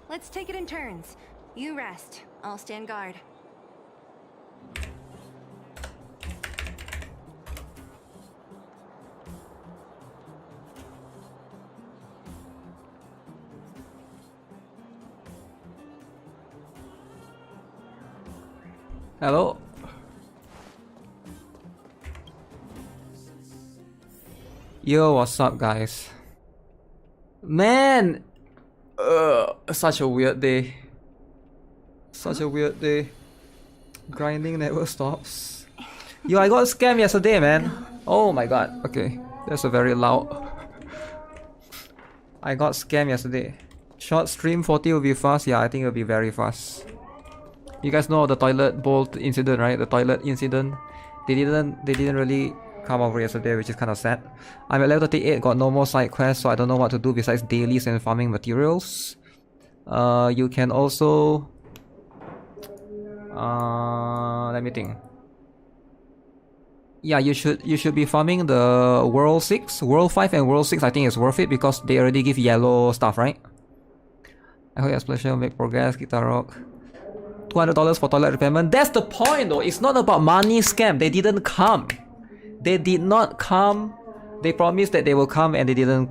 Let's take it in turns. You rest. I'll stand guard. Hello. Yo, what's up, guys? Man, such a weird day. Such a weird day. Grinding never stops. Yo, I got scammed yesterday, man. Oh my god. Okay, that's a very loud. I got scammed yesterday. Short stream 40 will be fast. Yeah, I think it'll be very fast. You guys know the toilet bowl incident, right? The toilet incident. They didn't really come over yesterday, which is kind of sad. I'm at level 38, got no more side quests, so I don't know what to do besides dailies and farming materials. You can also let me think. Yeah, you should be farming the World 6, World 5 and World 6. I think it's worth it because they already give yellow stuff, right? I hope Explosion will make progress. GuitarRock. $200 for toilet repairment. That's the point though. It's not about money scam. They didn't come. They did not come. They promised that they will come and they didn't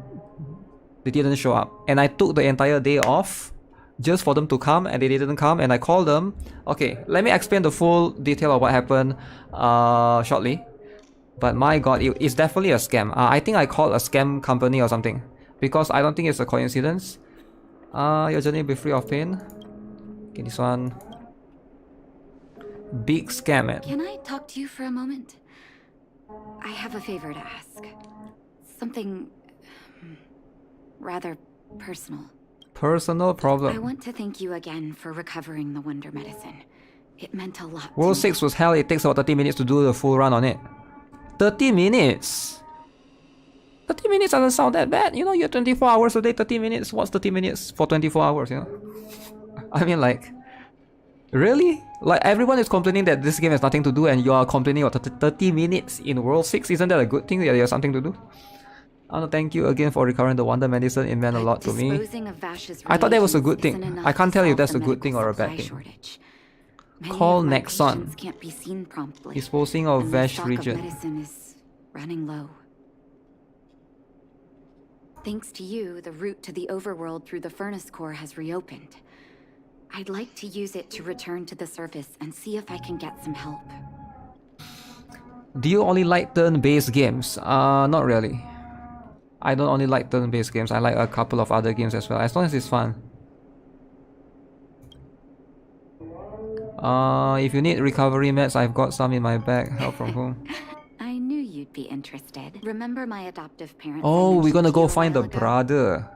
show up. And I took the entire day off just for them to come and they didn't come, and I called them. Okay, let me explain the full detail of what happened shortly. But my god, it's definitely a scam. I think I called a scam company or something because I don't think it's a coincidence. Your journey will be free of pain. Okay, this one. Big scam, man. Can I talk to you for a moment? I have a favor to ask. Something rather personal. Personal problem. I want to thank you again for recovering the wonder medicine. It meant a lot. World 6 was hell. It takes about 30 minutes to do the full run on it. 30 minutes? 30 minutes doesn't sound that bad. You know, you're 24 hours a day, 30 minutes. What's 30 minutes for 24 hours, you know? I mean, like, really? Like, everyone is complaining that this game has nothing to do and you are complaining about 30 minutes in World 6. Isn't that a good thing that you have something to do? I want to thank you again for recovering the wonder medicine. It meant a lot to me. I thought that was a good thing. I can't tell you if that's a good thing or a bad thing. Call Nexon. Disposing of Vash region. Medicine is running low. Thanks to you, the route to the overworld through the furnace core has reopened. I'd like to use it to return to the surface and see if I can get some help. Do you only like turn-based games? Not really. I don't only like turn-based games. I like a couple of other games as well, as long as it's fun. If you need recovery meds, I've got some in my bag. Help from home. I knew you'd be interested. Remember my adoptive parents? Oh, we're gonna go find the brother.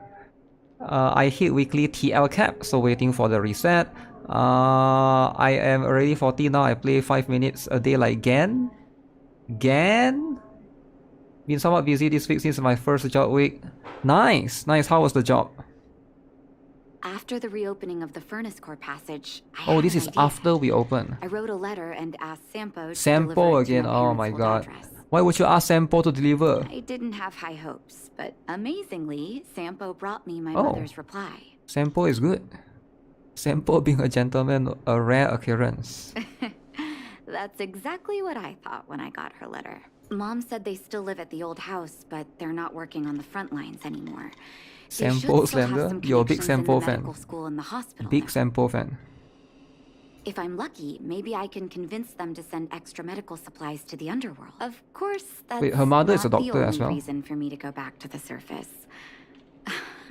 I hit weekly TL cap, so waiting for the reset. I am already 40 now. I play 5 minutes a day like Gan. Been somewhat busy this week since my first job week. Nice. How was the job? After the reopening of the furnace core passage, this is after we open. I wrote a letter and asked Sampo to Sampo deliver it to again. my Oh my parents' god. old address. Why would you ask Sampo to deliver? I didn't have high hopes, but amazingly, Sampo brought me my mother's reply. Sampo is good. Sampo being a gentleman, a rare occurrence. That's exactly what I thought when I got her letter. Mom said they still live at the old house, but they're not working on the front lines anymore. Sampo slander? You're a big Sampo fan. Big Sampo fan. If I'm lucky, maybe I can convince them to send extra medical supplies to the underworld. Of course, that's Wait, her mother is a not doctor the as well? only reason for me to go back to the surface.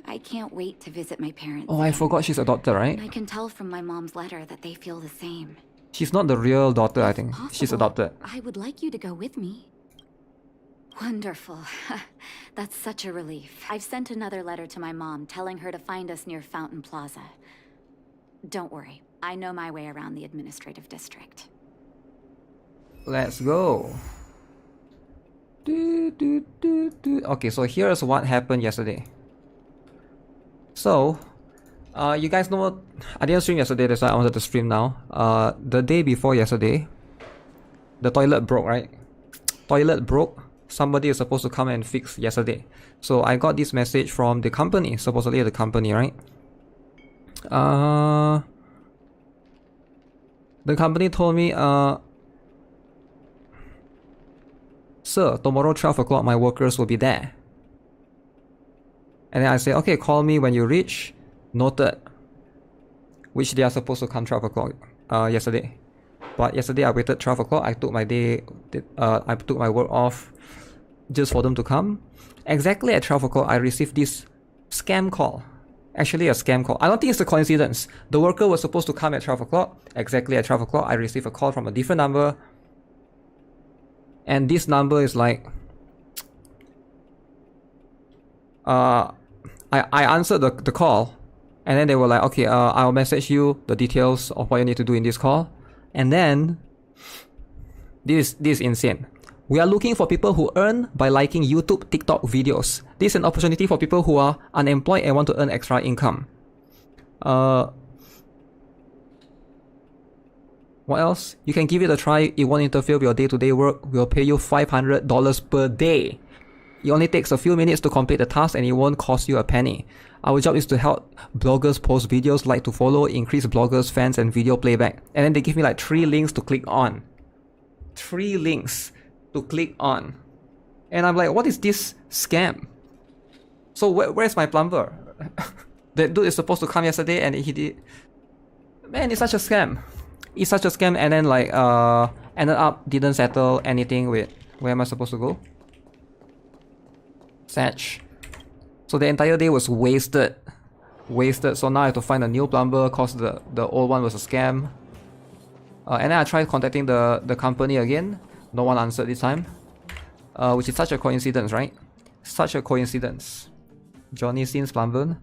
I can't wait to visit my parents. Oh, I again. forgot she's a doctor, right? And I can tell from my mom's letter that they feel the same. She's not the real daughter, I If think. possible, She's adopted. I would like you to go with me. Wonderful. That's such a relief. I've sent another letter to my mom telling her to find us near Fountain Plaza. Don't worry, I know my way around the administrative district. Let's go. Okay, so here's what happened yesterday. So, you guys know, I didn't stream yesterday, that's why I wanted to stream now. The day before yesterday, the toilet broke, right? Toilet broke. Somebody is supposed to come and fix yesterday. So I got this message from the company, supposedly the company, right? The company told me, sir, tomorrow 12 o'clock my workers will be there. And then I say, okay, call me when you reach. Noted. Which they are supposed to come 12 o'clock yesterday. But yesterday I waited 12 o'clock. I took my I took my work off just for them to come. Exactly at 12 o'clock I received this scam call. Actually a scam call. I don't think it's a coincidence. The worker was supposed to come at 12 o'clock. Exactly at 12 o'clock I received a call from a different number. And this number is like... I answered the call. And then they were like, okay, I'll message you the details of what you need to do in this call. And then... This is insane. We are looking for people who earn by liking YouTube, TikTok videos. This is an opportunity for people who are unemployed and want to earn extra income. What else? You can give it a try. It won't interfere with your day-to-day work. We'll pay you $500 per day. It only takes a few minutes to complete the task and it won't cost you a penny. Our job is to help bloggers post videos, like to follow, increase bloggers, fans, and video playback. And then they give me like 3 links to click on. 3 links to click on. And I'm like, what is this scam? So where's my plumber? That dude is supposed to come yesterday and he did... Man, it's such a scam. It's such a scam, and then like ended up didn't settle anything with... Where am I supposed to go? Satch. So the entire day was wasted. So now I have to find a new plumber cause the old one was a scam. And then I tried contacting the company again. No one answered this time. Which is such a coincidence, right? Such a coincidence. Johnny Sins plumber.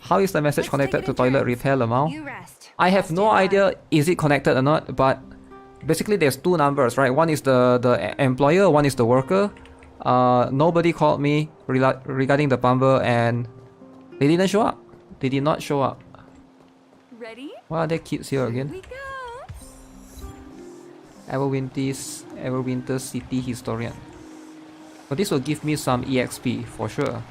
How is the message connected to toilet repair, Lamau? I have no idea is it connected or not, but basically there's 2 numbers, right? One is the employer, one is the worker. Nobody called me regarding the plumber and they didn't show up. They did not show up. Ready? Why are there kids here again? We go. Everwinter City Historian. But this will give me some EXP for sure.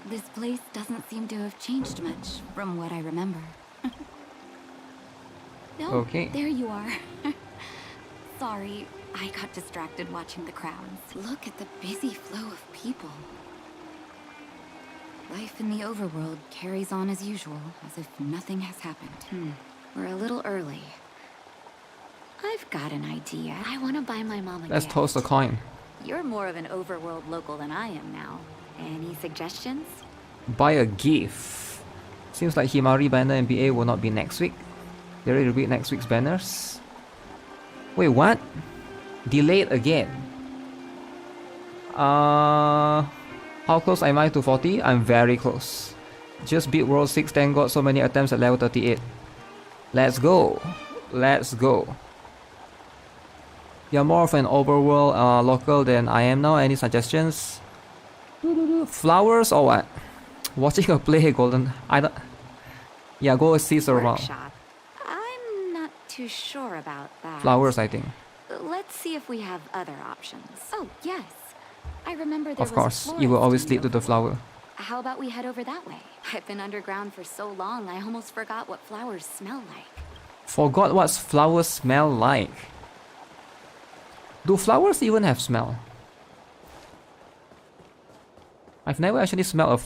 This place doesn't seem to have changed much from what I remember. No, Okay. there you are. Sorry, I got distracted watching the crowds. Look at the busy flow of people. Life in the overworld carries on as usual, as if nothing has happened. We're a little early. I've got an idea. I want to buy my mom a Let's gift. toss a coin. You're more of an overworld local than I am now. Any suggestions? Buy a gift. Seems like Himari banner and BA will not be next week. They already read next week's banners. Wait, what? Delayed again. How close am I to 40? I'm very close. Just beat World 6, thank god so many attempts at level 38. Let's go. Let's go. You're more of an overworld local than I am now. Any suggestions? Flowers or what? Watching her play Golden... I don't... Yeah, go see Survival. Workshop. I'm not too sure about that. Flowers, I think. Let's see if we have other options. Oh, yes. I remember there Of was course, a you will always florist lead to the flower. How about we head over that way? I've been underground for so long, I almost forgot what flowers smell like. Forgot what flowers smell like. Do flowers even have smell? I've never actually smelled a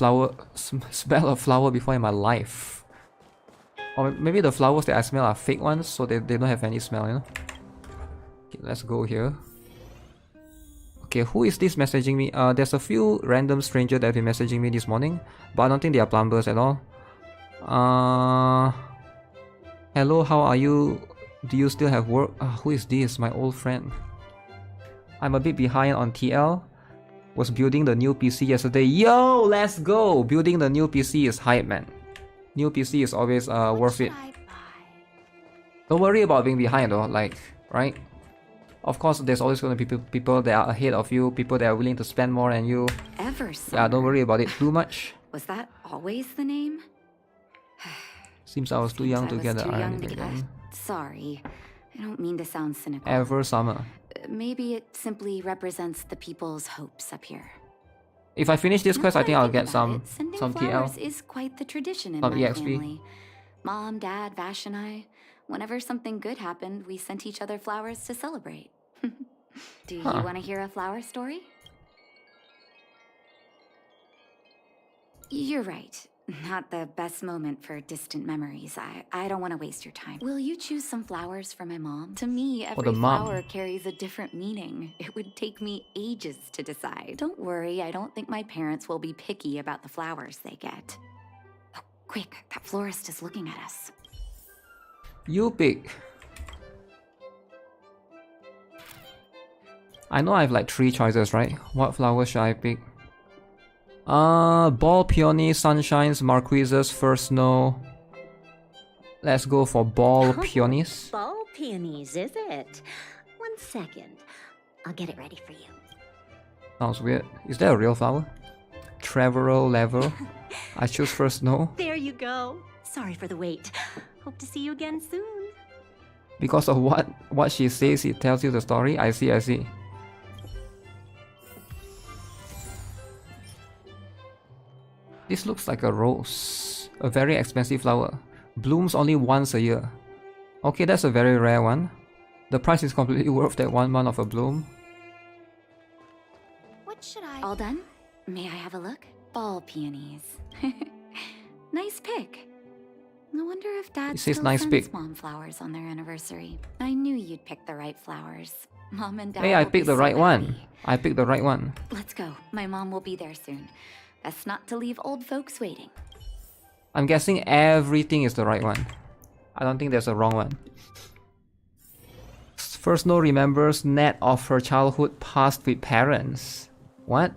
flower before in my life. Or maybe the flowers that I smell are fake ones, so they don't have any smell, you know? Okay, let's go here. Okay, who is this messaging me? There's a few random strangers that have been messaging me this morning, but I don't think they are plumbers at all. Hello, how are you? Do you still have work? Who is this? My old friend. I'm a bit behind on TL. Was building the new PC yesterday. Yo, let's go! Building the new PC is hype, man. New PC is always worth it. Don't worry about being behind though, like, right? Of course, there's always going to be people that are ahead of you, people that are willing to spend more than you. Yeah, don't worry about it too much. Was that always the name? Seems I was too young to get the irony again. Sorry, I don't mean to sound cynical. Ever summer. Maybe it simply represents the people's hopes up here. If I finish this Now quest, I that think I'll think get about some it, sending some flowers TL. is quite the tradition in Some my EXP. family. Mom, Dad, Vash, and I. Whenever something good happened, we sent each other flowers to celebrate. Do you Huh. want to hear a flower story? You're right. Not the best moment for distant memories. I don't want to waste your time. Will you choose some flowers for my mom? To me, every the mom. flower carries a different meaning. It would take me ages to decide. Don't worry, I don't think my parents will be picky about the flowers they get. Oh, quick, that florist is looking at us. You pick. I know I have like 3 choices, right? What flower should I pick? Ball Peony, Sunshines, Marquises, First Snow. Let's go for Ball Peonies. Ball peonies, is it? 1 second. I'll get it ready for you. Sounds weird. Is that a real flower? Trevorrow level. I choose First Snow. There you go. Sorry for the wait. Hope to see you again soon. Because of what she says, it tells you the story. I see, I see. This looks like a rose. A very expensive flower. Blooms only once a year. Okay, that's a very rare one. The price is completely worth that 1 month of a bloom. What should I... All done? May I have a look? Ball peonies. Nice pick. I wonder if Dad It says still nice sends pick. Mom flowers on their anniversary. I knew you'd pick the right flowers. Mom and Dad Hey, I will be picked the so right one. happy. I picked the right one. Let's go. My mom will be there soon. Best not to leave old folks waiting. I'm guessing everything is the right one. I don't think there's a wrong one. First Snow remembers Nat of her childhood past with parents. What?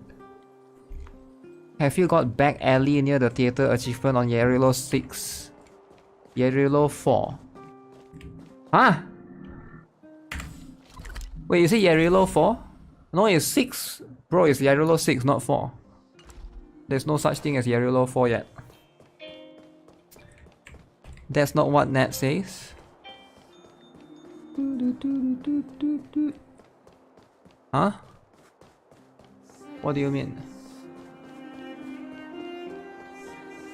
Have you got back alley near the theater achievement on Yarilo 6? Yarilo 4. Huh? Wait, you say Yarilo 4? No, it's 6. Bro, it's Yarilo 6, not 4. There's no such thing as Yarilo 4 yet. That's not what Nat says. Huh? What do you mean?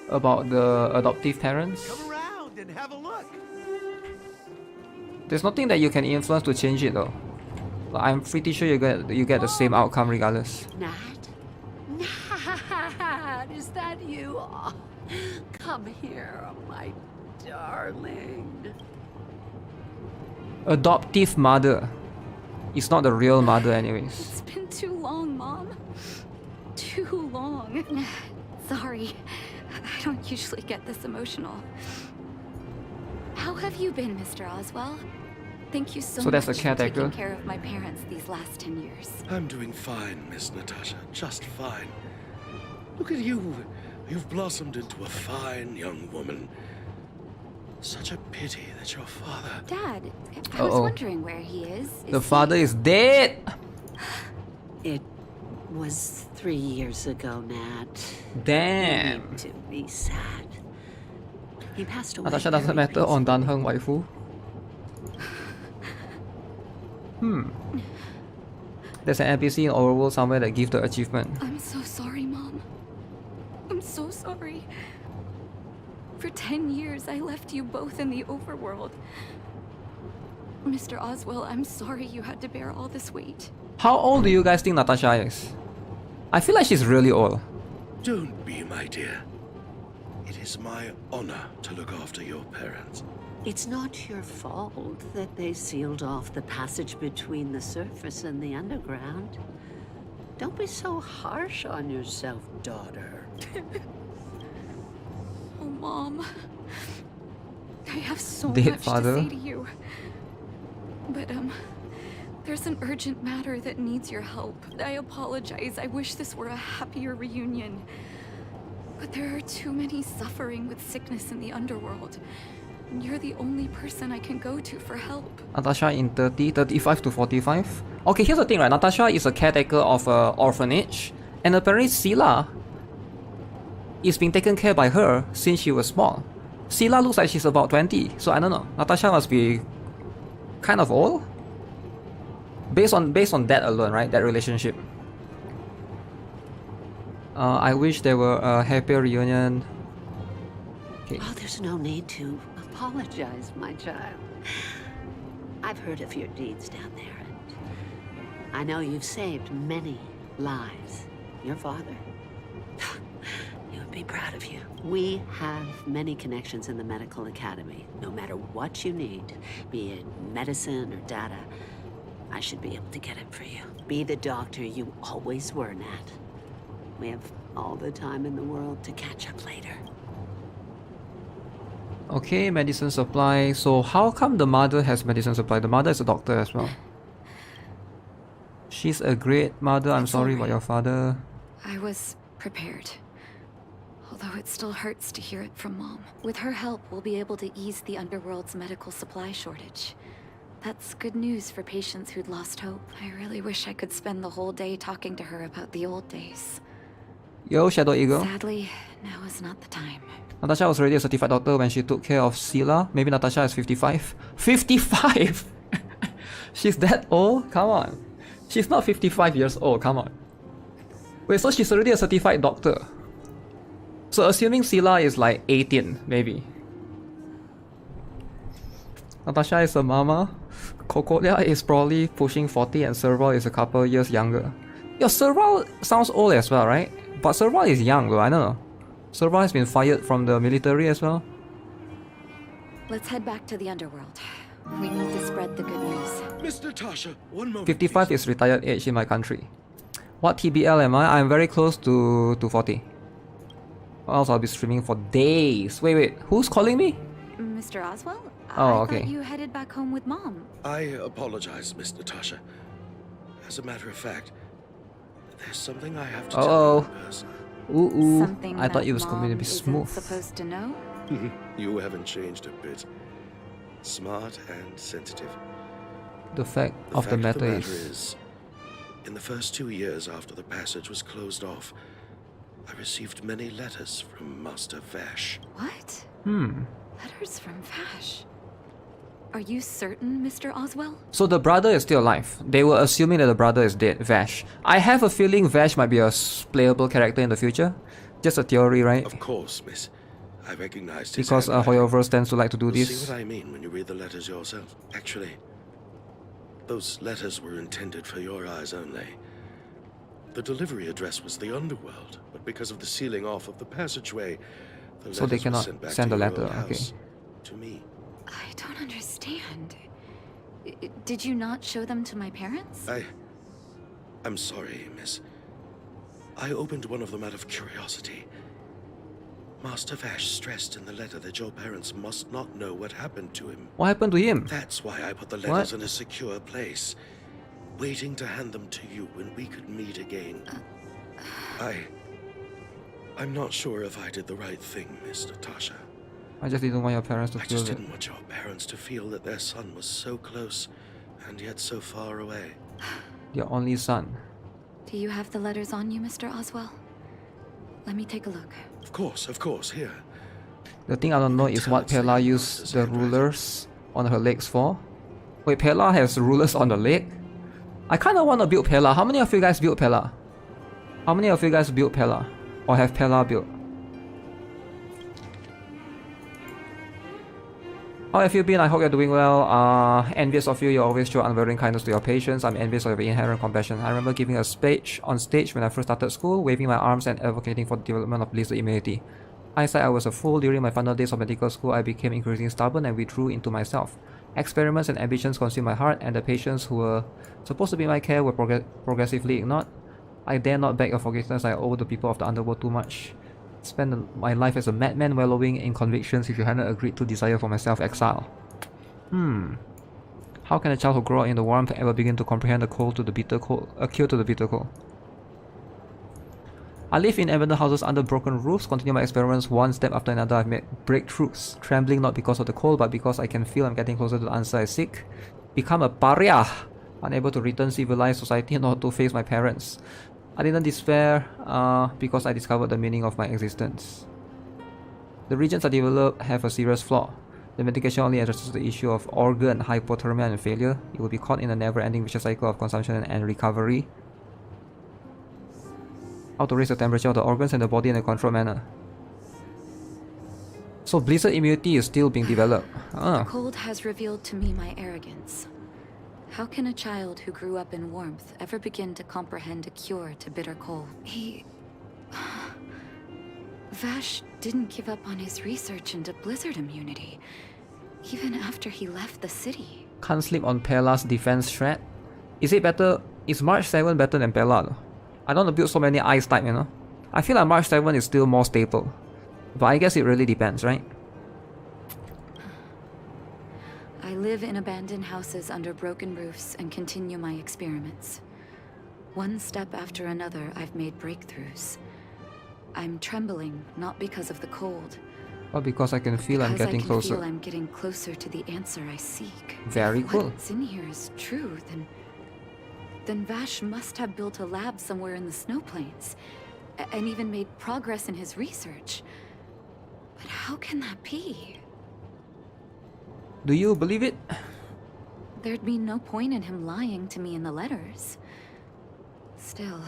About the adoptive parents? Come around and have a look. There's nothing that you can influence to change it though. Like, I'm pretty sure you get the same outcome regardless. Nat? Nat, is that you? Oh, come here, my darling. Adoptive mother. It's not the real mother anyways. It's been too long, Mom. Too long. Sorry. I don't usually get this emotional. How have you been, Mr. Oswell? Thank you so So that's much a for taking caretaker? care of my parents these last 10 years. I'm doing fine, Miss Natasha. Just fine. Look at you. You've blossomed into a fine young woman. Such a pity that your father... Dad, I was wondering where he is. The father is dead! It was 3 years ago, Nat. Damn! You need to be sad. He passed away. Natasha doesn't very matter on peacefully. Dan Heng waifu. There's an NPC in Overworld somewhere that gives the achievement. I'm so sorry, Mom. I'm so sorry. For 10 years, I left you both in the overworld. Mr. Oswell, I'm sorry you had to bear all this weight. How old do you guys think Natasha is? I feel like she's really old. Don't be, my dear. It is my honor to look after your parents. It's not your fault that they sealed off the passage between the surface and the underground. Don't be so harsh on yourself, daughter. Oh, Mom. I have so Dead much father. to say to you. But, there's an urgent matter that needs your help. I apologize. I wish this were a happier reunion. But there are too many suffering with sickness in the underworld. And you're the only person I can go to for help. Natasha in 35 to 45. Okay, here's the thing, right? Natasha is a caretaker of an orphanage. And apparently Sila is being taken care by her since she was small. Sila looks like she's about 20. So I don't know. Natasha must be kind of old? Based on that alone, right? That relationship. I wish there were a happier reunion. Okay. Oh, there's no need to apologize, my child. I've heard of your deeds down there, and I know you've saved many lives. Your father, he would be proud of you. We have many connections in the medical academy. No matter what you need, be it medicine or data, I should be able to get it for you. Be the doctor you always were, Nat. We have all the time in the world to catch up later. Okay, medicine supply. So how come the mother has medicine supply? The mother is a doctor as well. She's a great mother. I'm It's sorry all about right. your father. I was prepared. Although it still hurts to hear it from Mom. With her help, we'll be able to ease the Underworld's medical supply shortage. That's good news for patients who'd lost hope. I really wish I could spend the whole day talking to her about the old days. Yo, Shadow Eagle. Sadly, now is not the time. Natasha was already a certified doctor when she took care of Sila. Maybe Natasha is 55. 55! She's that old? Come on. She's not 55 years old, come on. Wait, so she's already a certified doctor. So assuming Sila is like 18, maybe. Natasha is a mama. Kokolia is probably pushing 40 and Serval is a couple years younger. Yo, Serval sounds old as well, right? But Serval is young though, I don't know. Serval has been fired from the military as well. Let's head back to the Underworld. We need to spread the good news. Miss Natasha, one moment. 55 please. is retired age in my country. What TBL am I? I'm very close to 40. Or else I'll be streaming for days. Wait, who's calling me? Mr. Oswell? Oh, I okay. thought you headed back home with Mom. I apologize, Miss Natasha. As a matter of fact, there's something I have to tell Uh-oh. you in person. Ooh, Something I thought that it was going to Mom be isn't smooth. supposed to know? You haven't changed a bit. Smart and sensitive. The fact The of the fact matter of the is... in the first 2 years after the passage was closed off, I received many letters from Master Vash. What? Hmm. Letters from Vash. Are you certain, Mr. Oswell? So the brother is still alive. They were assuming that the brother is dead, Vash. I have a feeling Vash might be a playable character in the future. Just a theory, right? Of course, miss. I recognized his Because handwriting. Hoyoverse tends to like to do You'll this. see what I mean when you read the letters yourself. Actually, those letters were intended for your eyes only. The delivery address was the Underworld, but because of the sealing off of the passageway, the So they letters were cannot sent back send to the your letter, old okay. house, to me. I don't understand. Did you not show them to my parents? I'm sorry, miss. I opened one of them out of curiosity. Master Vash stressed in the letter that your parents must not know what happened to him. What happened to him? That's why I put the What? letters in a secure place, waiting to hand them to you when we could meet again. I'm not sure if I did the right thing, Miss Natasha. I just didn't want your parents to I feel just that. didn't want your parents to feel that their son was so close and yet so far away. Your only son. Do you have the letters on you, Mr. Oswell? Let me take a look. Of course, here. The thing I don't know is what Pella used the rulers on her legs for. Wait, Pella has rulers on the leg? I kinda wanna build Pella. How many of you guys built Pella? How many of you guys built Pella? Or have Pella built? How have you been? I hope you're doing well. Envious of you, you always show unwavering kindness to your patients. I'm envious of your inherent compassion. I remember giving a speech on stage when I first started school, waving my arms and advocating for the development of blizzard immunity. Hindsight, I was a fool. During my final days of medical school, I became increasingly stubborn and withdrew into myself. Experiments and ambitions consumed my heart, and the patients who were supposed to be in my care were progressively ignored. I dare not beg your forgiveness. I owe the people of the underworld too much. Spend my life as a madman wallowing in convictions if you hadn't agreed to desire for my self-exile. How can a child who grew up in the warmth ever begin to comprehend the cold to the bitter cold, a cure to the bitter cold? I live in abandoned houses under broken roofs, continue my experiments one step after another. I've made breakthroughs, trembling not because of the cold, but because I can feel I'm getting closer to the answer I seek. Become a pariah, unable to return civilized society nor to face my parents. I didn't despair because I discovered the meaning of my existence. The regions I developed have a serious flaw. The medication only addresses the issue of organ hypothermia and failure. You will be caught in a never-ending vicious cycle of consumption and recovery. How to raise the temperature of the organs and the body in a controlled manner. So blizzard immunity is still being developed. The cold has revealed to me my arrogance. How can a child who grew up in warmth ever begin to comprehend a cure to bitter cold? Vash didn't give up on his research into blizzard immunity, even after he left the city. Can't sleep on Pela's defense threat. Is it better? Is March 7 better than Pela though? I don't want to build so many ice type, you know? I feel like March 7 is still more stable. But I guess it really depends, right? I live in abandoned houses under broken roofs and continue my experiments. One step after another, I've made breakthroughs. I'm trembling, not because of the cold, But because I can feel I'm getting because I can closer. feel I'm getting closer to the answer I seek. Very If cool. what's in here is true, then Vash must have built a lab somewhere in the snow plains, and even made progress in his research. But how can that be? Do you believe it? There'd be no point in him lying to me in the letters. Still,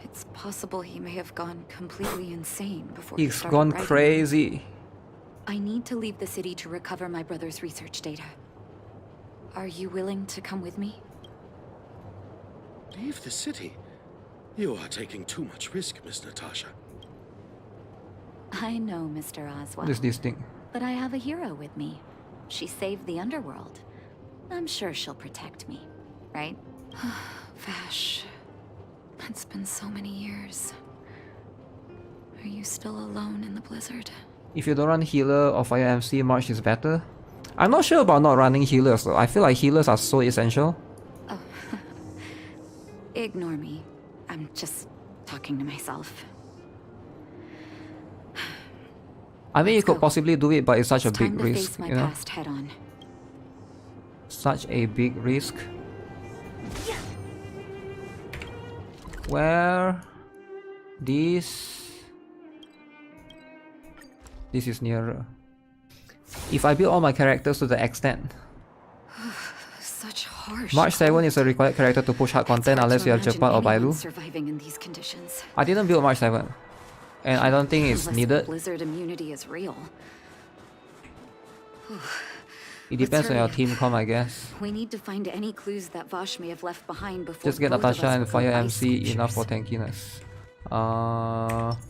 it's possible he may have gone completely insane before he He's started gone writing. crazy. I need to leave the city to recover my brother's research data. Are you willing to come with me? Leave the city? You are taking too much risk, Miss Natasha. I know, Mr. Oswald. What is this thing? But I have a hero with me. She saved the underworld. I'm sure she'll protect me, right? Vash, it's been so many years. Are you still alone in the blizzard? If you don't run healer or fire MC, March is better. I'm not sure about not running healers though. I feel like healers are so essential. Oh, ignore me. I'm just talking to myself. I mean, you Let's could go. possibly do it, but it's such a It's big time to risk, face my you know? past head on. Such a big risk. Where this is nearer. If I build all my characters to the extent, Such harsh. March 7 is a required character to push hard content unless you have Gepard or Bailu. Surviving in these conditions. I didn't build March 7, and I don't think it's Unless needed. blizzard immunity is real. It depends on hurry your up. team comp, I guess. We need to find any clues that Vash may have left behind before Just get both of Natasha us and become Fire ice MC enough for sculptures. tankiness.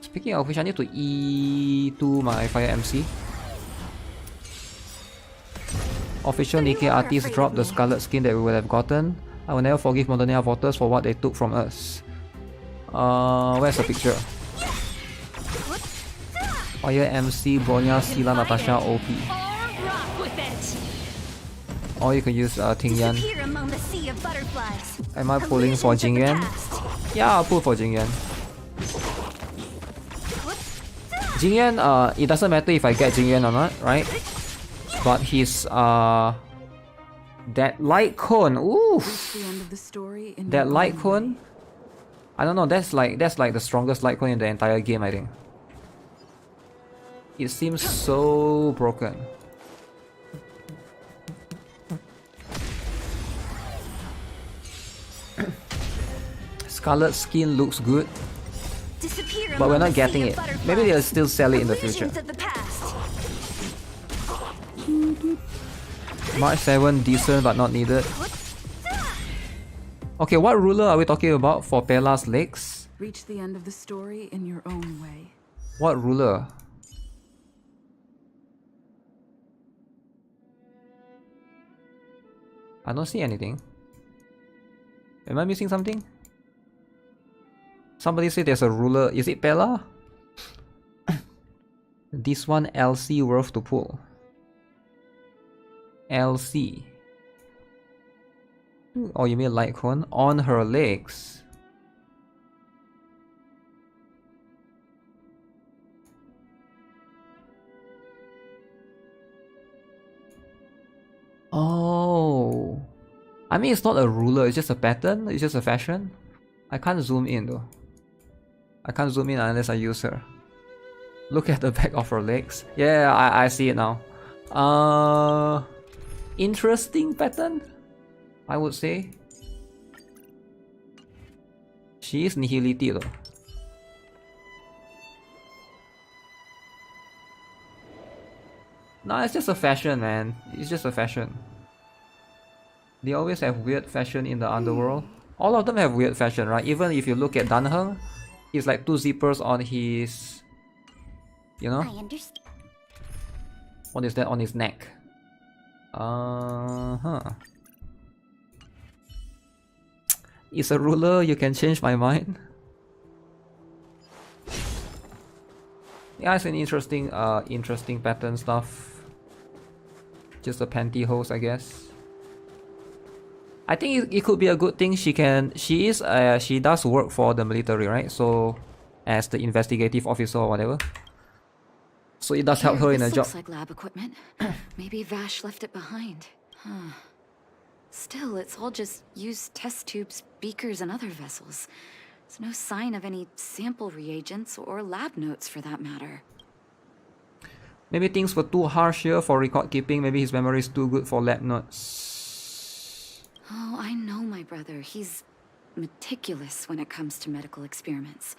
Speaking of which, I need to E2 my Fire MC. Official Nikkei artists dropped the scarlet skin that we would have gotten. I will never forgive Modernia voters for what they took from us. Where's the picture? Fire MC, Bronya, Sila, Natasha, OP. Or you can use Ting Yan. Disappear among the sea of butterflies. Am I pulling for Illusions of Jing the Yuan? past. Yeah, I'll pull for Jing Yuan. Jing Yuan, it doesn't matter if I get Jing Yuan or not, right? But his that light cone, ooh, The end of the story in that your light own cone. way. I don't know. That's like the strongest light cone in the entire game, I think. It seems so broken. Scarlet skin looks good, Disappear but we're among not the getting sea it. of butterflies. Maybe they'll still sell it in the future. Illusions of the past. March 7 decent but not needed. Okay, what ruler are we talking about for Pela's legs? Reach the end of the story in your own way. What ruler? I don't see anything. Am I missing something? Somebody said there's a ruler. Is it Pela? This one LC worth to pull. LC. Oh, you mean light cone? On her legs. Oh. I mean, it's not a ruler, it's just a pattern, it's just a fashion. I can't zoom in though. I can't zoom in unless I use her. Look at the back of her legs. Yeah, I see it now. Interesting pattern, I would say. She is nihility though. Nah, it's just a fashion, man. It's just a fashion. They always have weird fashion in the underworld. All of them have weird fashion, right? Even if you look at Dan Heng, he's like 2 zippers on his... You know? I understand. What is that on his neck? Uh-huh. It's a ruler, you can change my mind. Yeah, it's an interesting pattern stuff. Just the pantyhose, I guess. I think it could be a good thing. She does work for the military, right? So, as the investigative officer or whatever. So it does help her in a job. Looks like lab equipment. Maybe Vash left it behind. Huh. Still, it's all just used test tubes, beakers, and other vessels. There's no sign of any sample reagents or lab notes for that matter. Maybe things were too harsh here for record keeping. Maybe his memory is too good for lab notes. Oh, I know my brother. He's meticulous when it comes to medical experiments.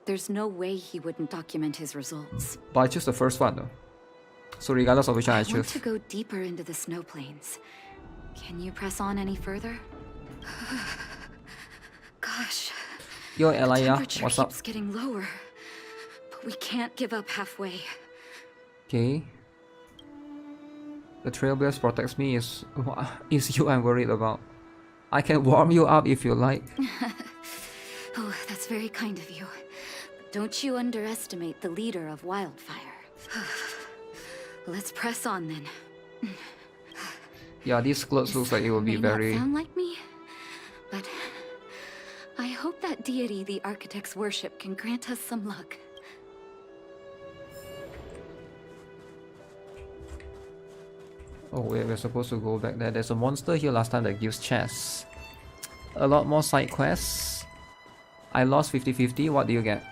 There's no way he wouldn't document his results. But I choose the first one though. So regardless of which one I I want choose. to go deeper into the snow plains. Can you press on any further? Gosh. Yo, The Elia, temperature what's up? keeps getting lower. But we can't give up halfway. Okay. The Trailblaze protects me is you I'm worried about. I can warm you up if you like. Oh, that's very kind of you. But don't you underestimate the leader of Wildfire. Let's press on then. Yeah, these clothes looks like it will be May very... not sound like me, but I hope that deity the architects worship can grant us some luck. Oh wait, we're supposed to go back there. There's a monster here last time that gives chests. A lot more side quests. I lost 50-50. What do you get?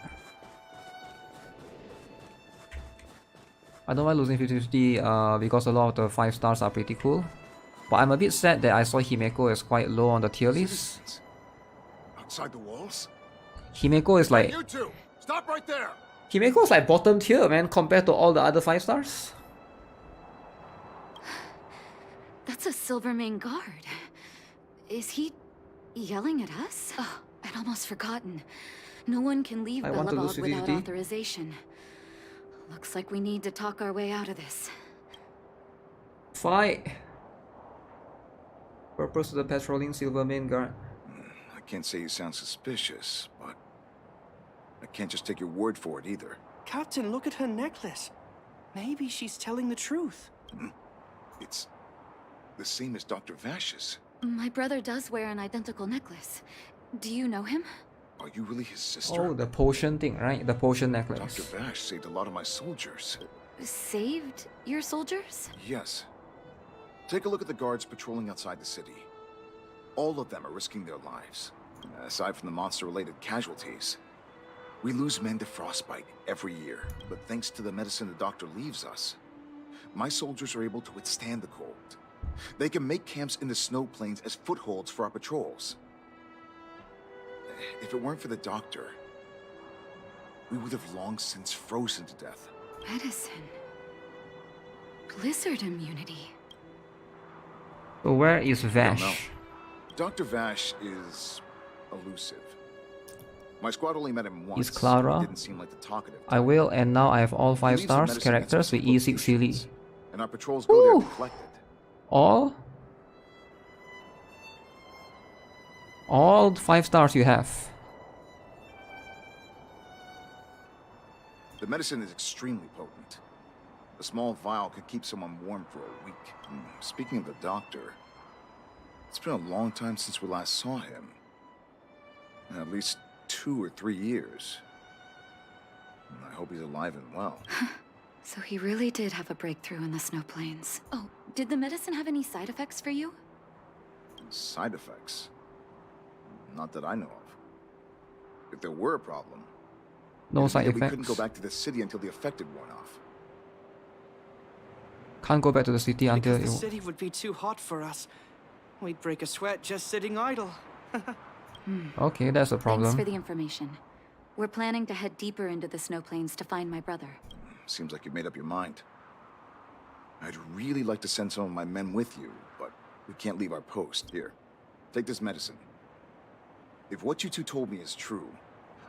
I don't mind losing 50-50 because a lot of the 5 stars are pretty cool. But I'm a bit sad that I saw Himeko is quite low on the tier list. Citizens. Outside the walls? Himeko is like... You two! Stop right there! Himeko is like bottom tier, man, compared to all the other 5 stars. That's a Silvermane guard. Is he yelling at us? Oh, I'd almost forgotten. No one can leave I want to lose Belobog without 50-50. authorization. Looks like we need to talk our way out of this. Fight! Purpose of the patrolling Silvermane guard. I can't say you sound suspicious, but I can't just take your word for it either. Captain, look at her necklace. Maybe she's telling the truth. It's the same as Dr. Vash's. My brother does wear an identical necklace. Do you know him? Are you really his sister? Oh, the potion thing, right? The potion necklace. Dr. Vash saved a lot of my soldiers. Saved your soldiers? Yes. Take a look at the guards patrolling outside the city. All of them are risking their lives. Aside from the monster-related casualties, we lose men to frostbite every year. But thanks to the medicine the doctor leaves us, my soldiers are able to withstand the cold. They can make camps in the snow plains as footholds for our patrols. If it weren't for the doctor, we would have long since frozen to death. Medicine. Blizzard immunity. So where is I don't Vash? know. Dr. Vash is elusive. My squad only met him once. Is Clara? He didn't seem like the talkative I type. will, and now I have all 5 He leaves the stars medicine characters with against E6 Silly. locations, and our patrols go there Woo! to collect it. All 5 stars you have. The medicine is extremely potent. A small vial could keep someone warm for a week. Speaking of the doctor, it's been a long time since we last saw him. At least 2 or 3 years. I hope he's alive and well. So he really did have a breakthrough in the snow plains. Oh, did the medicine have any side effects for you? Side effects? Not that I know of. If there were a problem, No side we couldn't effects. go back to the city until the effect had worn off. Can't go back to the city until Because it... the city would be too hot for us. We'd break a sweat just sitting idle. Okay, that's a problem. Thanks for the information. We're planning to head deeper into the snow plains to find my brother. Seems like you've made up your mind. I'd really like to send some of my men with you, but we can't leave our post. Here, take this medicine. If what you two told me is true,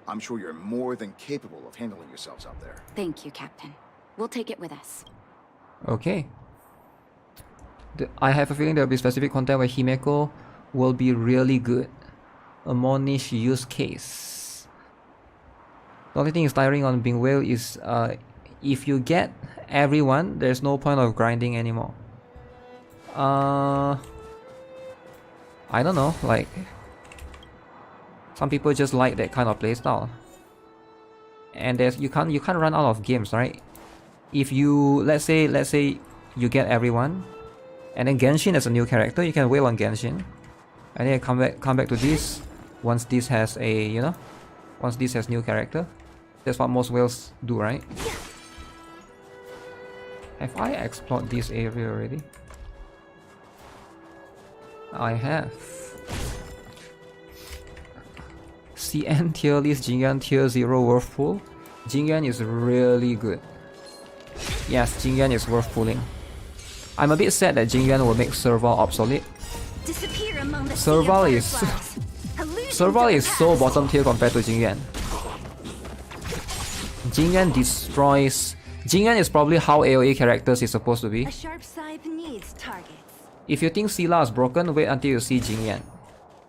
I'm sure you're more than capable of handling yourselves out there. Thank you, Captain. We'll take it with us. Okay. I have a feeling there will be specific content where Himeko will be really good. A more niche use case. The only thing is tiring on being whale is if you get everyone, there's no point of grinding anymore. I don't know, like some people just like that kind of playstyle. And there's you can't run out of games, right? If you let's say you get everyone, and then Genshin as a new character, you can whale on Genshin, and then come back to this once this has a once this has new character. That's what most whales do, right? Have I explored this area already? I have. CN tier list, Jing Yuan tier 0 worth pull. Jing Yuan is really good. Yes, Jing Yuan is worth pulling. I'm a bit sad that Jing Yuan will make Serval obsolete. Disappear among the Serval is Serval is so bottom tier compared to Jing Yuan. Jing Yuan destroys. Jing Yuan is probably how AoE characters is supposed to be. A sharp scythe needs targets. If you think Scylla is broken, wait until you see Jing Yuan.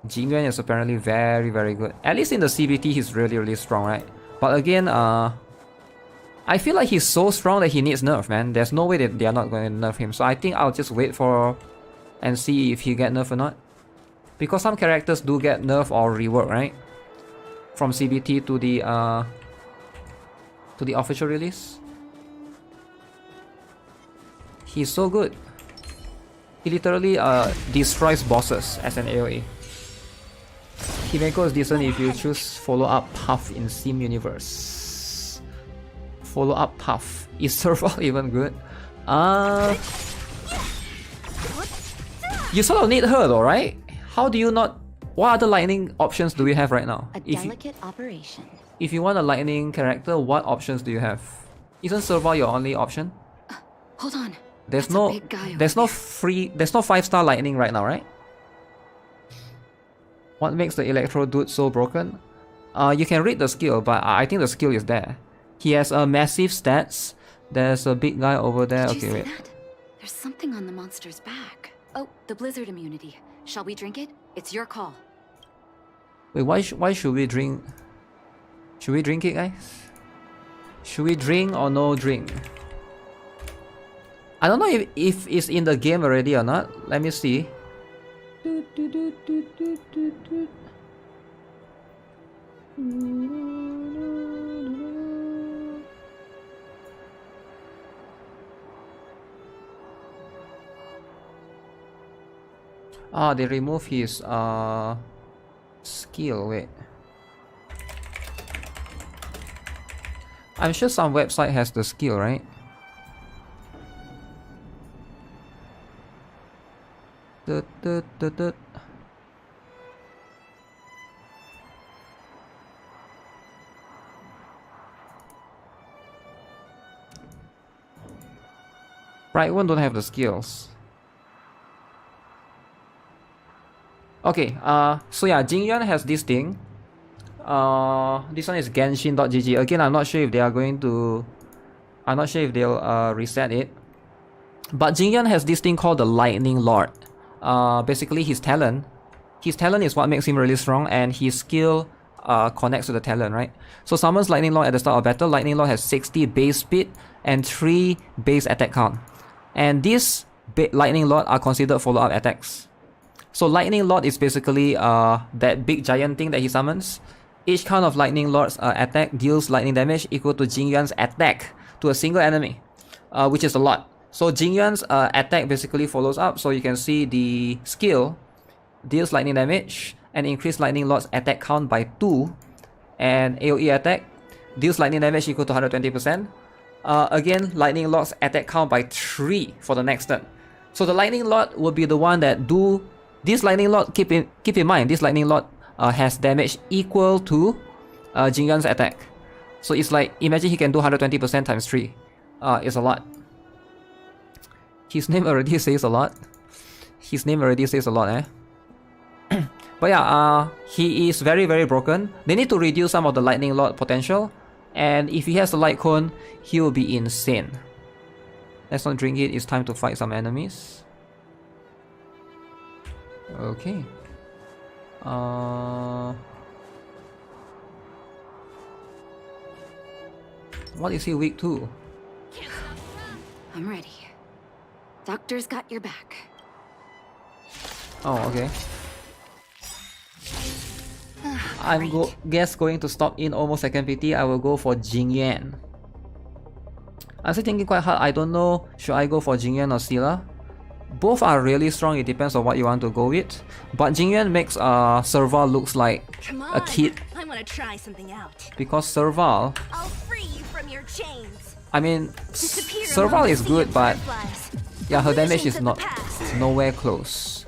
Jing Yuan is apparently very, very good. At least in the CBT, he's really, really strong, right? But again, I feel like he's so strong that he needs nerf, man. There's no way that they are not going to nerf him. So I think I'll just wait for and see if he get nerf or not. Because some characters do get nerf or rework, right? From CBT to the official release. He's so good. He literally destroys bosses as an AoE. Himeko is decent if you choose follow-up path in Sim Universe. Follow-up path. Is Serval even good? You sort of need her though, right? How do you not... What other lightning options do we have right now? A delicate operation. If you want a lightning character, what options do you have? Isn't Serval your only option? Hold on. There's That's no a big guy over there's no there. free there's no 5-star lightning right now, right? What makes the Electro dude so broken? You can read the skill, but I think the skill is there. He has a massive stats. There's a big guy over there. Did Okay, you see wait. that? There's something on the monster's back. Oh, the blizzard immunity. Shall we drink it? It's your call. Wait, why should we drink? Should we drink it, guys? Should we drink or no drink? I don't know if it's in the game already or not. Let me see. Ah, they remove his skill. Wait. I'm sure some website has the skill, right? Right one don't have the skills. Okay, so yeah, Jing Yuan has this thing. This one is Genshin.gg. Again, I'm not sure if they are going to... I'm not sure if they'll reset it. But Jing Yuan has this thing called the Lightning Lord. Basically his talent is what makes him really strong, and his skill connects to the talent, right? So summons Lightning Lord at the start of battle. Lightning Lord has 60 base speed and 3 base attack count. And these Lightning Lord are considered follow-up attacks. So Lightning Lord is basically that big giant thing that he summons. Each count of Lightning Lord's attack deals lightning damage equal to Jing Yuan's attack to a single enemy, which is a lot. So Jing Yuan's attack basically follows up. So you can see the skill deals lightning damage and increase Lightning Lord's attack count by 2, and AoE attack deals lightning damage equal to 120%. Again, Lightning Lord's attack count by 3 for the next turn. So the Lightning Lord will be the one that do this Lightning Lord. Keep in mind, this Lightning Lord has damage equal to Jing Yuan's attack. So it's like, imagine he can do 120% times 3. It's a lot. His name already says a lot. His name already says a lot, eh? But yeah, he is very, very broken. They need to reduce some of the lightning lord potential. And if he has a light cone, he will be insane. Let's not drink it. It's time to fight some enemies. Okay. What is he weak to? I'm ready. Doctor's got your back. Oh, okay. I'm going to stop in almost second PT. I will go for Jing Yuan. I'm still thinking quite hard. I don't know, should I go for Jing Yuan or Scylla? Both are really strong. It depends on what you want to go with. But Jing Yuan makes Serval looks like a kid. I want to try something out. Because Serval, I'll free you from your chains. I mean, Disappear Serval among is the good, sea of but fireflies. yeah, her damage Illusions is of not the past. nowhere close.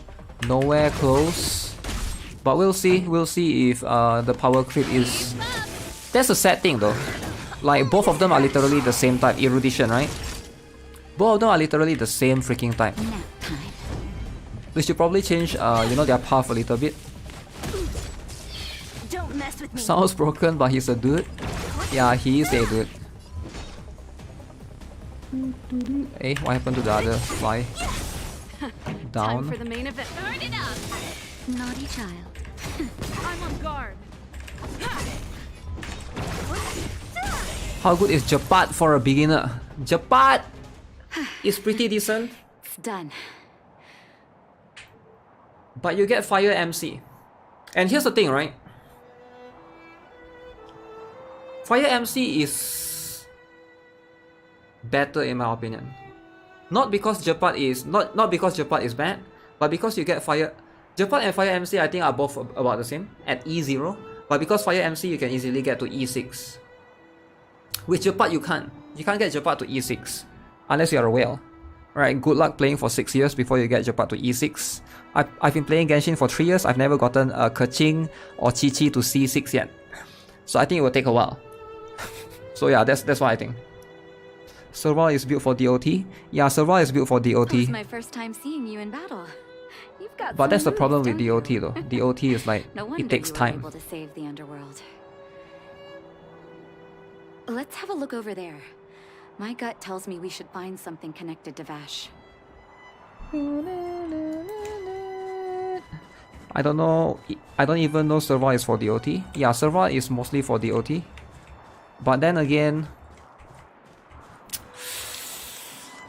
Nowhere close. But we'll see. We'll see if the power creep is. That's a sad thing though. Like both of them are literally the same type, erudition, right? Both of them are literally the same freaking type. We should probably change, you know, their path a little bit. Don't mess with me. Sounds broken, but he's a dude. Yeah, he is a dude. Hey, what happened to the other fly? Time Down. for the main event. Burn it up! Naughty child. I'm on guard. How good is Gepard for a beginner? Gepard is pretty decent, It's done. but you get Fire MC. And here's the thing, right? Fire MC is better in my opinion. Not because Gepard is not because Gepard is bad, but because you get Fire. Gepard and Fire MC I think are both about the same at E0, but because Fire MC you can easily get to E6. With Gepard you can't. You can't get Gepard to E6 unless you are a whale. Right, good luck playing for 6 years before you get Gepard to E6. I've been playing Genshin for 3 years. I've never gotten a Keqing or Chi-Chi to C6 yet. So I think it will take a while. So yeah, that's what I think. Serval is built for DOT. Yeah, Serval is built for DOT. It's my first time seeing you in battle. You've got But some that's the moves, problem with don't DOT you? though. DOT is like, No wonder it takes you were time. able to save the underworld. Let's have a look over there. My gut tells me we should find something connected to Vash. I don't know. I don't even know Serval is for DOT. Yeah, Serval is mostly for DOT. But then again,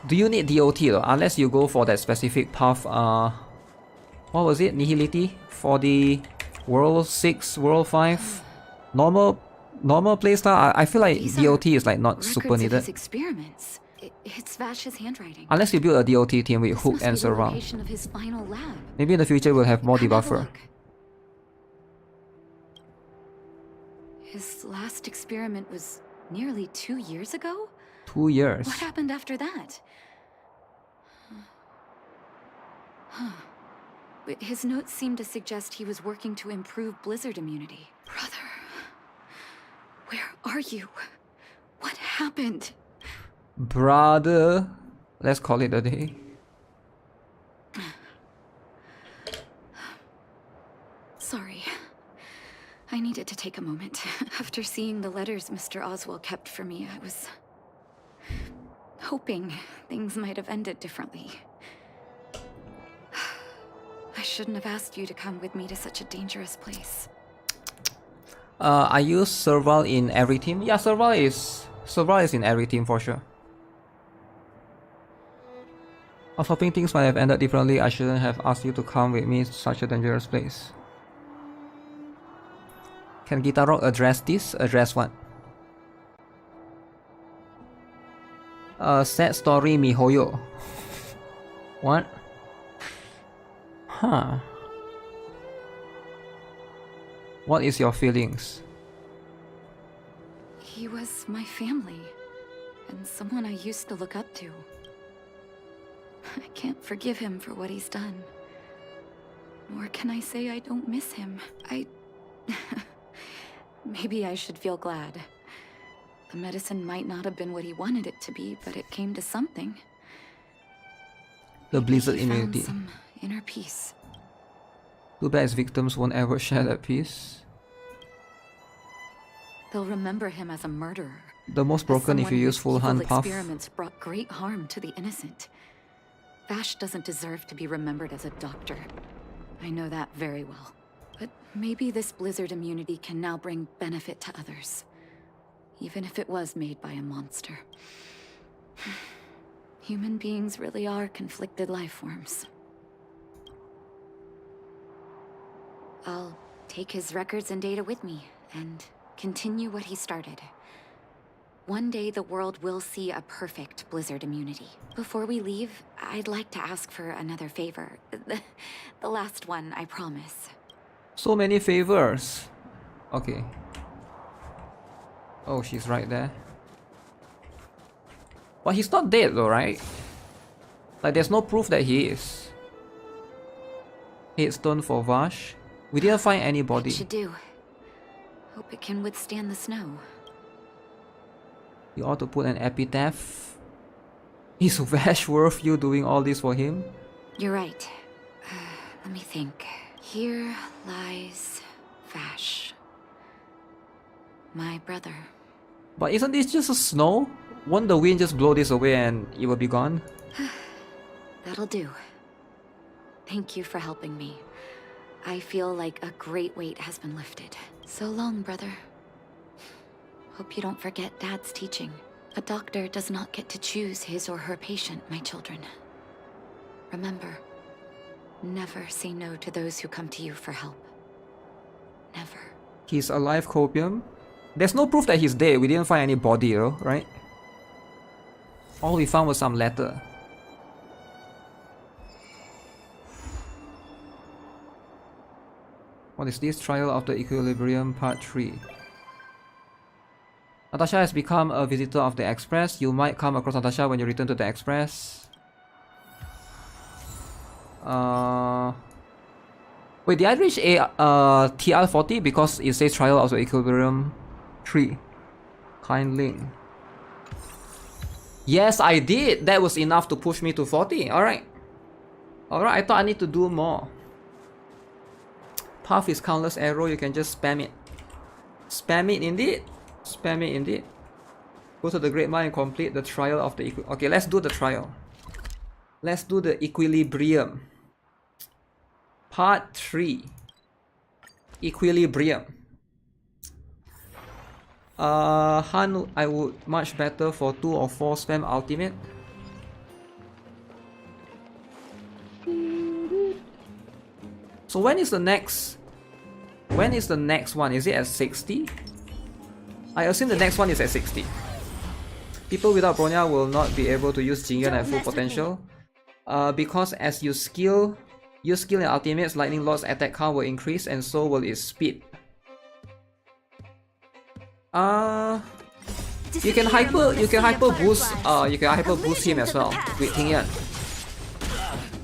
do you need DOT though? Unless you go for that specific path. What was it? Nihility for the World 6, World 5, normal playstyle. I feel like These DOT are is like not super Records of needed. his experiments. It's Vash's handwriting. Unless you build a DOT team with This Hook must and be the Serval. location of his final lab. Maybe in the future we'll have more Come have a debuffer. look. His last experiment was nearly 2 years ago? 2 years. What happened after that? Huh. But his notes seem to suggest he was working to improve blizzard immunity. Brother, where are you? What happened? Brother, let's call it a day. Sorry. I needed to take a moment. After seeing the letters Mr. Oswald kept for me, I was hoping things might have ended differently. I shouldn't have asked you to come with me to such a dangerous place. I use Serval in every team. Yeah, Serval is in every team for sure. I was hoping things might have ended differently. I shouldn't have asked you to come with me to such a dangerous place. Can GuitarRock address this? Address what? Sad story miHoYo. What? Huh. What is your feelings? He was my family, and someone I used to look up to. I can't forgive him for what he's done. Nor can I say I don't miss him. I Maybe I should feel glad. The medicine might not have been what he wanted it to be, but it came to something. The blizzard He found immunity. some inner peace. Too bad his victims won't ever share that peace. They'll remember him as a murderer. The most as broken if you someone use whose full evil hand puff. experiments brought great harm to the innocent. Vash doesn't deserve to be remembered as a doctor. I know that very well. But maybe this blizzard immunity can now bring benefit to others. Even if it was made by a monster. Human beings really are conflicted life forms. I'll take his records and data with me, and continue what he started. One day the world will see a perfect blizzard immunity. Before we leave, I'd like to ask for another favor. The last one, I promise. So many favors. Okay. Oh, she's right there. But he's not dead though, right? Like, there's no proof that he is. Headstone for Vash. We didn't find any body. It should do. Hope it can withstand the snow. You ought to put an epitaph. Is Vash worth you doing all this for him? You're right. Let me think. Here lies Vash. My brother. But isn't this just a snow? Won't the wind just blow this away and it will be gone? That'll do. Thank you for helping me. I feel like a great weight has been lifted. So long, brother. Hope you don't forget Dad's teaching. A doctor does not get to choose his or her patient, my children. Remember, never say no to those who come to you for help. Never. He's alive, Copium. There's no proof that he's dead. We didn't find any body though, right? All we found was some letter. What is this? Trial of the Equilibrium Part 3. Natasha has become a visitor of the Express. You might come across Natasha when you return to the Express. Wait, did I reach a TR40 because it says Trial of the Equilibrium 3? Kind link. Yes, I did. That was enough to push me to 40. Alright. Alright, I thought I need to do more. Path is countless arrow, you can just spam it. Spam it indeed. Spam it indeed. Go to the Great Mine and complete the trial of the Okay, let's do the trial. Let's do the Equilibrium. Part 3. Equilibrium. Han, I would much better for 2 or 4 spam ultimate. So when is the next? When is the next one? Is it at 60? I assume the next one is at 60. People without Bronya will not be able to use Jing Yuan at full potential. Because as you skill in ultimates, Lightning Lord's attack count will increase and so will its speed. You can hyper boost him as well with Ting Yuan.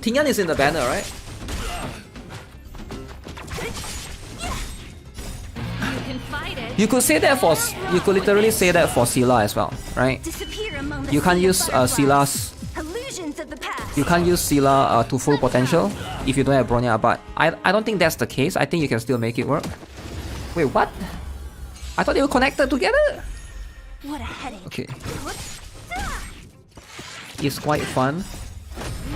Ting Yuan is in the banner, right? You could say that for you could literally say that for Scylla as well, right? You can't use Scylla's. You can't use Scylla to full potential if you don't have Bronya, but I don't think that's the case. I think you can still make it work. Wait, what? I thought they were connected together. What a headache. Okay. It's quite fun.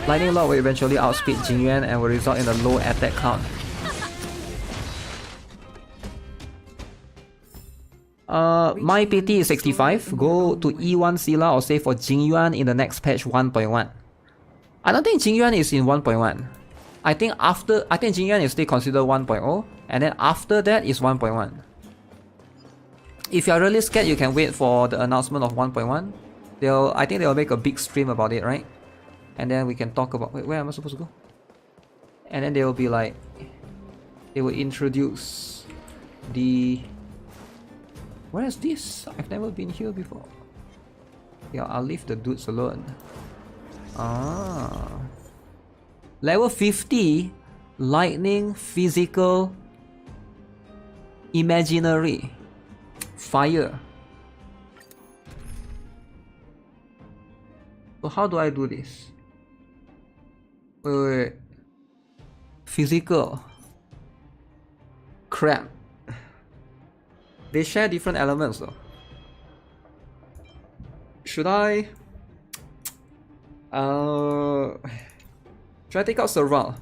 Lightning Lord will eventually outspeed Jing Yuan and will result in a low attack count. My PT is 65. Go to E1 Scylla or save for Jing Yuan in the next patch 1.1. I don't think Jing Yuan is in 1.1. I think Jing Yuan is still considered 1.0, and then after that is 1.1. If you are really scared, you can wait for the announcement of 1.1. I think they'll make a big stream about it, right? And then we can talk about. Wait, where am I supposed to go? And then they will be like, they will introduce the. Where is this? I've never been here before. Yeah, I'll leave the dudes alone. Level 50, lightning, physical. Imaginary. Fire. So how do I do this? Wait. Physical. Crap. They share different elements though. Should I? Should I take out Serval?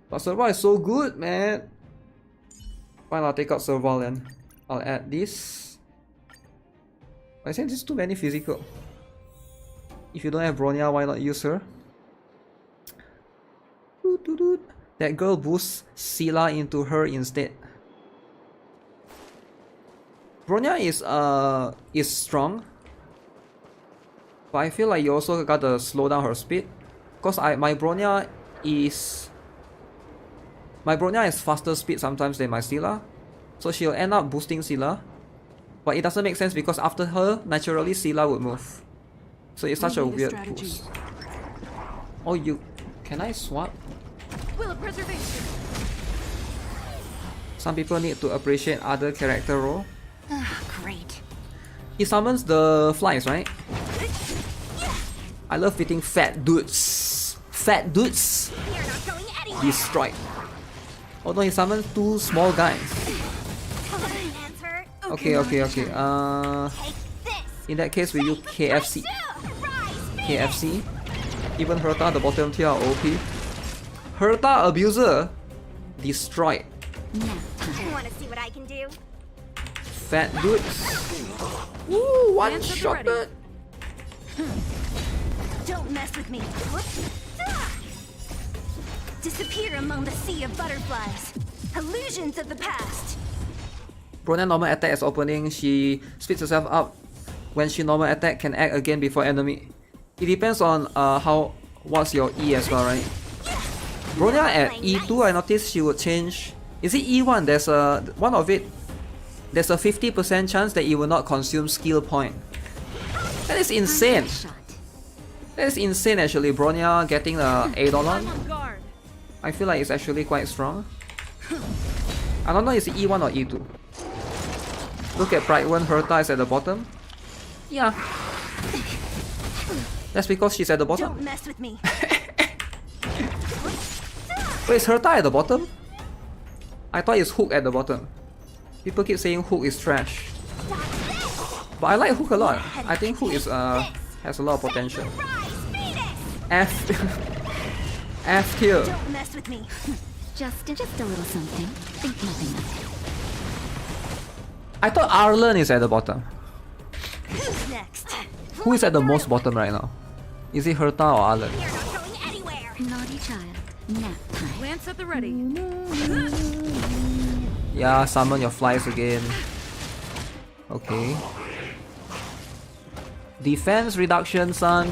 But Serval is so good, man. Fine, I'll take out Serval then. I'll add this. I think this is too many physical. If you don't have Bronya, why not use her? That girl boosts Scylla into her instead. Bronya is strong, but I feel like you also gotta slow down her speed, cause my Bronya is faster speed sometimes than my Scylla, so she'll end up boosting Scylla, but it doesn't make sense because after her naturally Scylla would move, so it's such a weird boost. Oh, can I swap? Will of preservation. Some people need to appreciate other character role. Great. He summons the flies, right? I love hitting fat dudes. Fat dudes. You're not going anywhere. Destroyed. Oh no, he summons two small guys. Answer. Okay. Take this. In that case, we use KFC. Rise, KFC. Even Herta, the bottom tier, are OP. Herta Abuser. Destroyed. Want to see what I can do? Fat dudes. Woo, one shot. Don't mess with me. Disappear among the sea of butterflies. Illusions of the past. Bronya normal attack as opening. She speeds herself up. When she normal attack, can act again before enemy. It depends on what's your E as well, right? Bronya at E2, I noticed she would change. Is it E1? There's a one of it. There's a 50% chance that it will not consume skill point. That is insane. That is insane actually. Bronya getting the Eidolon. I feel like it's actually quite strong. I don't know if it's E1 or E2. Look at Pride when Herta is at the bottom. Yeah. That's because she's at the bottom. Don't mess with me. Wait, is Herta at the bottom? I thought it's Hook at the bottom. People keep saying Hook is trash. But I like Hook a lot. I think Hook is has a lot of potential. F F tier. Don't mess with me. Just a little something. Think nothing of it. I thought Arlen is at the bottom. Who's next? Who is at the most bottom right now? Is it Herta or Arlen? You're not going anywhere. Naughty child. Nap time. Lance at the ready. Yeah, summon your flies again. Okay. Defense reduction, son.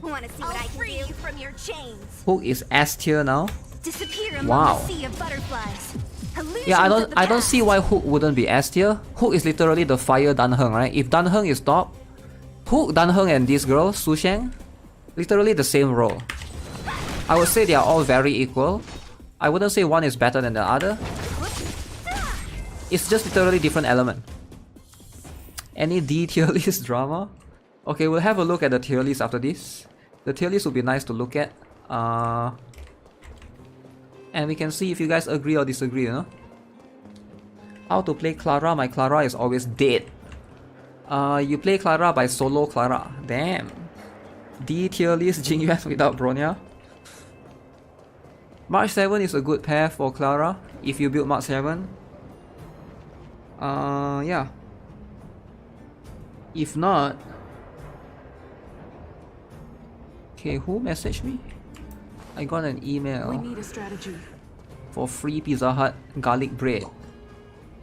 Want to see what I can do? You from your chains. Hook is S tier now. Disappear among Wow. the sea of butterflies. Illusions Yeah, of the I don't past. see why Hook wouldn't be S tier. Hook is literally the fire Danheng, right? If Danheng is top, Hook, Danheng and this girl, Su Sheng, literally the same role. I would say they are all very equal. I wouldn't say one is better than the other. It's just literally different element. Any D tier list drama? Okay, we'll have a look at the tier list after this. The tier list would be nice to look at. And we can see if you guys agree or disagree, you know? How to play Clara? My Clara is always dead. You play Clara by solo Clara. Damn. D tier list Jing Yuan without Bronya. March 7 is a good pair for Clara if you build March 7. Yeah. If not... Okay, who messaged me? I got an email. We need a strategy. For free Pizza Hut garlic bread,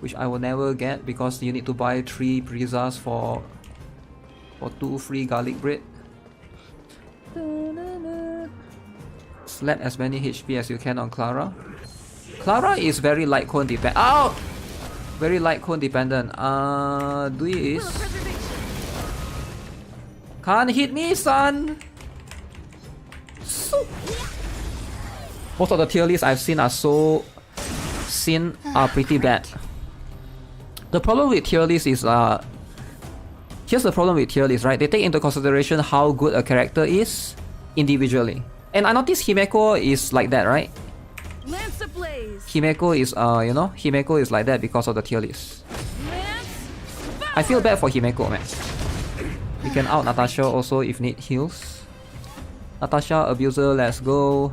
which I will never get because you need to buy 3 pizzas for 2 free garlic bread. Slap as many HP as you can on Clara. Clara is very light cone dependent. Ow! Very light cone dependent. Do this. Can't hit me, son! So most of the tier lists I've seen are so Sin are pretty bad. The problem with tier list is here's the problem with tier list, right? They take into consideration how good a character is individually. And I noticed Himeko is like that, right? Himeko is you know, Himeko is like that because of the tier list. I feel bad for Himeko, man. We can out Natasha also if need heals. Natasha, abuser, let's go.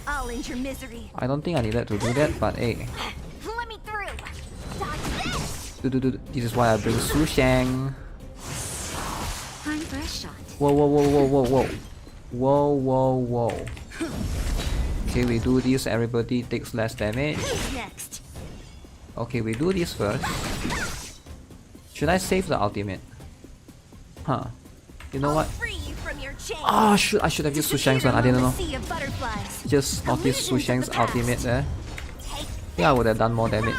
I'll end your misery. I don't think I needed to do that, but hey. Let me through. Dodge this. This is why I bring Su Shang. Time for a shot. Whoa, whoa, whoa, whoa, whoa, whoa. Whoa, whoa, whoa. Okay, we do this, everybody takes less damage. Next. Okay, we do this first. Should I save the ultimate? Huh. You know what? Free you from your chains. Ah, I should have used Su Shang's one, I didn't know. Sea of butterflies. Just noticed Su Shang's ultimate there. Yeah, I would have done more damage.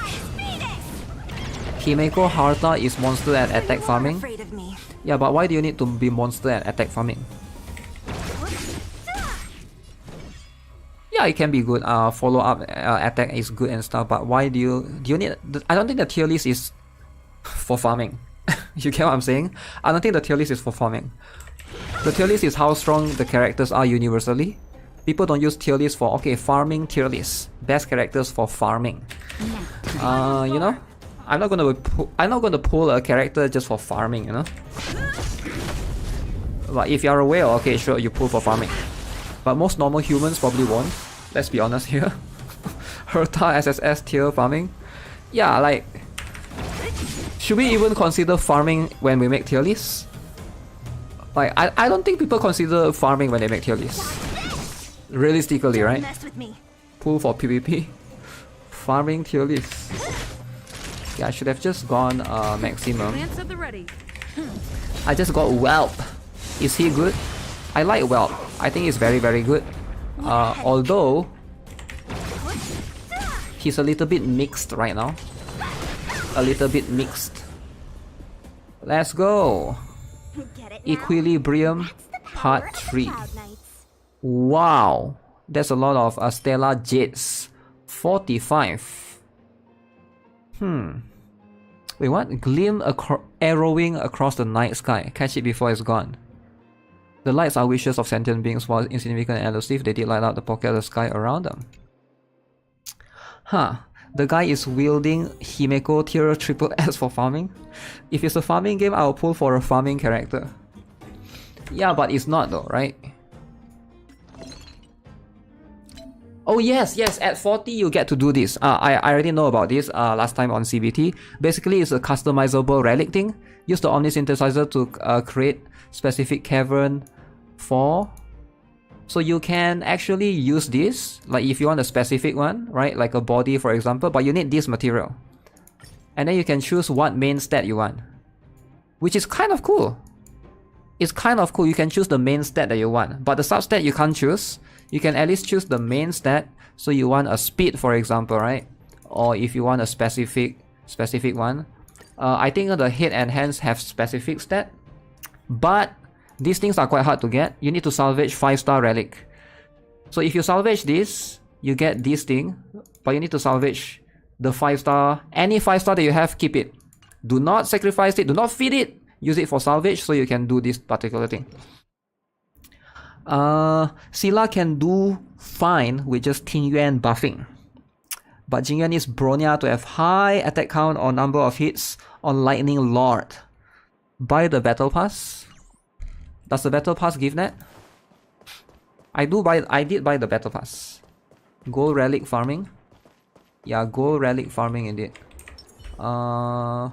Himeko Harta is monster and attack farming. Afraid of me. Yeah, but why do you need to be monster and attack farming? Yeah, it can be good. Follow up attack is good and stuff. But why do you need? I don't think the tier list is for farming. You get what I'm saying? I don't think the tier list is for farming. The tier list is how strong the characters are universally. People don't use tier list for farming tier list. Best characters for farming. You know, I'm not gonna pull a character just for farming. You know. But if you're aware, okay, sure, you pull for farming. But most normal humans probably won't. Let's be honest here. Herta SSS tier farming. Yeah, like, should we even consider farming when we make tier lists? Like, I don't think people consider farming when they make tier lists. Realistically, right? Mess with me. Pull for PvP. Farming tier lists. Yeah, I should have just gone maximum. I just got Whelp. Is he good? I like Whelp. I think he's very, very good. Although he's a little bit mixed right now. A little bit mixed. Let's go. Equilibrium Part 3. Wow. There's a lot of Stellar Jades. 45. Wait, what? Gleam arrowing across the night sky. Catch it before it's gone. The lights are wishes of sentient beings, while insignificant and elusive, they did light up the pocket of the sky around them. Huh. The guy is wielding Himeko tier triple S for farming. If it's a farming game, I'll pull for a farming character. Yeah, but it's not though, right? Oh yes, at 40 you get to do this. I already know about this last time on CBT. Basically, it's a customizable relic thing. Use the Omni Synthesizer to create specific cavern for. So you can actually use this, like if you want a specific one, right? Like a body for example, but you need this material. And then you can choose what main stat you want. Which is kind of cool. It's kind of cool, you can choose the main stat that you want. But the substat you can't choose. You can at least choose the main stat. So you want a speed for example, right? Or if you want a specific one. I think the head and hands have specific stat. But these things are quite hard to get. You need to salvage 5-star relic. So if you salvage this, you get this thing. But you need to salvage the 5-star. Any 5-star that you have, keep it. Do not sacrifice it. Do not feed it. Use it for salvage so you can do this particular thing. Scylla can do fine with just Jing Yuan buffing. But Jing Yuan needs Bronya to have high attack count or number of hits on Lightning Lord. Buy the Battle Pass. Does the Battle Pass give that? I did buy the Battle Pass. Gold Relic farming. Yeah, Gold Relic farming indeed. Okay,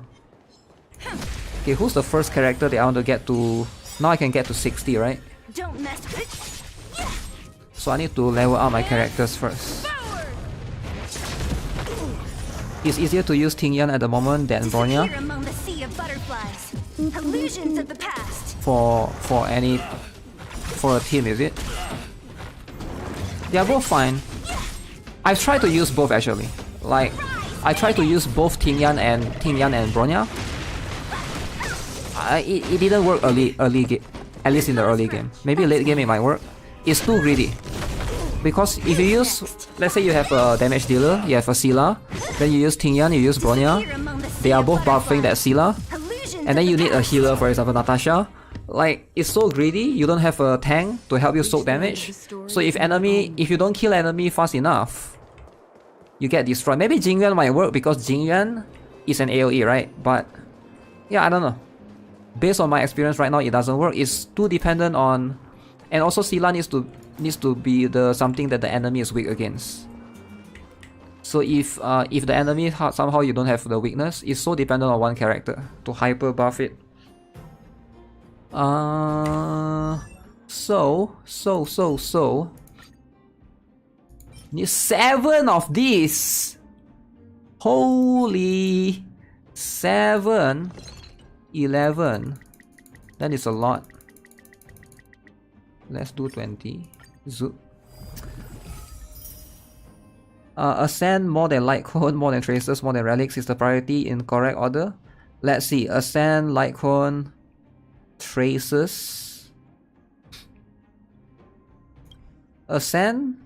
who's the first character that I want to get to? Now I can get to 60, right? Don't mess with it. So I need to level up my characters first. It's easier to use Jing Yuan at the moment than Bronya. Among the sea of butterflies. Illusions of the past. For a team, is it? They are both fine. I've tried to use both actually. Like, I tried to use both Jing Yuan and Bronya. It didn't work early game, at least in the early game. Maybe late game it might work. It's too greedy. because if you use, let's say you have a damage dealer, you have a Scylla, then you use Jing Yuan, you use Bronya, they are both buffing that Scylla, and then you need a healer, for example Natasha. Like, it's so greedy, you don't have a tank to help you soak damage. So if you don't kill enemy fast enough, you get destroyed. Maybe Jing Yuan might work because Jing Yuan is an AoE, right? But yeah, I don't know. Based on my experience right now, it doesn't work. It's too dependent on, and also Scylla needs to be the something that the enemy is weak against. So if the enemy somehow you don't have the weakness, it's so dependent on one character to hyper buff it. So need 7 of these. Holy 7, 11. That is a lot. Let's do 20. Zoop. Ascend more than Lightcone, more than Traces, more than Relics is the priority in correct order. Let's see. Ascend, Lightcone, Traces. Ascend,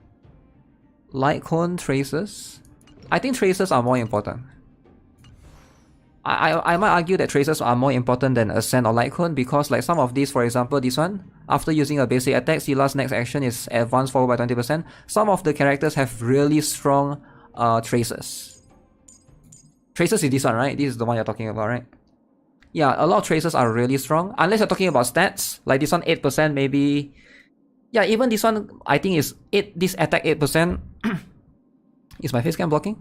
Lightcone, Traces. I think Traces are more important. I might argue that Traces are more important than Ascend or Lightcone because like some of these, for example this one, after using a basic attack, Scylla's next action is advanced forward by 20%. Some of the characters have really strong Traces. Traces is this one, right? This is the one you're talking about, right? Yeah, a lot of Traces are really strong. Unless you're talking about stats, like this one 8% maybe. Yeah, even this one I think is 8, this attack 8%. Is my face cam blocking?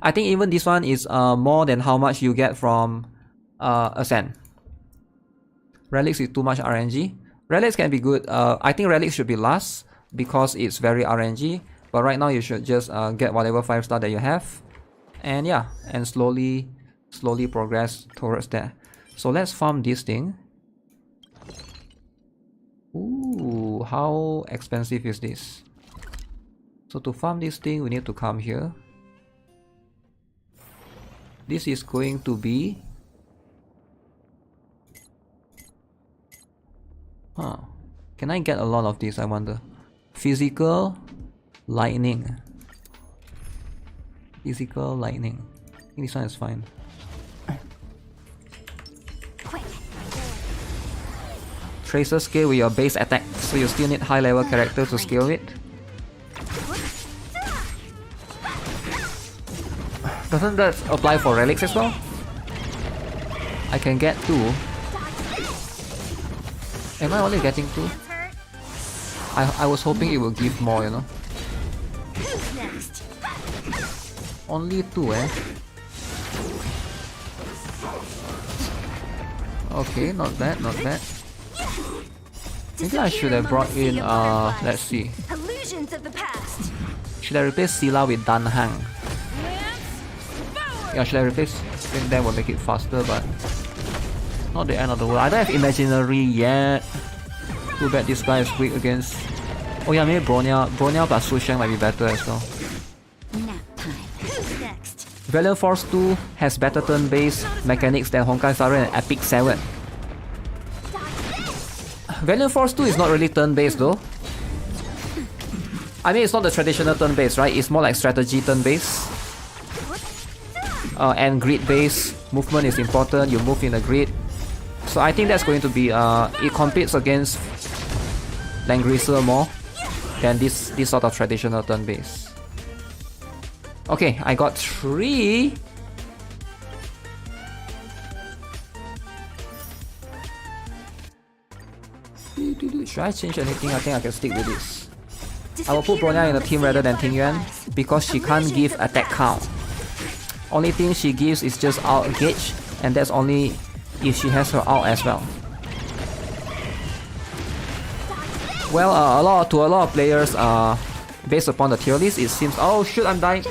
I think even this one is more than how much you get from Ascend. Relics is too much RNG. Relics can be good. I think Relics should be last because it's very RNG. But right now you should just get whatever 5-star that you have. And yeah, and slowly progress towards that. So let's farm this thing. Ooh, how expensive is this? So to farm this thing, we need to come here. This is going to be... Can I get a lot of this, I wonder? Physical lightning. Physical lightning. I think this one is fine. Tracer scale with your base attack, so you still need high level character to scale it. Doesn't that apply for relics as well? I can get 2. Am I only getting 2? I was hoping it would give more, you know. Only 2, eh? Okay, not bad, not bad. Maybe I should have brought in, let's see. Should I replace Scylla with Danhang? Yeah, should I replace? I think that will make it faster, but not the end of the world. I don't have Imaginary yet. Too bad this guy is weak against... Oh yeah, maybe Bronya plus Su Sheng might be better as well. Valiant Force 2 has better turn-based mechanics than Honkai Star Rail and Epic 7. Valiant Force 2 is not really turn-based though. I mean, it's not the traditional turn-based, right? It's more like strategy turn-based. And grid-based. Movement is important, you move in the grid. So I think that's going to be... it competes against Langrisser more than this sort of traditional turn-based. Okay, I got 3. Should I change anything? I think I can stick with this. I will put Bronya in the team rather than Jing Yuan because she can't give attack count. Only thing she gives is just out gauge, and that's only if she has her out as well. Well, to a lot of players, based upon the tier list, it seems... Oh shoot, I'm dying!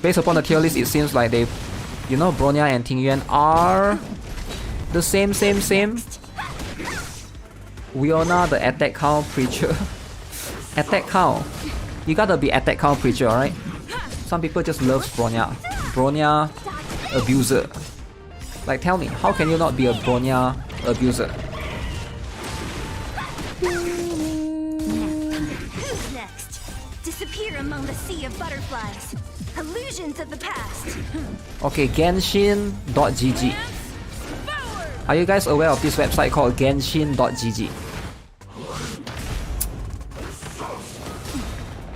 Based upon the tier list, it seems like they... You know, Bronya and Jing Yuan are... the same. Wiona, the attack count preacher. Attack count. You gotta be attack count preacher, alright? Some people just love Bronya. Bronya abuser. Like, tell me, how can you not be a Bronya abuser? next? Disappear among the sea of butterflies. Illusions of the past. Okay, Genshin.gg. Are you guys aware of this website called Genshin.gg?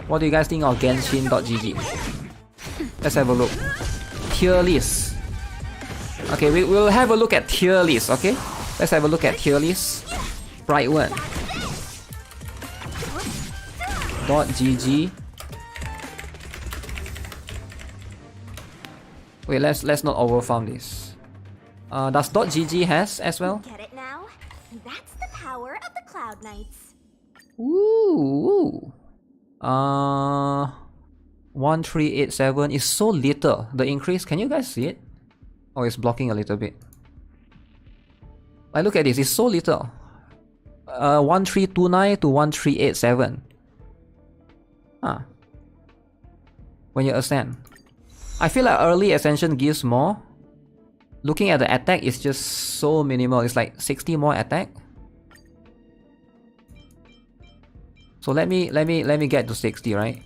What do you guys think of Genshin.gg? Let's have a look. Tier list. Okay, we'll have a look at tier list, okay? Let's have a look at tier list. Right one. .gg. Wait, let's not overfarm this. Does .gg has as well? Get it now? That's the power of the Cloud Knights. Ooh. 1387 is so little. The increase, can you guys see it? Oh, it's blocking a little bit. Like, look at this, it's so little. 1329 to 1387. Huh. When you ascend. I feel like early ascension gives more. Looking at the attack, it's just so minimal. It's like 60 more attack. So let me get to 60, right?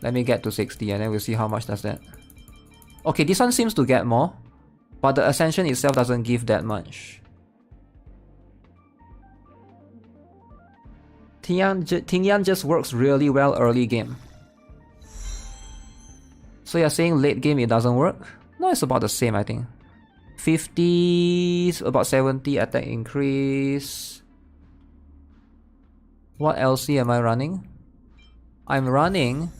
Let me get to 60 and then we'll see how much does that. Okay, this one seems to get more, but the ascension itself doesn't give that much. Tingyan just works really well early game. So you're saying late game it doesn't work? No, it's about the same, I think. 50, about 70 attack increase. What LC am I running? I'm running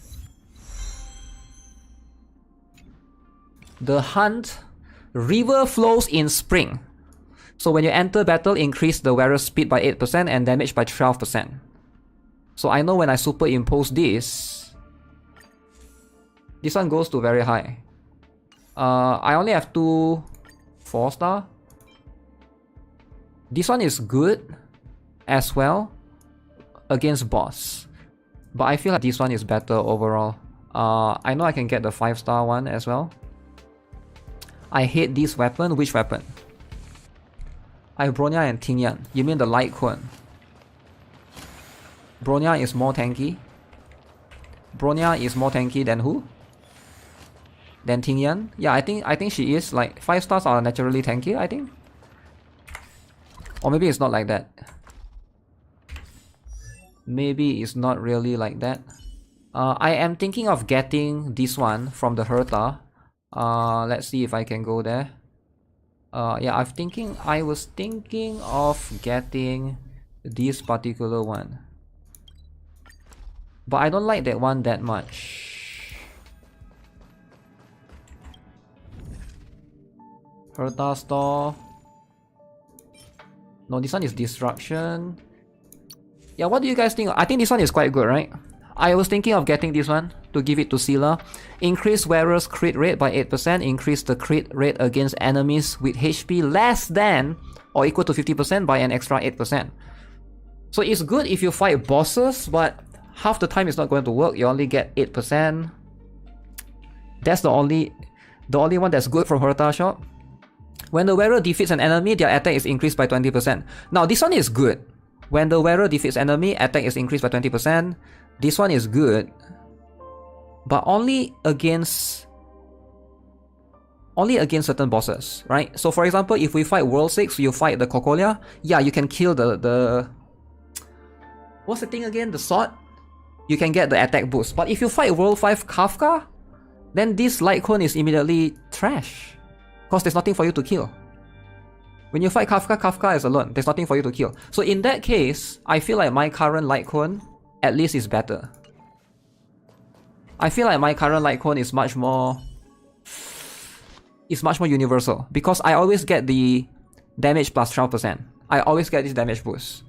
the Hunt River Flows in Spring. So when you enter battle, increase the wearer's speed by 8% and damage by 12%. So I know when I superimpose this one goes to very high. I only have 2 4-star. This one is good as well against boss, but I feel like this one is better overall. I know I can get the 5-star one as well. I hate this weapon. Which weapon? I have Bronya and Tingyan. You mean the light one? Bronya is more tanky. Bronya is more tanky than who? Than Tingyan? Yeah, I think she is. Like 5 stars are naturally tanky, I think. Or maybe it's not like that. Maybe it's not really like that. I am thinking of getting this one from the Herta. Let's see if I can go there. Yeah, I was thinking of getting this particular one. But I don't like that one that much. Herta store. No, this one is Destruction. Yeah, what do you guys think? I think this one is quite good, right? I was thinking of getting this one to give it to Scylla. Increase wearer's crit rate by 8%. Increase the crit rate against enemies with HP less than or equal to 50% by an extra 8%. So it's good if you fight bosses, but half the time it's not going to work. You only get 8%. That's the only one that's good from Herta shop. When the wearer defeats an enemy, their attack is increased by 20%. Now this one is good. When the wearer defeats enemy, attack is increased by 20%. This one is good, but only against certain bosses, right? So for example, if we fight World 6, you fight the Cocolia, yeah, you can kill the what's the thing again? The sword? You can get the attack boost. But if you fight World 5 Kafka, then this light cone is immediately trash. Because there's nothing for you to kill. When you fight Kafka, Kafka is alone. There's nothing for you to kill. So in that case, I feel like my current light cone at least is better. I feel like my current light cone is much more universal. Because I always get the damage plus 12%. I always get this damage boost.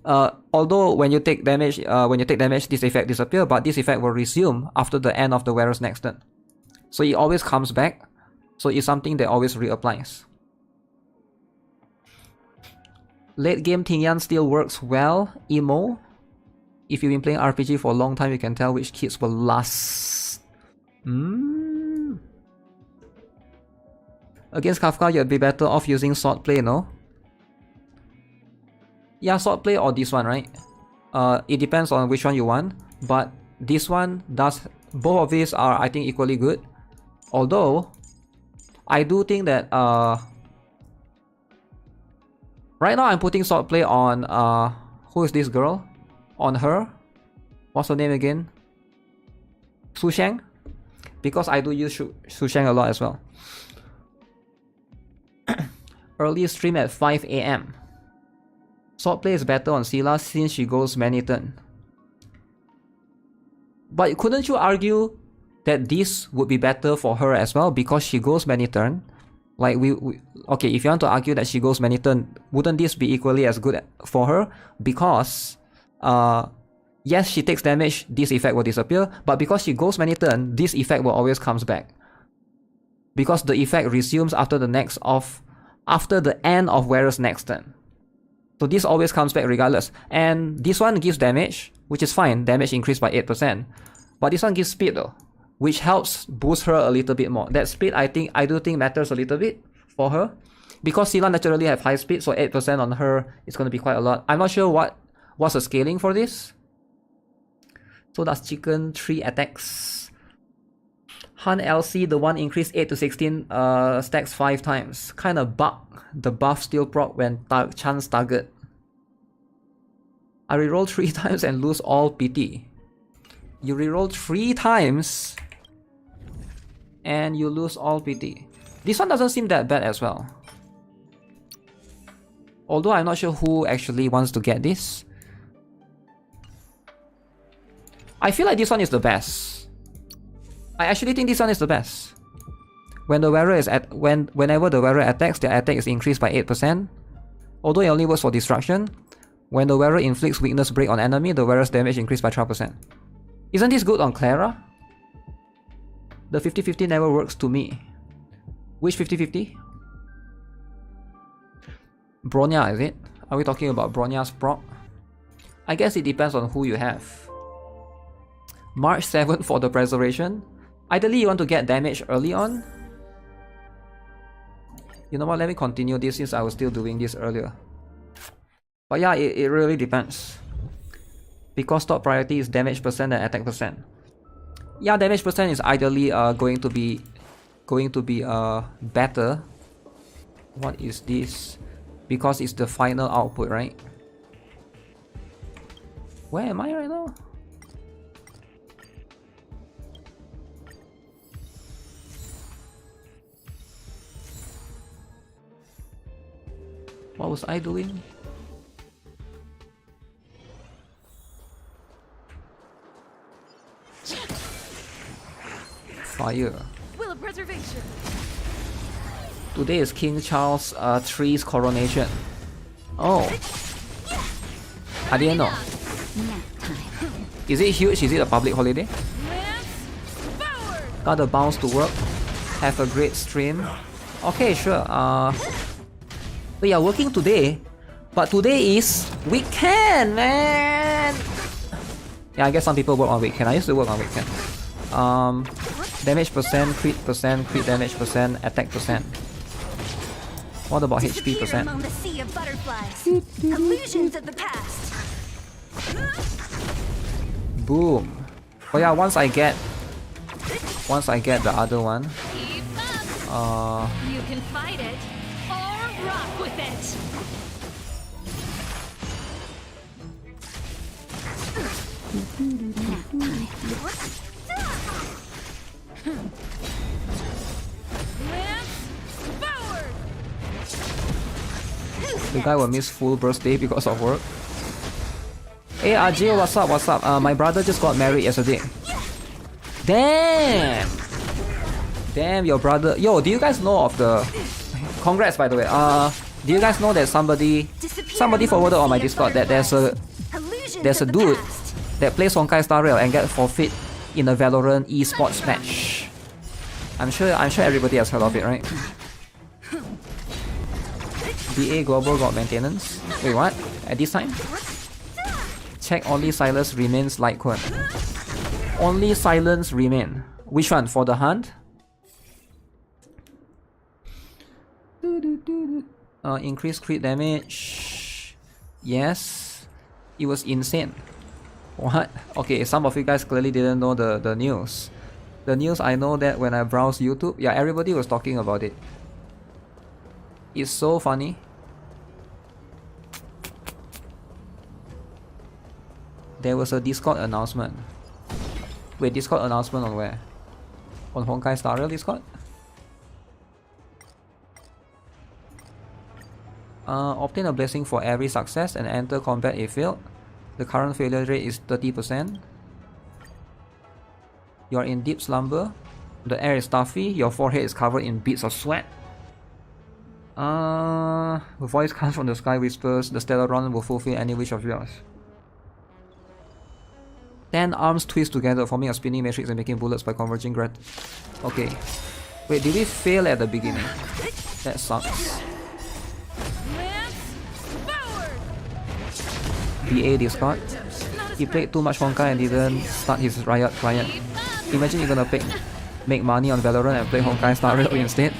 Although when you take damage, this effect disappears, but this effect will resume after the end of the wearer's next turn. So it always comes back. So it's something that always reapplies. Late game Tingyan still works well. Emo. If you've been playing RPG for a long time, you can tell which kits will last. Against Kafka, you'd be better off using swordplay, no? Yeah, swordplay or this one, right? It depends on which one you want, but this one does, both of these are I think equally good. Although I do think that right now I'm putting swordplay on who is this girl? On her. What's her name again? Su Shang? Because I do use Su Shang a lot as well. Early stream at 5 AM. Swordplay is better on Scylla since she goes many turn. But couldn't you argue that this would be better for her as well because she goes many turn? Like okay, if you want to argue that she goes many turn, wouldn't this be equally as good for her? Because yes, she takes damage, this effect will disappear, but because she goes many turn, this effect will always comes back. Because the effect resumes after the end of wearer's next turn. So this always comes back regardless. And this one gives damage, which is fine, damage increased by 8%. But this one gives speed though, which helps boost her a little bit more. That speed I do think matters a little bit for her. Because Scylla naturally have high speed, so 8% on her is going to be quite a lot. I'm not sure what's the scaling for this. So does Chicken 3 attacks. Han LC, the one increased 8 to 16 stacks 5 times. Kinda bug. The buff still proc when chance target. I reroll 3 times and lose all PT. You reroll 3 times and you lose all PT. This one doesn't seem that bad as well. Although I'm not sure who actually wants to get this. I feel like this one is the best. I actually think this one is the best. When the wearer is whenever the wearer attacks, their attack is increased by 8%. Although it only works for destruction. When the wearer inflicts weakness break on enemy, the wearer's damage increased by 12%. Isn't this good on Clara? The 50-50 never works to me. Which 50-50? Bronya, is it? Are we talking about Bronya's proc? I guess it depends on who you have. March 7th for the preservation. Ideally, you want to get damage early on. You know what, let me continue this since I was still doing this earlier. But yeah, it really depends. Because top priority is damage percent and attack percent. Yeah, damage percent is ideally going to be better. What is this? Because it's the final output, right? Where am I right now? What was I doing? Fire. Will of preservation. Today is King Charles III's coronation. Oh. I didn't know. Is it huge? Is it a public holiday? Gotta bounce to work. Have a great stream. Okay, sure. We are working today, but today is weekend, man. Yeah, I guess some people work on weekend. I used to work on weekend. Damage percent, crit damage percent, attack percent. What about HP percent? Among the sea of butterflies. Illusions of the past. Boom. Oh yeah, once I get the other one. You can fight it or rock with it. The guy will miss full birthday because of work. Hey Ajay, what's up? What's up? My brother just got married yesterday. Damn! Damn, your brother. Yo, do you guys know of the... Congrats, by the way. Do you guys know that somebody forwarded on my Discord that there's a dude that plays Honkai Star Rail and gets forfeit in a Valorant esports match. I'm sure everybody has heard of it, right? BA Global got maintenance. Wait, what? At this time? Check only silence remains Litecoin. Only silence remain. Which one? For the hunt? Increase crit damage. Yes. It was insane. What? Okay, some of you guys clearly didn't know the news. The news, I know that when I browse YouTube, yeah, everybody was talking about it. It's so funny. There was a Discord announcement. Wait, Discord announcement on where? On Honkai Star Rail Discord? Obtain a blessing for every success and enter combat if failed. The current failure rate is 30%. You are in deep slumber. The air is stuffy. Your forehead is covered in beads of sweat. The voice comes from the sky, whispers, the stellar run will fulfill any wish of yours. 10 arms twist together, forming a spinning matrix and making bullets by converging Okay. Wait, did we fail at the beginning? That sucks. BA Discord. He played too much Honkai and didn't start his Riot client. Imagine you're gonna make money on Valorant and play Honkai Star Rail instead.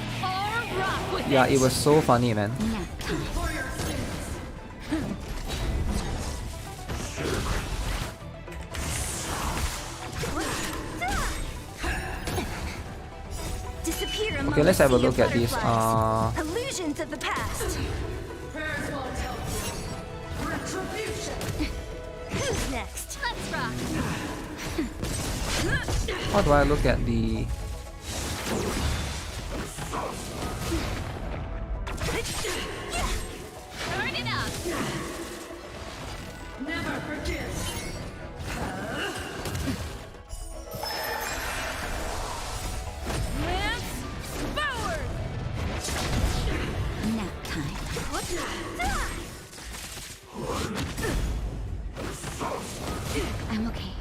Yeah, it was so funny, man. Okay, let's have a look at these. Illusions of the past. Who's next? Let's rock. How do I look at the... Turn it up. Never forget. Lance forward. Nap time. I'm okay.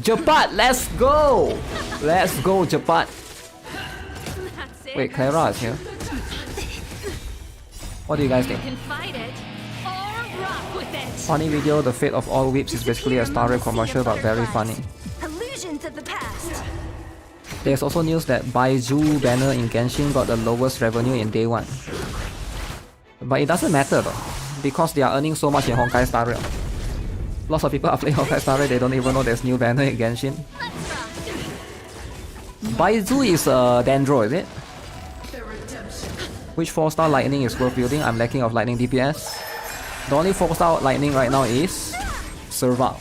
Gepard, let's go! Let's go, Gepard. Wait, Clara is here. What do you guys think? Funny video, the fate of all whips is basically a Star Rail commercial but very funny. Illusions of the past. There's also news that Baiju banner in Genshin got the lowest revenue in day 1. But it doesn't matter though, because they are earning so much in Honkai Star Rail. Lots of people are playing Honkai Star Rail, they don't even know there's new banner in Genshin. Baiju is a Dendro, is it? Which 4-star lightning is worth building? I'm lacking of lightning DPS. The only 4-star lightning right now is Serval.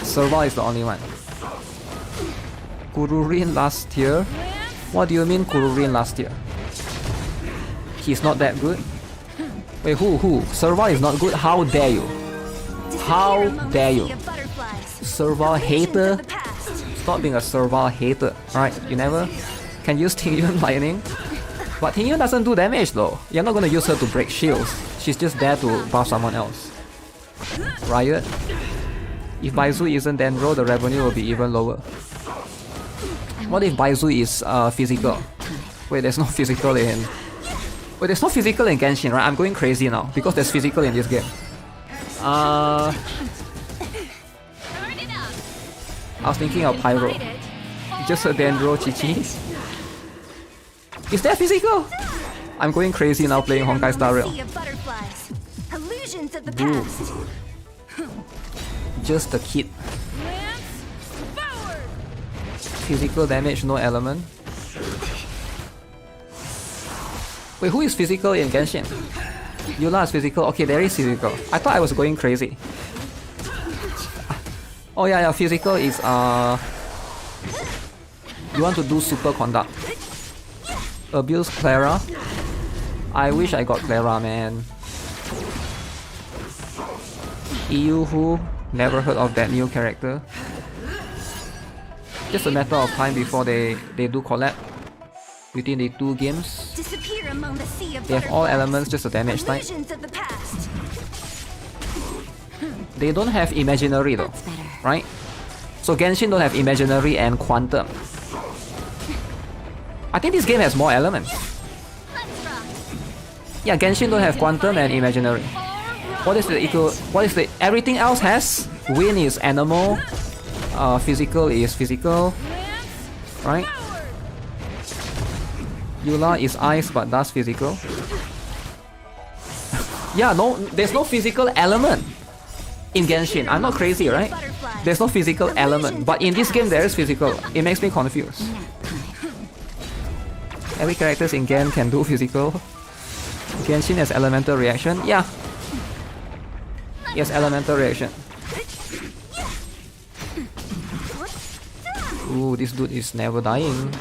Serval is the only one. Kururin last year? What do you mean Kururin last year? He's not that good? Wait, who? Serval is not good? How dare you? How dare you? Serval hater? Stop being a Serval hater. Alright, you never can use Ting Yuan lightning. But Ting Yuan doesn't do damage though. You're not gonna use her to break shields. She's just there to buff someone else. Riot. If Baiju isn't Dendro, the revenue will be even lower. What if Baiju is physical? Wait, there's no physical in... Wait, there's no physical in Genshin, right? I'm going crazy now because there's physical in this game. I was thinking of Pyro. Just a Dendro Chichi. Is that physical? I'm going crazy now playing Honkai Star Rail. Boo. Just the kid. Physical damage, no element. Wait, who is physical in Genshin? Yula is physical. Okay, there is physical. I thought I was going crazy. Oh yeah, physical is you want to do super conduct. Abuse Clara. I wish I got Clara, man. EU who? Never heard of that new character. Just a matter of time before they do collab between the two games. They have all elements, just a damage type. They don't have imaginary though, right? So Genshin don't have imaginary and quantum. I think this game has more elements. Yeah, Genshin don't have quantum and imaginary. What is the equal? What is the everything else has? Wind is animal. Physical is physical, right? Yula is ice but does physical. Yeah, no, there's no physical element in Genshin. I'm not crazy, right? There's no physical element, but in this game there is physical. It makes me confused. Every characters in Gen can do physical. Genshin has elemental reaction. Yeah. Yes, elemental reaction. Ooh, this dude is never dying.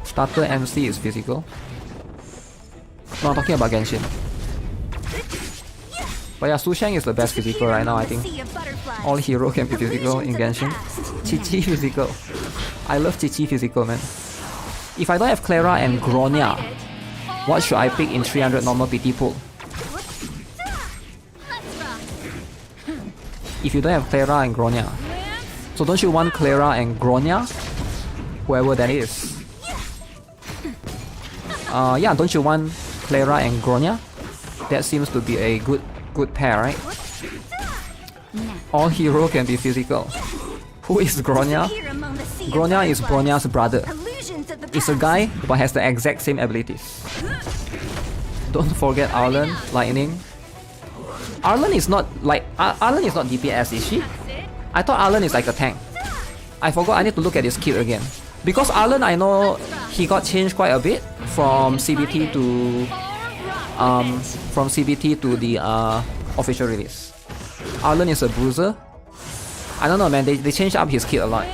Starter MC is physical. No, I'm talking about Genshin. But yeah, Su Sheng is the best physical right now, I think. All hero can be physical in Genshin. Chi-Chi physical. I love Chi-Chi physical, man. If I don't have Clara and Gronya, what should I pick in 300 normal PT pool? If you don't have Clara and Gronya. So don't you want Clara and Gronya? Whoever that is. Yeah, don't you want Clara and Gronya? That seems to be a good pair, right? All hero can be physical. Who is Gronya? Gronya is Bronya's brother. It's a guy but has the exact same abilities. Don't forget Arlen, Lightning. Arlen is not like Arlen is not DPS, is she? I thought Arlen is like a tank. I forgot, I need to look at his kit again. Because Arlen, I know he got changed quite a bit from CBT to the official release. Arlen is a bruiser. I don't know, man, they changed up his kit a lot.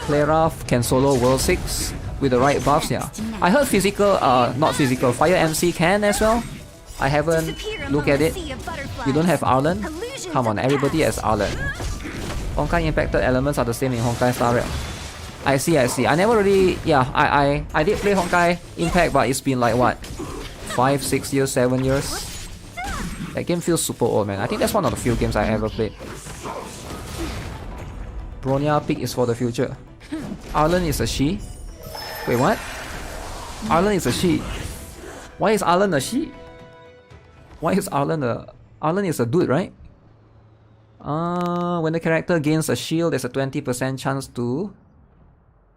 Clara can solo World 6 with the right buffs, yeah. I heard physical, not physical, Fire MC can as well. I haven't looked at it. You don't have Arlen? Come on, everybody has Arlen. Honkai impacted elements are the same in Honkai Star Rail. I see. I never really, yeah, I did play Honkai Impact, but it's been like what? 5, 6 years, 7 years? That game feels super old, man. I think that's one of the few games I ever played. Bronya pick is for the future. Arlen is a she? Wait, what? Arlen is a she. Why is Arlen a she? Why is Arlen a... Arlen is a dude, right? When the character gains a shield, there's a 20% chance to...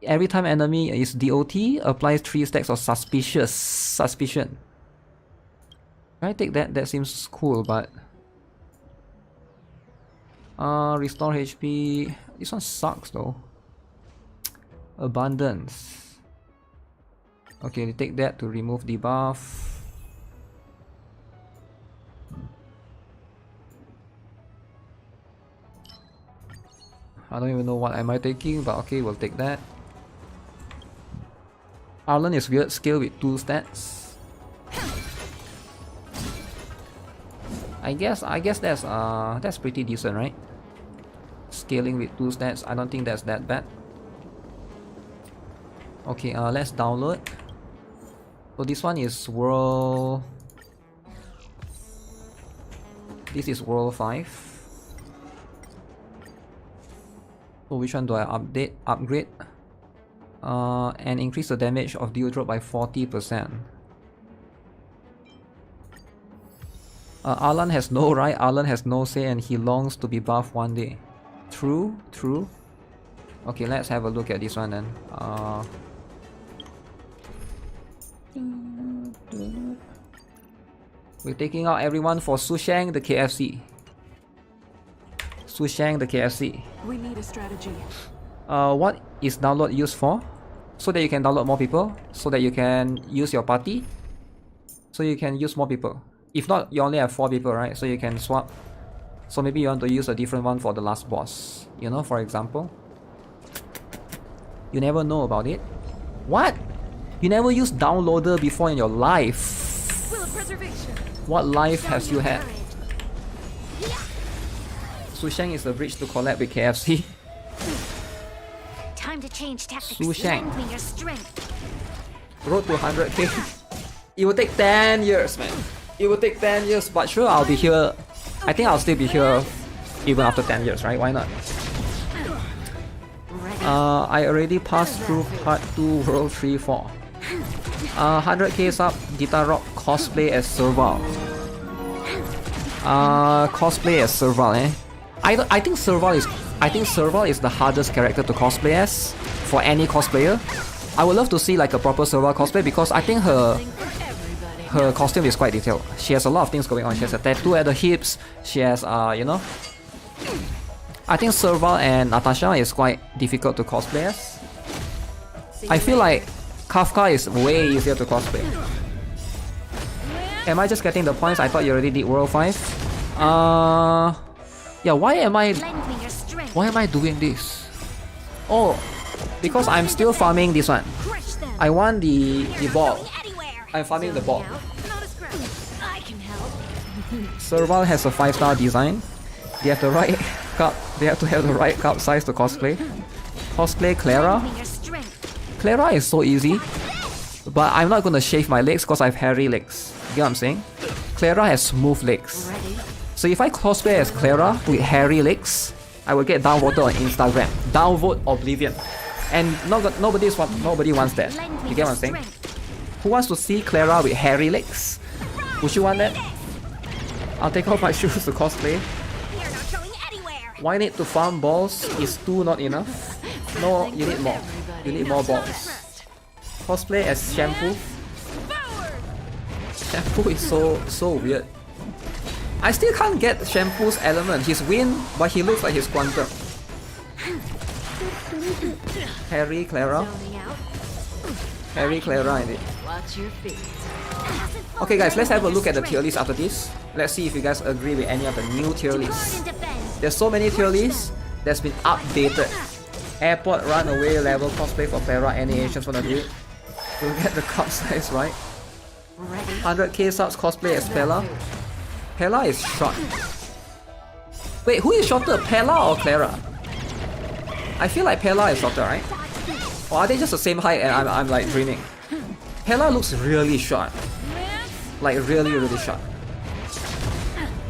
Every time enemy is DOT, applies 3 stacks of suspicion. I take that, that seems cool, but... restore HP... This one sucks though. Abundance. Okay, we take that to remove debuff. I don't even know what am I taking, but okay, we'll take that. Arlen is weird skill with 2 stats. I guess that's pretty decent, right? Scaling with 2 stats, I don't think that's that bad. Okay, let's download. So this one is World... This is World 5. So which one do I upgrade? And increase the damage of Deodrop by 40%. Arlan has no right, Arlan has no say, and he longs to be buffed one day. True. Okay, let's have a look at this one then. We're taking out everyone for Su Sheng the KFC. Su Sheng the KFC. We need a strategy. What is download used for? So that you can download more people, so that you can use your party, so you can use more people. If not, you only have 4 people, right? So you can swap. So maybe you want to use a different one for the last boss, you know, for example. You never know about it. What? You never used downloader before in your life? What life has you had? Su Sheng is the bridge to collab with KFC. Time to change tactics. Su Sheng. Lend me your strength. Road to 100k. It will take 10 years, man. It will take 10 years, but sure, I'll be here. I think I'll still be here even after 10 years, right? Why not? I already passed through part 2, World 3, 4. 100k sub, GuitarRock cosplay as Serval. Cosplay as Serval, eh? I think Serval is the hardest character to cosplay as for any cosplayer. I would love to see like a proper Serval cosplay because I think her costume is quite detailed. She has a lot of things going on. She has a tattoo at the hips. She has you know. I think Serval and Natasha is quite difficult to cosplay as. I feel like Kafka is way easier to cosplay. Am I just getting the points? I thought you already did World 5. Yeah, why am I doing this? Oh, because I'm still farming this one. I want the ball. I'm farming the ball. Serval has a 5-star design. They have the right cup. They have to have the right cup size to cosplay. Cosplay Clara. Clara is so easy, but I'm not gonna shave my legs because I have hairy legs. You get what I'm saying? Clara has smooth legs. So if I cosplay as Clara with hairy legs, I will get downvoted on Instagram. Downvote Oblivion. And nobody wants that. You get what I'm saying? Who wants to see Clara with hairy legs? Would you want that? I'll take off my shoes to cosplay. Why need to farm balls? Is 2 not enough? No, you need more. You need more balls. Cosplay as Shampoo. Shampoo is so weird. I still can't get Shampoo's element. He's wind, but he looks like he's quantum. Harry, Clara. Harry, Clara indeed. Okay guys, let's have a look at the tier list after this. Let's see if you guys agree with any of the new tier lists. There's so many tier lists that's been updated. Airport runaway level cosplay for Clara. Any Asians wanna do it? We'll get the cup size right. 100k subs cosplay as Pella. Pella is short. Wait, who is shorter, Pella or Clara? I feel like Pella is shorter, right? Or are they just the same height and I'm like dreaming? Pella looks really short. Like really short.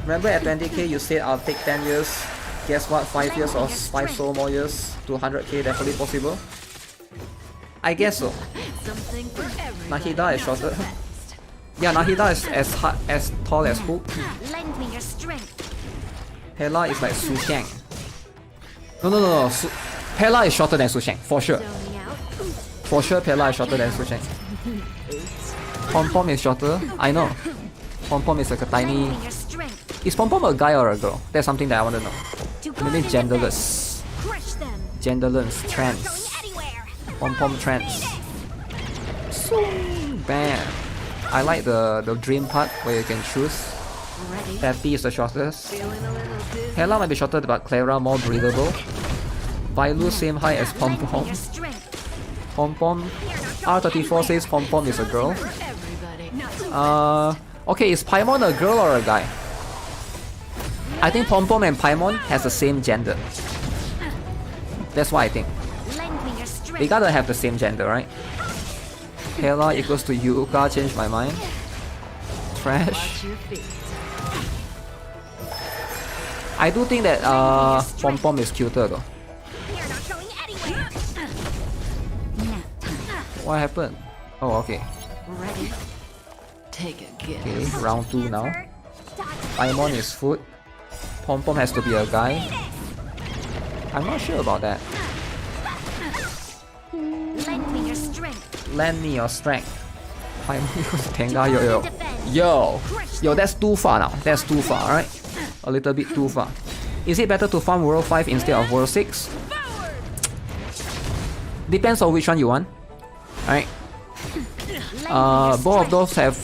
Remember at 20k you said I'll take 10 years. Guess what? 5 years or 5 so more years to 100k definitely possible. I guess so. Nahida is shorter. Yeah, Nahida is as tall as Hook. Pella is like Su Xiang. No. Pella is shorter than Su Xiang, for sure. For sure, Pella is shorter than Su Xiang. Pom-Pom is shorter. I know. Pom-Pom is like a tiny. Is Pom-Pom a guy or a girl? That's something that I want to know. Maybe genderless. Genderless, trans. Pom-Pom trans. So bad. I like the dream part where you can choose. Patty is the shortest. Hella might be shorter, but Clara more breathable. Vailu same height as Pom-Pom. Pom-Pom. R34 says Pom-Pom is a girl. Okay, is Paimon a girl or a guy? I think Pom-Pom and Paimon has the same gender. That's what I think. They gotta have the same gender, right? Hela equals to Yuka, changed my mind. Trash. I do think that Pom-Pom is cuter though. What happened? Oh, okay. Okay, round 2 now. Paimon is foot. Pom-Pom has to be a guy. I'm not sure about that. Lend me your strength. Paimon equals Tenga. Yo, that's too far now. That's too far, right? A little bit too far. Is it better to farm World 5 instead of World 6? Depends on which one you want. Alright. Both of those have.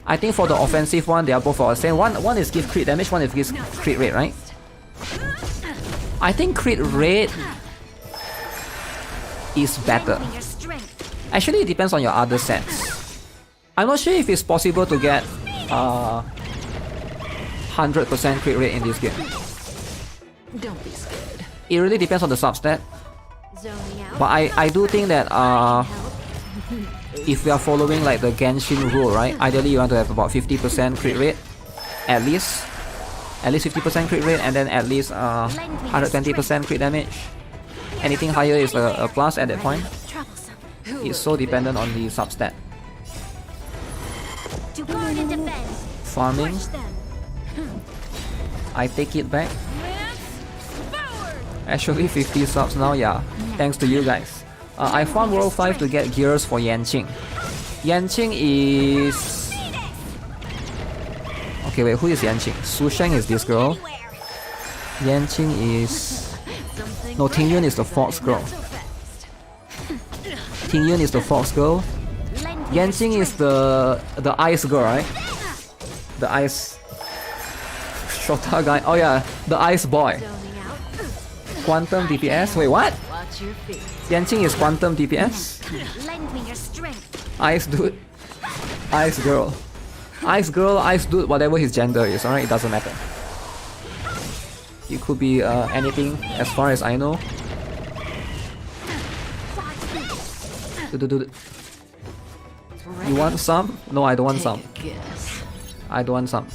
I think for the offensive one, they are both the same. One is give crit damage, one is give crit rate, right? I think crit rate is better. Actually, it depends on your other sets. I'm not sure if it's possible to get 100% crit rate in this game. Don't be scared. It really depends on the substat. But I do think that if we are following like the Genshin rule, right? Ideally you want to have about 50% crit rate. At least 50% crit rate, and then at least 120% crit damage. Anything higher is a plus at that point. It's so dependent on the substat. Farming. I take it back. Actually 50 subs now, yeah. Thanks to you guys. I farmed World 5 to get gears for Yanqing. Yanqing is Okay, wait, who is Yanqing? Su Sheng is this girl. Yanqing is... No, Ting Yun is the fox girl. Ting Yun is the fox girl. Yanqing is the ice girl, right? The ice... Shota guy. Oh yeah, the ice boy. Quantum DPS? Wait, what? Yanqing is quantum DPS? Lend me your strength. Ice dude. Ice girl. Ice girl, ice dude, whatever his gender is, alright? It doesn't matter. It could be anything as far as I know. You want some? No, I don't want some. I don't want some.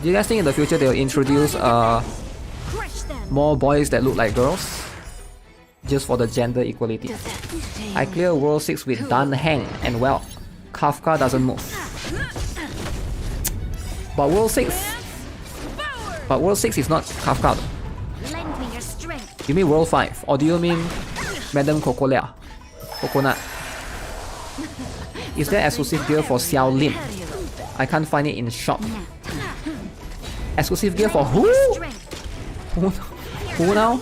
Do you guys think in the future they'll introduce more boys that look like girls? Just for the gender equality. I clear World 6 with Dan Heng and well, Kafka doesn't move. But World 6... But World 6 is not Kafka though. Lend me your strength. You mean World 5? Or do you mean Madame Cocolea? Coconut? Is there exclusive gear for Xiao Lin? I can't find it in shop. Exclusive gear for who? Who now?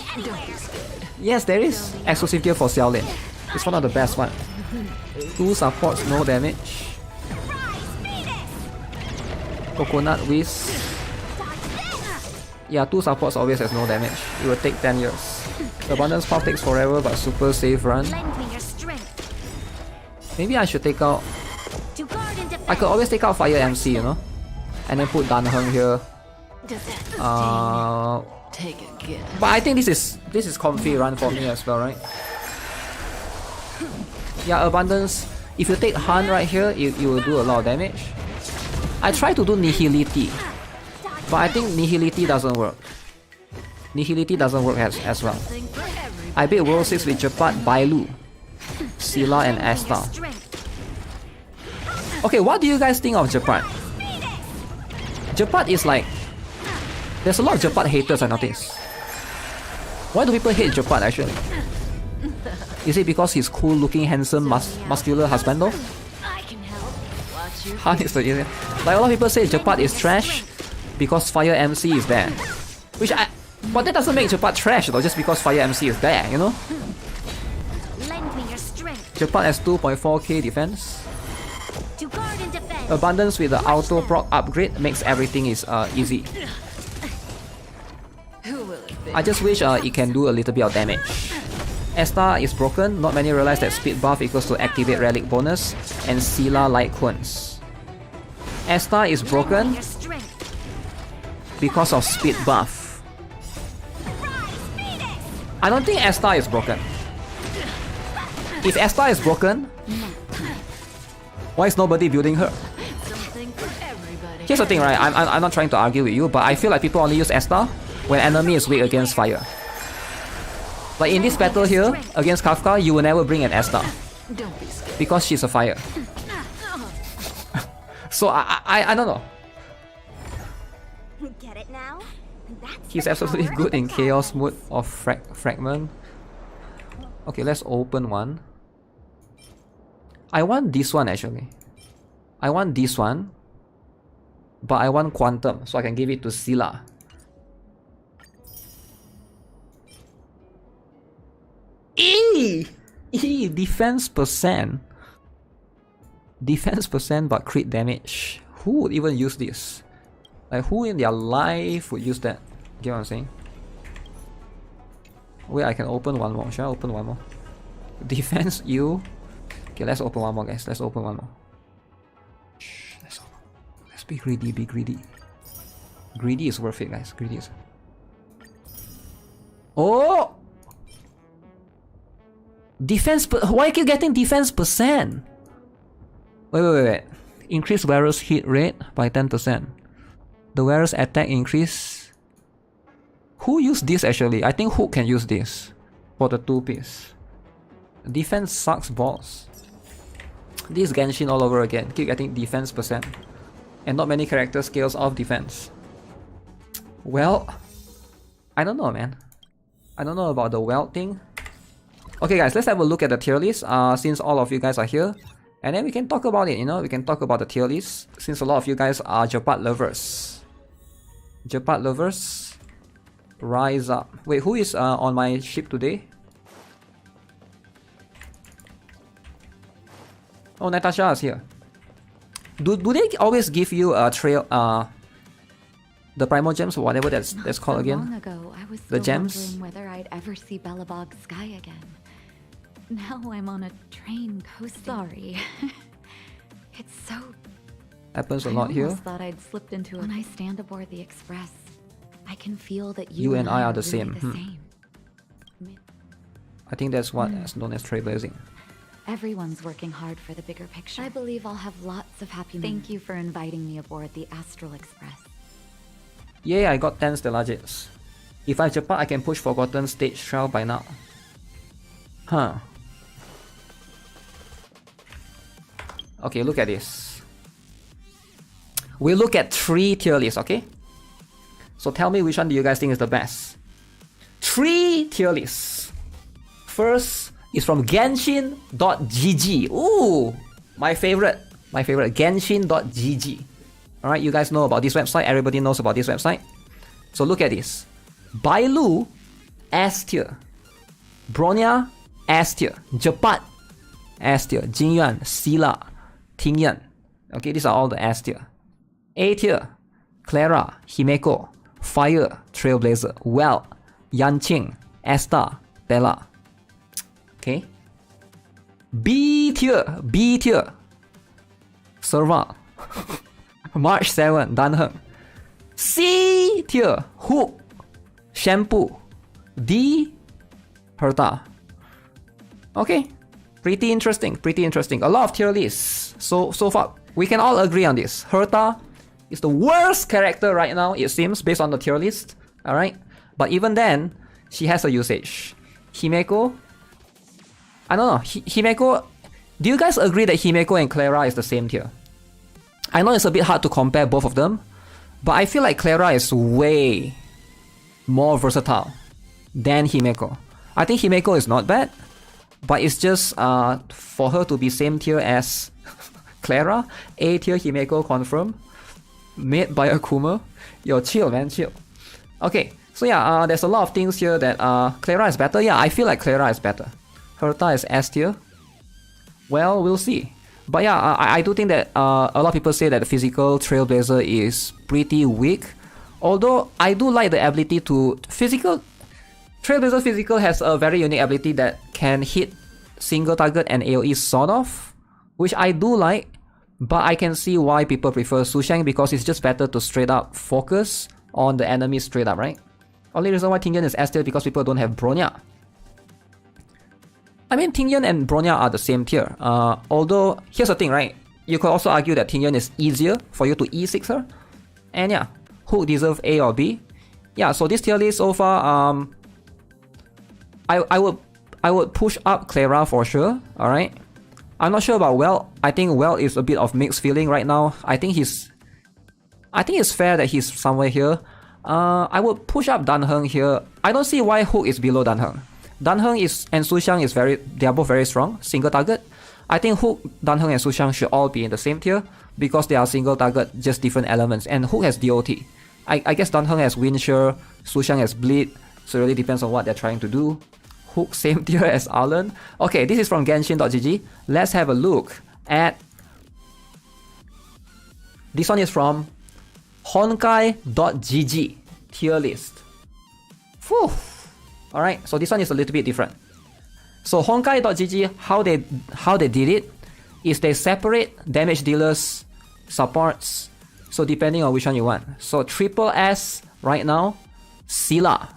Yes, there is exclusive gear for Xiao Lin. It's one of the best one. 2 supports, no damage. Coconut Whisk. Yeah, 2 supports always has no damage. It will take 10 years. Abundance Path takes forever but super safe run. Maybe I should take out... I could always take out Fire MC, you know? And then put Dan Heng here. But I think this is comfy run for me as well, right? Yeah, Abundance. If you take Han right here, it will do a lot of damage. I try to do Nihility, but I think Nihility doesn't work. Nihility doesn't work as well. I beat World 6 with Gepard, Bailu, Scylla and Asta. Okay, what do you guys think of Gepard? Gepard is like... There's a lot of Gepard haters, I notice. Why do people hate Gepard actually? Is it because he's cool looking, handsome, muscular husband though? Han is the easier. Like a lot of people say Gepard is trash because Fire MC is there. But that doesn't make Gepard trash though, just because Fire MC is there, you know? Gepard has 2.4k defense. Abundance with the auto proc upgrade makes everything is easy. I just wish it can do a little bit of damage. Asta is broken, not many realize that speed buff equals to activate relic bonus, and Scylla light cones. Asta is broken because of speed buff. I don't think Asta is broken. If Asta is broken, why is nobody building her? Here's the thing, right? I'm not trying to argue with you, but I feel like people only use Asta when enemy is weak against fire. Like in this battle here, against Kafka, you will never bring an Asta. Because she's a fire. So I don't know. Get it now? He's absolutely good in chaos mode of fragment. Okay, let's open one. I want this one actually. I want this one. But I want Quantum, so I can give it to Scylla. Defense percent. Defense percent but crit damage. Who would even use this? Like who in their life would use that? Get what I'm saying? Wait, I can open one more. Should I open one more? Defense you. Okay, let's open one more, guys. Let's open one more. Shh, let's be greedy, be greedy. Greedy is worth it, guys. Greedy is... Oh! Defense why I keep getting defense percent? Wait. Increase wearer's hit rate by 10%. The wearer's attack increase. Who used this actually? I think Hook can use this for the 2-piece. Defense sucks balls. This is Genshin all over again. Keep getting defense percent. And not many character scales of defense. Well, I don't know, man. I don't know about the weld thing. Okay guys, let's have a look at the tier list since all of you guys are here. And then we can talk about it, you know, we can talk about the tier list since a lot of you guys are Gepard lovers. Gepard lovers, rise up. Wait, who is on my ship today? Oh, Natasha is here. Do they always give you a trail the primal gems or whatever that's called So again? long ago, I was The still gems? wondering whether I'd ever see Belobog's sky again. Now I'm on a train coasting. Sorry. It's so... Happens a I lot here. almost thought I'd slipped into it. When I stand aboard the express, I can feel that You and I are the really same. the same. I think that's what is known as trailblazing. Everyone's working hard for the bigger picture. I believe I'll have lots of happy moments. Thank you for inviting me aboard the Astral Express. Yay, I got 10 Stellages. If I Gepard, I can push Forgotten Stage 12 by now. Huh. Okay, look at this. We look at 3 tier lists, okay? So tell me which one do you guys think is the best? 3 tier lists. First is from Genshin.gg. Ooh, my favorite, Genshin.gg. Alright, you guys know about this website, everybody knows about this website. So look at this. Bailu, S tier. Bronya, S tier. Gepard, S tier. Jing Yuan, Sila, Tingyan. Okay, these are all the S tier. A tier, Clara, Himeko, Fire, Trailblazer, Well, Yanqing, Esther, Bella. Okay. B tier, Serval, March 7, Danheng. C tier, Hook, Shampoo, D, Herta. Okay, pretty interesting. A lot of tier lists. So far, we can all agree on this. Herta is the worst character right now, it seems, based on the tier list. Alright? But even then, she has a usage. Himeko, I don't know. Himeko, do you guys agree that Himeko and Clara is the same tier? I know it's a bit hard to compare both of them, but I feel like Clara is way more versatile than Himeko. I think Himeko is not bad, but it's just for her to be same tier as Clara. A tier Himeko confirm. Made by Akuma. Yo, chill man, chill. Okay, so yeah, there's a lot of things here that Clara is better. Yeah, I feel like Clara is better. Herta is S tier. Well, we'll see. But yeah, I do think that a lot of people say that the physical Trailblazer is pretty weak. Although I do like the ability to Trailblazer physical has a very unique ability that can hit single target and AoE sort of, which I do like. But I can see why people prefer Sushang because it's just better to straight up focus on the enemy straight up, right? Only reason why Tingyan is S tier because people don't have Bronya. I mean, Tingyan and Bronya are the same tier. Although, here's the thing, right? You could also argue that Tingyan is easier for you to E6 her. And yeah, who deserve A or B? Yeah, so this tier list so far, I would push up Clara for sure, alright? I'm not sure about Well. I think Well is a bit of mixed feeling right now. I think it's fair that he's somewhere here. I would push up Danheng here. I don't see why Hook is below Danheng. Danheng and Sushang they are both very strong, single target. I think Hook, Danheng and Sushang should all be in the same tier because they are single target, just different elements. And Hook has DOT. I guess Danheng has Windshare, Sushang has Bleed, so it really depends on what they're trying to do. Hook same tier as Arlen. Okay, this is from Genshin.gg. Let's have a look at... This one is from Honkai.gg tier list. Whew. Alright, so this one is a little bit different. So Honkai.gg, how they did it is they separate damage dealers, supports, so depending on which one you want. So triple S right now, Sila.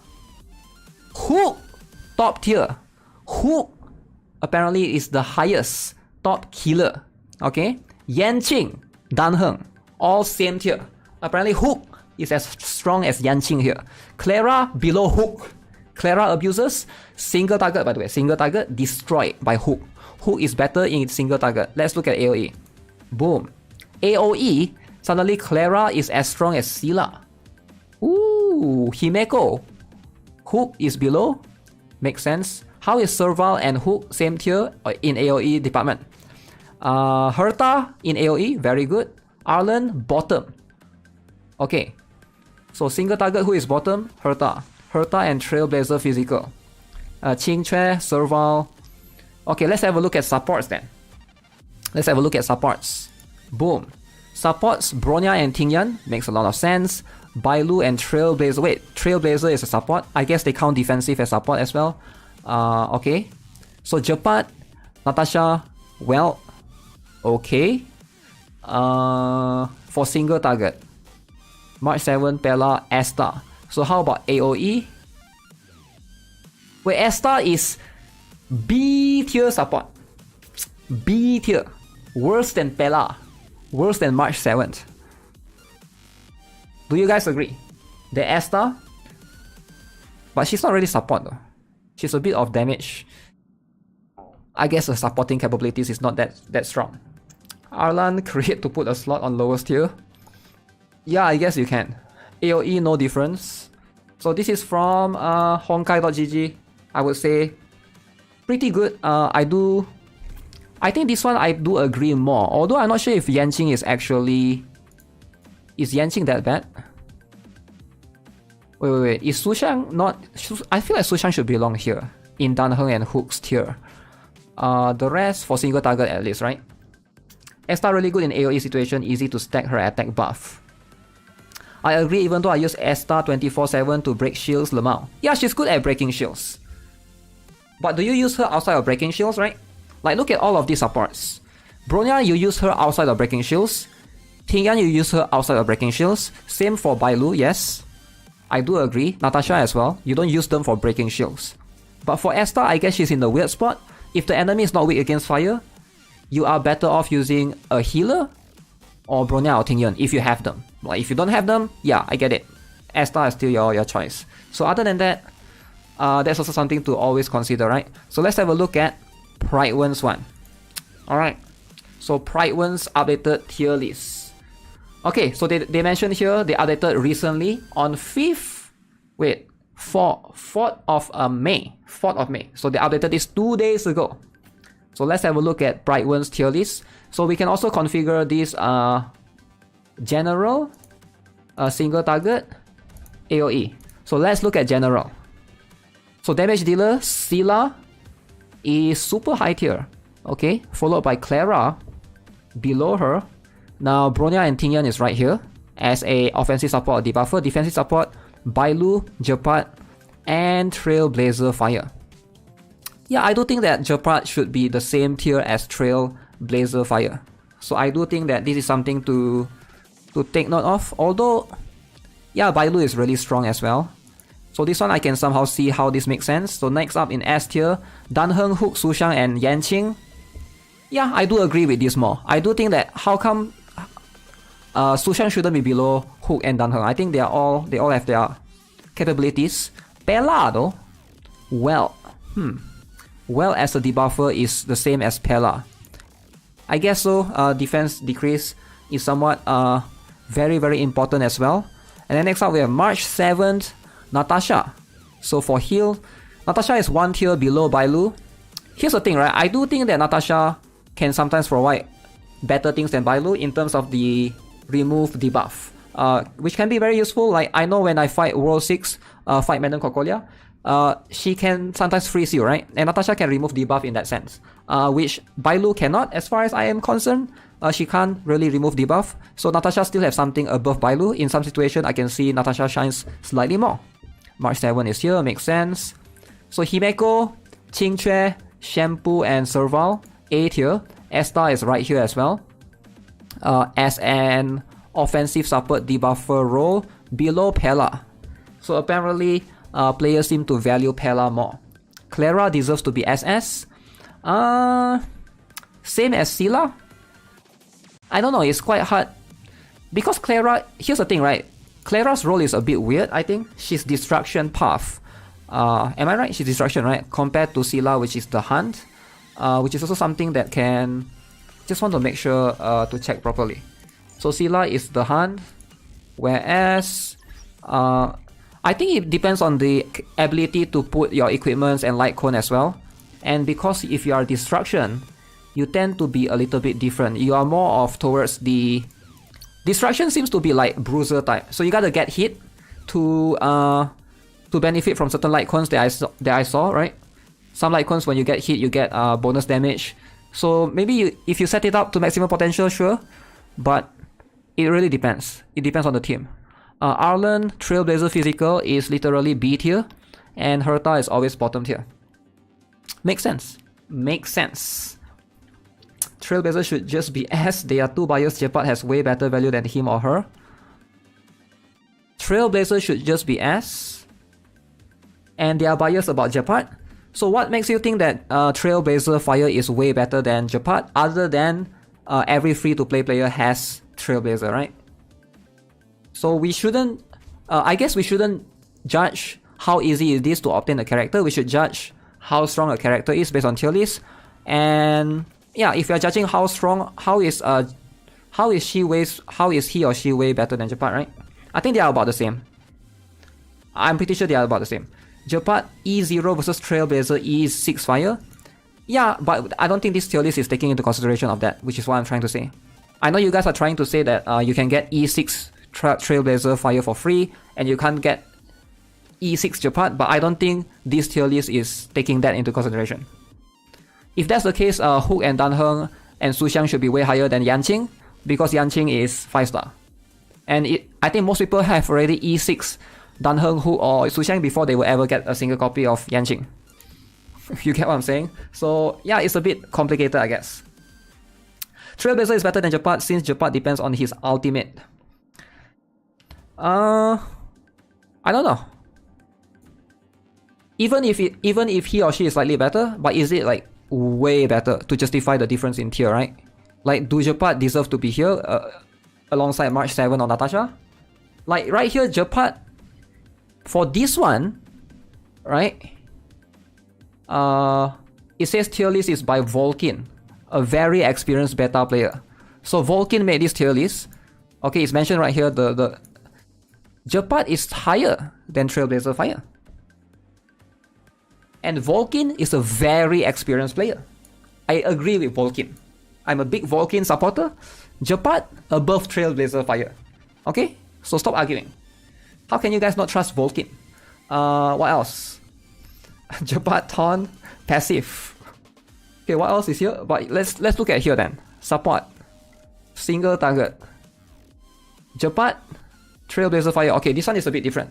Hook, top tier. Hook apparently is the highest top killer. Okay, Yanqing, Danheng, all same tier. Apparently Hook is as strong as Yanqing here. Clara below Hook. Clara abuses, single target by the way, single target destroyed by Hook. Hook is better in single target. Let's look at AoE. Boom. AoE, suddenly Clara is as strong as Sila. Ooh, Himeko. Hook is below. Makes sense. How is Serval and Hook same tier in AoE department? Herta in AoE, very good. Arlen, bottom. Okay. So single target, who is bottom? Herta. Herta and Trailblazer physical. Qing Chue, Servile. Okay, let's have a look at supports then. Let's have a look at supports. Boom. Supports, Bronya and Tingyan. Makes a lot of sense. Bailu and Trailblazer. Wait, Trailblazer is a support. I guess they count defensive as support as well. Okay. So Gepard, Natasha, well, okay. For single target. March 7, Pella, Asta. So how about AoE? Wait, Asta is B tier support. B tier. Worse than Pella. Worse than March 7th. Do you guys agree? The Asta? But she's not really support though. She's a bit of damage. I guess the supporting capabilities is not that strong. Arlan, create to put a slot on lowest tier. Yeah, I guess you can. AoE, no difference. So this is from Honkai.gg. I would say pretty good. I think this one I do agree more. Although I'm not sure if Yanqing is actually... Is Yanqing that bad? Wait. Is Sushang not... I feel like Sushang should belong here. In Danheng and Hook's tier. The rest for single target at least, right? Esta really good in AoE situation. Easy to stack her attack buff. I agree, even though I use Esta 24/7 to break shields, Lemao. Yeah, she's good at breaking shields. But do you use her outside of breaking shields, right? Like, look at all of these supports. Bronya, you use her outside of breaking shields. Tingyan, you use her outside of breaking shields. Same for Bailu, yes. I do agree. Natasha as well. You don't use them for breaking shields. But for Esta, I guess she's in the weird spot. If the enemy is not weak against fire, you are better off using a healer or Bronya or Tingyan if you have them. Like, if you don't have them, yeah, I get it. Esta is still your choice. So other than that, that's also something to always consider, right? So let's have a look at Pride-Wen's one. Alright. So Pride-Wen's updated tier list. Okay, so they mentioned here they updated recently on 4th of May. 4th of May. So they updated this 2 days ago. So let's have a look at Pride-Wen's tier list. So we can also configure this general, single target, AoE. So let's look at general. So damage dealer, Scylla is super high tier. Okay, followed by Clara below her. Now Bronya and Tingyan is right here as a offensive support or debuffer. Defensive support, Bailu, Gepard, and Trailblazer Fire. Yeah, I do think that Gepard should be the same tier as Trailblazer Fire. So I do think that this is something to take note of. Although, yeah, Bailu is really strong as well. So this one I can somehow see how this makes sense. So next up in S tier, Danheng, Hook, Sushang, and Yanqing. Yeah, I do agree with this more. I do think that how come Sushang shouldn't be below Hook and Danheng. I think they all have their capabilities. Pella though, well, as a debuffer is the same as Pella. I guess so. Defense decrease is somewhat very, very important as well. And then next up we have March 7th, Natasha. So for heal, Natasha is one tier below Bailu. Here's the thing, right? I do think that Natasha can sometimes provide better things than Bailu in terms of the remove debuff, which can be very useful. Like, I know when I fight World 6, fight Madame Cocolia, she can sometimes freeze you, right? And Natasha can remove debuff in that sense, which Bailu cannot as far as I am concerned. She can't really remove debuff. So Natasha still have something above Bailu. In some situation, I can see Natasha shines slightly more. March 7 is here, makes sense. So Himeko, Qing Chue, Shampoo, and Servile, A tier. Esta is right here as well. As an offensive support debuffer role below Pella. So apparently, players seem to value Pella more. Clara deserves to be SS. Same as Scylla. I don't know, it's quite hard. Because Clara, here's the thing, right? Clara's role is a bit weird, I think. She's Destruction Path. Am I right? She's Destruction, right? Compared to Scylla, which is the Hunt. Which is also something that can... Just want to make sure to check properly. So Scylla is the Hunt. Whereas... I think it depends on the ability to put your equipments and light cone as well. And because if you are Destruction, you tend to be a little bit different. You are more of towards the... Destruction seems to be like bruiser type. So you gotta get hit, to benefit from certain light cones that I saw, right? Some light cones, when you get hit, you get bonus damage. So maybe if you set it up to maximum potential, sure, but it really depends. It depends on the team. Arlen, Trailblazer Physical is literally B tier, and Herta is always bottom tier. Makes sense. Makes sense. Trailblazer should just be S. They are too biased. Gepard has way better value than him or her. Trailblazer should just be S. And they are biased about Gepard. So what makes you think that Trailblazer Fire is way better than Gepard, other than every free-to-play player has Trailblazer, right? So we shouldn't... I guess we shouldn't judge how easy it is to obtain a character. We should judge how strong a character is based on tier list. And yeah, if you're judging how strong, how is he or she way better than Gepard, right? I think they are about the same. I'm pretty sure they are about the same. Gepard E0 versus Trailblazer E6 Fire. Yeah, but I don't think this tier list is taking into consideration of that, which is what I'm trying to say. I know you guys are trying to say that you can get E6 Trailblazer Fire for free, and you can't get E6 Gepard, but I don't think this tier list is taking that into consideration. If that's the case, Hook and Danheng and Suxiang should be way higher than Yanqing, because Yanqing is 5-star. And I think most people have already E6 Danheng, Hook or Suxiang before they will ever get a single copy of Yanqing. You get what I'm saying? So yeah, it's a bit complicated, I guess. Trailblazer is better than Gepard since Gepard depends on his ultimate. I don't know. Even if he or she is slightly better, but is it like way better to justify the difference in tier, right? Like, do Gepard deserve to be here alongside March 7 or Natasha? Like right here, Gepard, for this one, right? It says tier list is by Volkin, a very experienced beta player. So Volkin made this tier list. Okay, it's mentioned right here. The Gepard is higher than Trailblazer Fire. And Volkin is a very experienced player. I agree with Volkin. I'm a big Volkin supporter. Gepard above Trailblazer Fire. Okay? So stop arguing. How can you guys not trust Volkin? What else? Gepard Taunt passive. Okay, what else is here? But let's look at here then. Support. Single target. Gepard, Trailblazer Fire. Okay, this one is a bit different.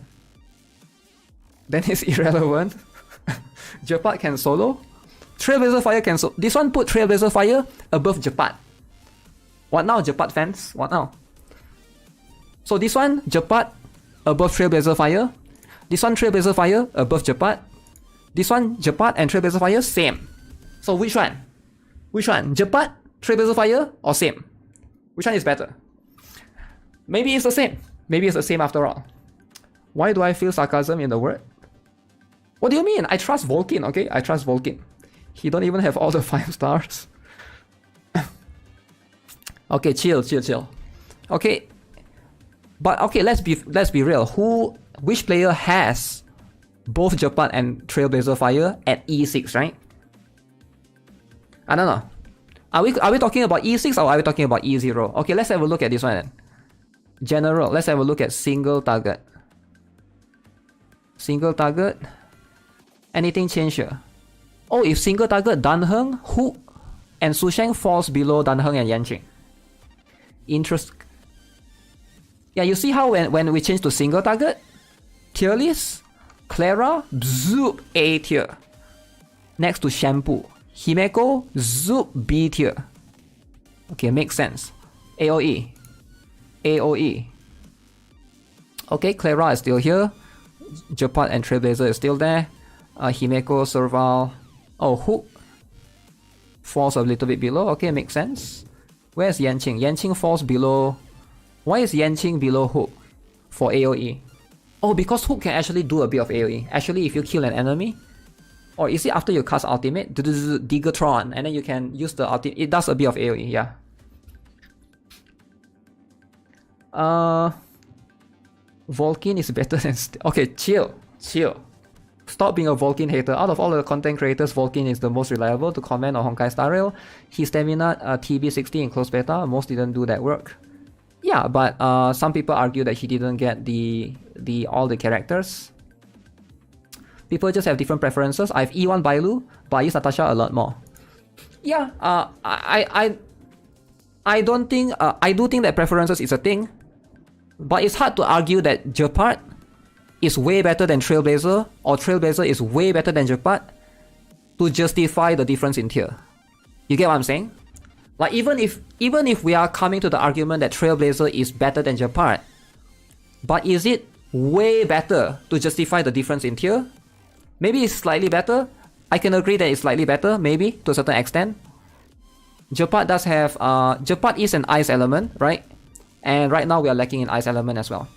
Then it's irrelevant. Gepard can solo. Trailblazer Fire can solo. This one put Trailblazer Fire above Gepard. What now, Gepard fans? What now? So this one, Gepard above Trailblazer Fire. This one, Trailblazer Fire above Gepard. This one, Gepard and Trailblazer Fire, same. So which one? Which one? Gepard, Trailblazer Fire, or same? Which one is better? Maybe it's the same. Maybe it's the same after all. Why do I feel sarcasm in the word? What do you mean? I trust Volkin, okay? I trust Volkin. He don't even have all the 5 stars. Okay, chill. Okay. But okay, let's be real. Which player has both Gepard and Trailblazer Fire at E6, right? I don't know. Are we talking about E6 or are we talking about E0? Okay, let's have a look at this one then. General, let's have a look at single target. Single target. Anything change here? Oh, if single target, Danheng, Hook, and Suxiang falls below Danheng and Yanqing. Interest. Yeah, you see how when we change to single target, tier list, Clara, zoop A tier. Next to Shampoo. Himeko, zoop B tier. Okay, makes sense. AOE. Okay, Clara is still here. Gepard and Trailblazer is still there. Himeko, Serval. Oh, Hook falls a little bit below. Okay, makes sense. Where's Yanqing? Yanqing falls below. Why is Yanqing below Hook for AOE? Oh, because Hook can actually do a bit of AOE. Actually, if you kill an enemy, or is it after you cast ultimate? Digatron, and then you can use the ultimate. It does a bit of AOE, yeah. Volkin is better than... Okay, chill. Stop being a Volkin hater. Out of all the content creators, Volkin is the most reliable to comment on Honkai Star Rail. His stamina TB60 in close beta, most didn't do that work. Yeah, but some people argue that he didn't get all the characters. People just have different preferences. I have E1 Bailu, but I use Natasha a lot more. Yeah, I don't think I do think that preferences is a thing, but it's hard to argue that Gepard is way better than Trailblazer or Trailblazer is way better than Gepard to justify the difference in tier. You get what I'm saying? Like even if we are coming to the argument that Trailblazer is better than Gepard, but is it way better to justify the difference in tier? Maybe it's slightly better. I can agree that it's slightly better, maybe to a certain extent. Gepard does have Gepard is an ice element, right? And right now we are lacking in ice element as well.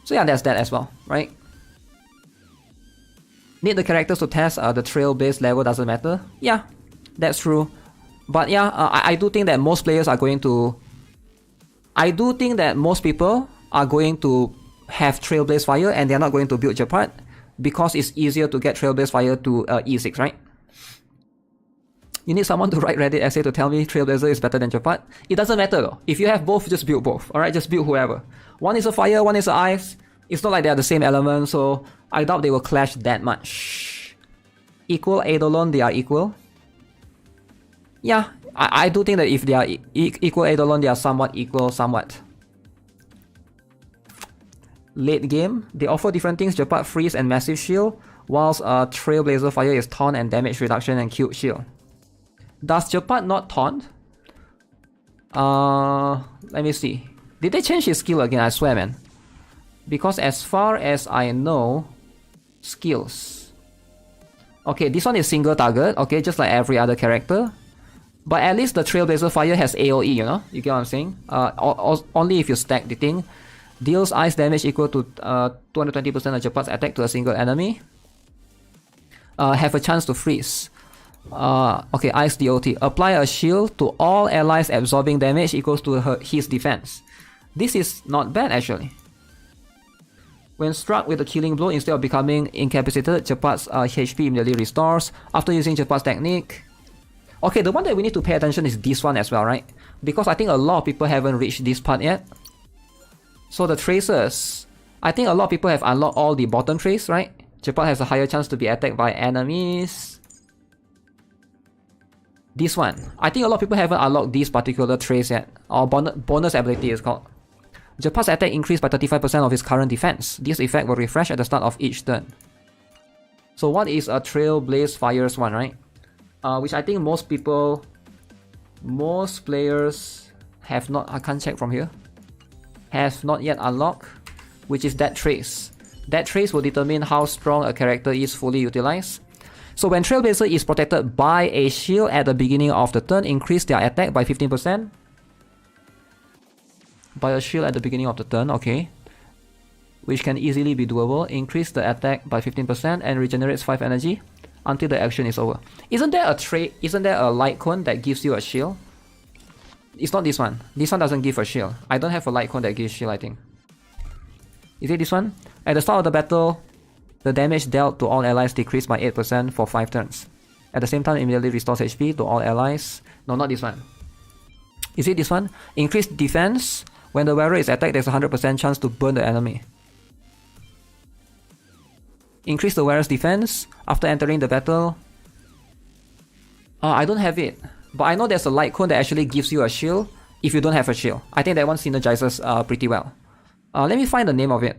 So yeah, that's that as well, right? Need the characters to test the Trailblaze level doesn't matter. Yeah, that's true. But yeah, I do think that most players are going to... I do think that most people are going to have Trailblaze Fire and they're not going to build Gepard because it's easier to get Trailblaze Fire to E6, right? You need someone to write Reddit essay to tell me Trailblazer is better than Gepard. It doesn't matter though. If you have both, just build both. Alright, just build whoever. One is a fire, one is a ice. It's not like they are the same element, so I doubt they will clash that much. Equal Eidolon, they are equal. Yeah, I do think that if they are equal Eidolon, they are somewhat equal, somewhat. Late game, they offer different things. Gepard freeze and massive shield, whilst Trailblazer Fire is taunt and damage reduction and cute shield. Does Gepard not taunt? Let me see. Did they change his skill again? I swear, man. Because as far as I know, skills. Okay, this one is single target. Okay, just like every other character. But at least the Trailblazer Fire has AoE, you know? You get what I'm saying? Only if you stack the thing. Deals ice damage equal to 220% of Gepard's attack to a single enemy. Have a chance to freeze. Okay, Ice DOT. Apply a shield to all allies absorbing damage equals to his defense. This is not bad actually. When struck with a killing blow, instead of becoming incapacitated, Gepard's HP immediately restores. After using Gepard's technique. Okay, the one that we need to pay attention is this one as well, right? Because I think a lot of people haven't reached this part yet. So the tracers, I think a lot of people have unlocked all the bottom trace, right? Gepard has a higher chance to be attacked by enemies. This one, I think a lot of people haven't unlocked this particular trace yet, or bonus ability is called. Gepard's attack increased by 35% of his current defense. This effect will refresh at the start of each turn. So what is a Trailblaze Fire's one, right? Which I think most players have not, I can't check from here, have not yet unlocked, which is that trace. That trace will determine how strong a character is fully utilized. So when Trailblazer is protected by a shield at the beginning of the turn, increase their attack by 15%. By a shield at the beginning of the turn, okay. Which can easily be doable. Increase the attack by 15% and regenerates 5 energy until the action is over. Isn't there a light cone that gives you a shield? It's not this one. This one doesn't give a shield. I don't have a light cone that gives shield, I think. Is it this one? At the start of the battle, the damage dealt to all allies decreased by 8% for 5 turns. At the same time, immediately restores HP to all allies. No, not this one. Is it this one? Increased defense. When the wearer is attacked, there's a 100% chance to burn the enemy. Increase the wearer's defense after entering the battle. I don't have it. But I know there's a light cone that actually gives you a shield if you don't have a shield. I think that one synergizes pretty well. Let me find the name of it.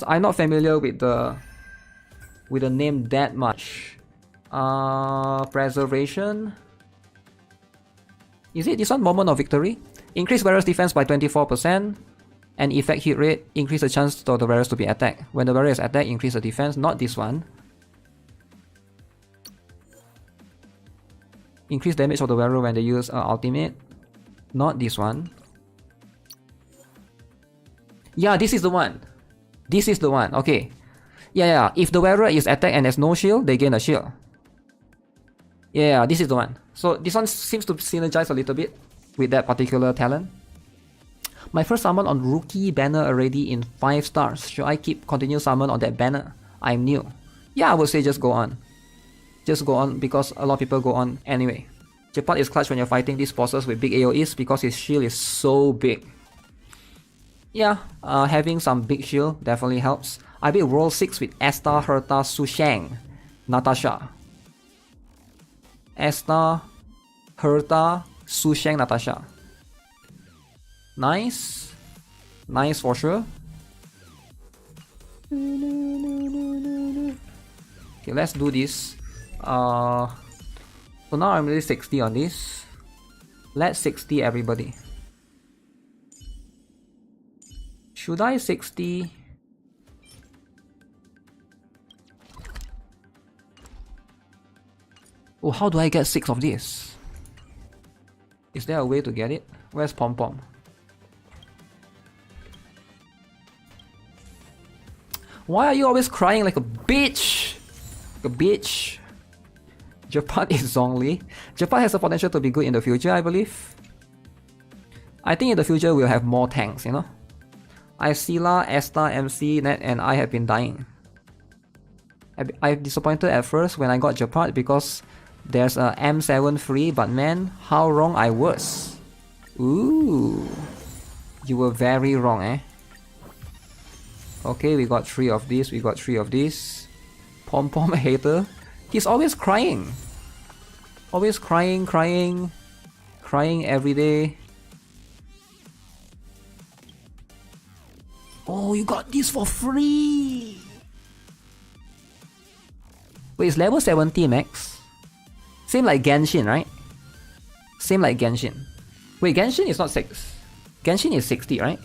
I'm not familiar with the name that much. Preservation. Is it this one? Moment of Victory. Increase wearer's defense by 24% and effect hit rate. Increase the chance for the wearers to be attacked. When the wearer is attacked, increase the defense. Not this one. Increase damage of the wearer when they use ultimate. Not this one. Yeah, this is the one. This is the one. Okay. Yeah. If the wearer is attacked and there's no shield, they gain a shield. Yeah, this is the one. So this one seems to synergize a little bit with that particular talent. My first summon on rookie banner already in 5 stars. Should I continue summon on that banner? I'm new. Yeah, I would say just go on. Just go on because a lot of people go on anyway. Gepard is clutch when you're fighting these bosses with big AoEs because his shield is so big. Yeah, having some big shield definitely helps. I beat World 6 with Asta, Herta, Sushang, Natasha. Asta, Herta, Sushang, Natasha. Nice. Nice for sure. Okay, let's do this. So now I'm really 60 on this. Let's 60 everybody. Should I 60? Oh, how do I get 6 of this? Is there a way to get it? Where's Pom-Pom? Why are you always crying like a bitch? Like a bitch. Gepard is Zhongli. Gepard has the potential to be good in the future, I believe. I think in the future we'll have more tanks, you know? Isila, Asta, MC, Net, and I have been dying. I'm disappointed at first when I got Gepard because there's a M7 free, but man, how wrong I was. Ooh. You were very wrong, eh? Okay, we got 3 of these, we got 3 of these. Pom-Pom hater. He's always crying. Always crying every day. Oh, you got this for free! Wait, it's level 70 max? Same like Genshin, right? Same like Genshin. Wait, Genshin is not 6. Genshin is 60, right?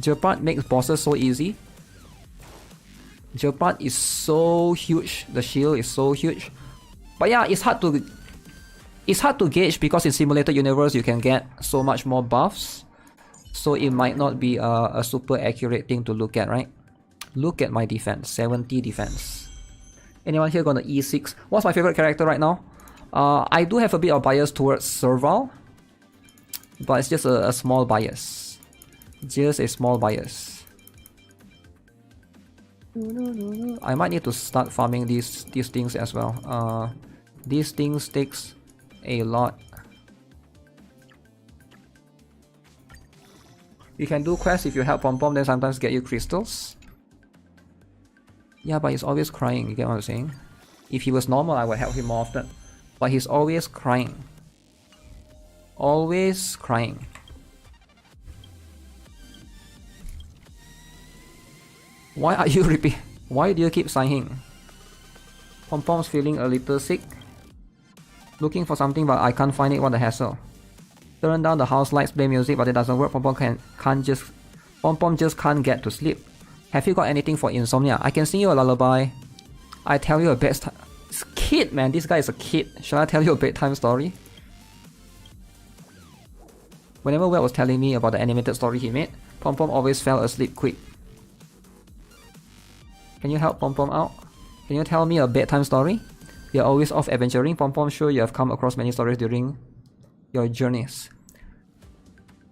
Gepard makes bosses so easy. Gepard is so huge. The shield is so huge. But yeah, it's hard to gauge because in simulated universe you can get so much more buffs. So it might not be a super accurate thing to look at, right? Look at my defense, 70 defense. Anyone here gonna E6? What's my favorite character right now? I do have a bit of bias towards Serval, but it's just a small bias. Just a small bias. I might need to start farming these things as well. These things takes a lot. You can do quests if you help Pom-Pom, then sometimes get you crystals. Yeah, but he's always crying, you get what I'm saying? If he was normal, I would help him more often. But he's always crying. Always crying. Why are you repeat? Why do you keep sighing? Pom-Pom's feeling a little sick. Looking for something but I can't find it, what the hassle. Turn down the house lights, play music, but it doesn't work. Pom-Pom just can't get to sleep. Have you got anything for insomnia? I can sing you a lullaby. I tell you a bedtime... It's a kid, man. This guy is a kid. Shall I tell you a bedtime story? Whenever Will was telling me about the animated story he made, Pom-Pom always fell asleep quick. Can you help Pom-Pom out? Can you tell me a bedtime story? You're always off adventuring. Pom-Pom, sure you have come across many stories during your journeys.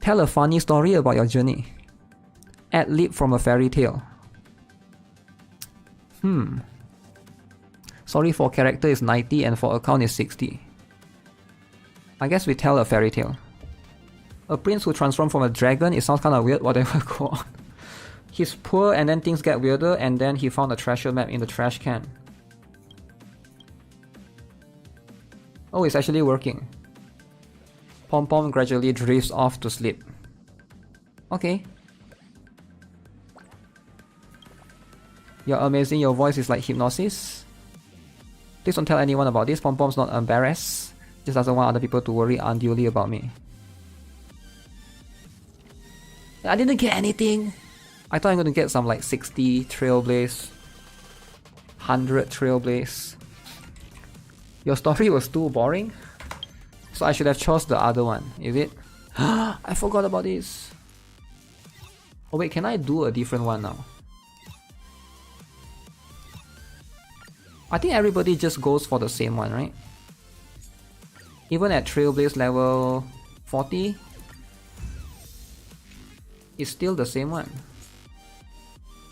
Tell a funny story about your journey. Ad-lib from a fairy tale. Sorry for character is 90 and for account is 60. I guess we tell a fairy tale. A prince who transformed from a dragon, it sounds kinda weird, whatever, go on. He's poor and then things get weirder and then he found a treasure map in the trash can. Oh, it's actually working. Pom-Pom gradually drifts off to sleep. Okay. You're amazing, your voice is like hypnosis. Please don't tell anyone about this. Pom-Pom's not embarrassed. Just doesn't want other people to worry unduly about me. I didn't get anything. I thought I'm gonna get some like 60 TRAILBLAZE, 100 TRAILBLAZE. Your story was too boring, so I should have chose the other one, is it? I forgot about this. Oh wait, can I do a different one now? I think everybody just goes for the same one, right? Even at TRAILBLAZE level 40, it's still the same one.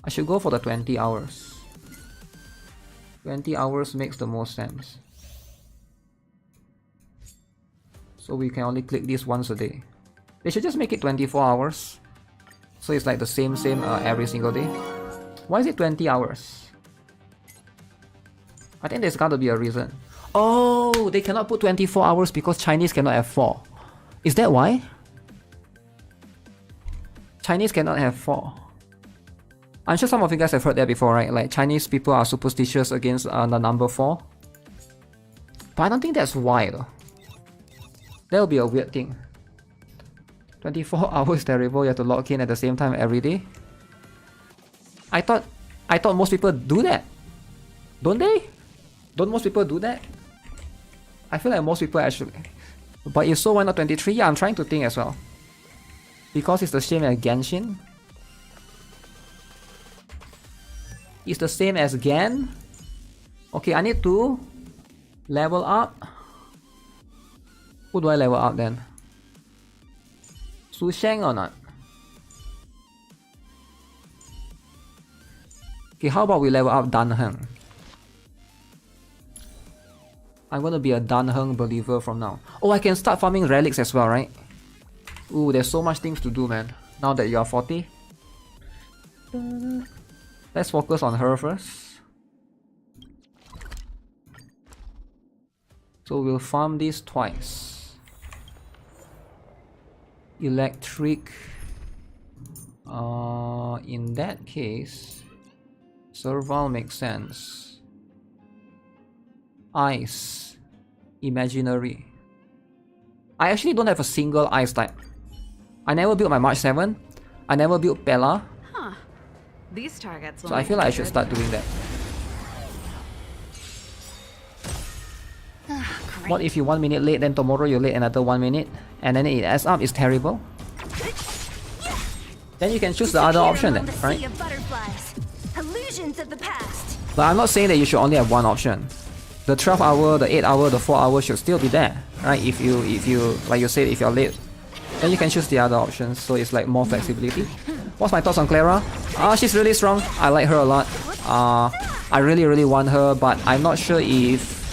I should go for the 20 hours. 20 hours makes the most sense. So we can only click this once a day. They should just make it 24 hours. So it's like the same every single day. Why is it 20 hours? I think there's gotta be a reason. Oh, they cannot put 24 hours because Chinese cannot have 4. Is that why? Chinese cannot have 4. I'm sure some of you guys have heard that before, right? Like Chinese people are superstitious against the number 4. But I don't think that's why though. That would be a weird thing. 24 hours is terrible, you have to log in at the same time every day. I thought most people do that. Don't they? Don't most people do that? I feel like most people actually. But if so, why not 23? Yeah, I'm trying to think as well. Because it's the same as Genshin. It's the same as Gen. Okay, I need to level up. Who do I level up then? Su Sheng or not? Okay, how about we level up Dan Heng? I'm gonna be a Dan Heng believer from now. Oh, I can start farming relics as well, right? Ooh, there's so much things to do, man. Now that you are 40. Let's focus on her first. So we'll farm this twice. Electric. In that case, Serval makes sense. Ice. Imaginary. I actually don't have a single ice type. I never built my March 7. I never built Pella. Huh. These targets will So I feel like I should start doing that. What if you're 1 minute late, then tomorrow you're late another 1 minute, and then it adds up, it's terrible? Then you can choose the other option then, right? But I'm not saying that you should only have one option. The 12 hour, the 8 hour, the 4 hour should still be there, right? If you like you said, if you're late, then you can choose the other options, so it's like more flexibility. What's my thoughts on Clara? She's really strong. I like her a lot. I really want her, but I'm not sure if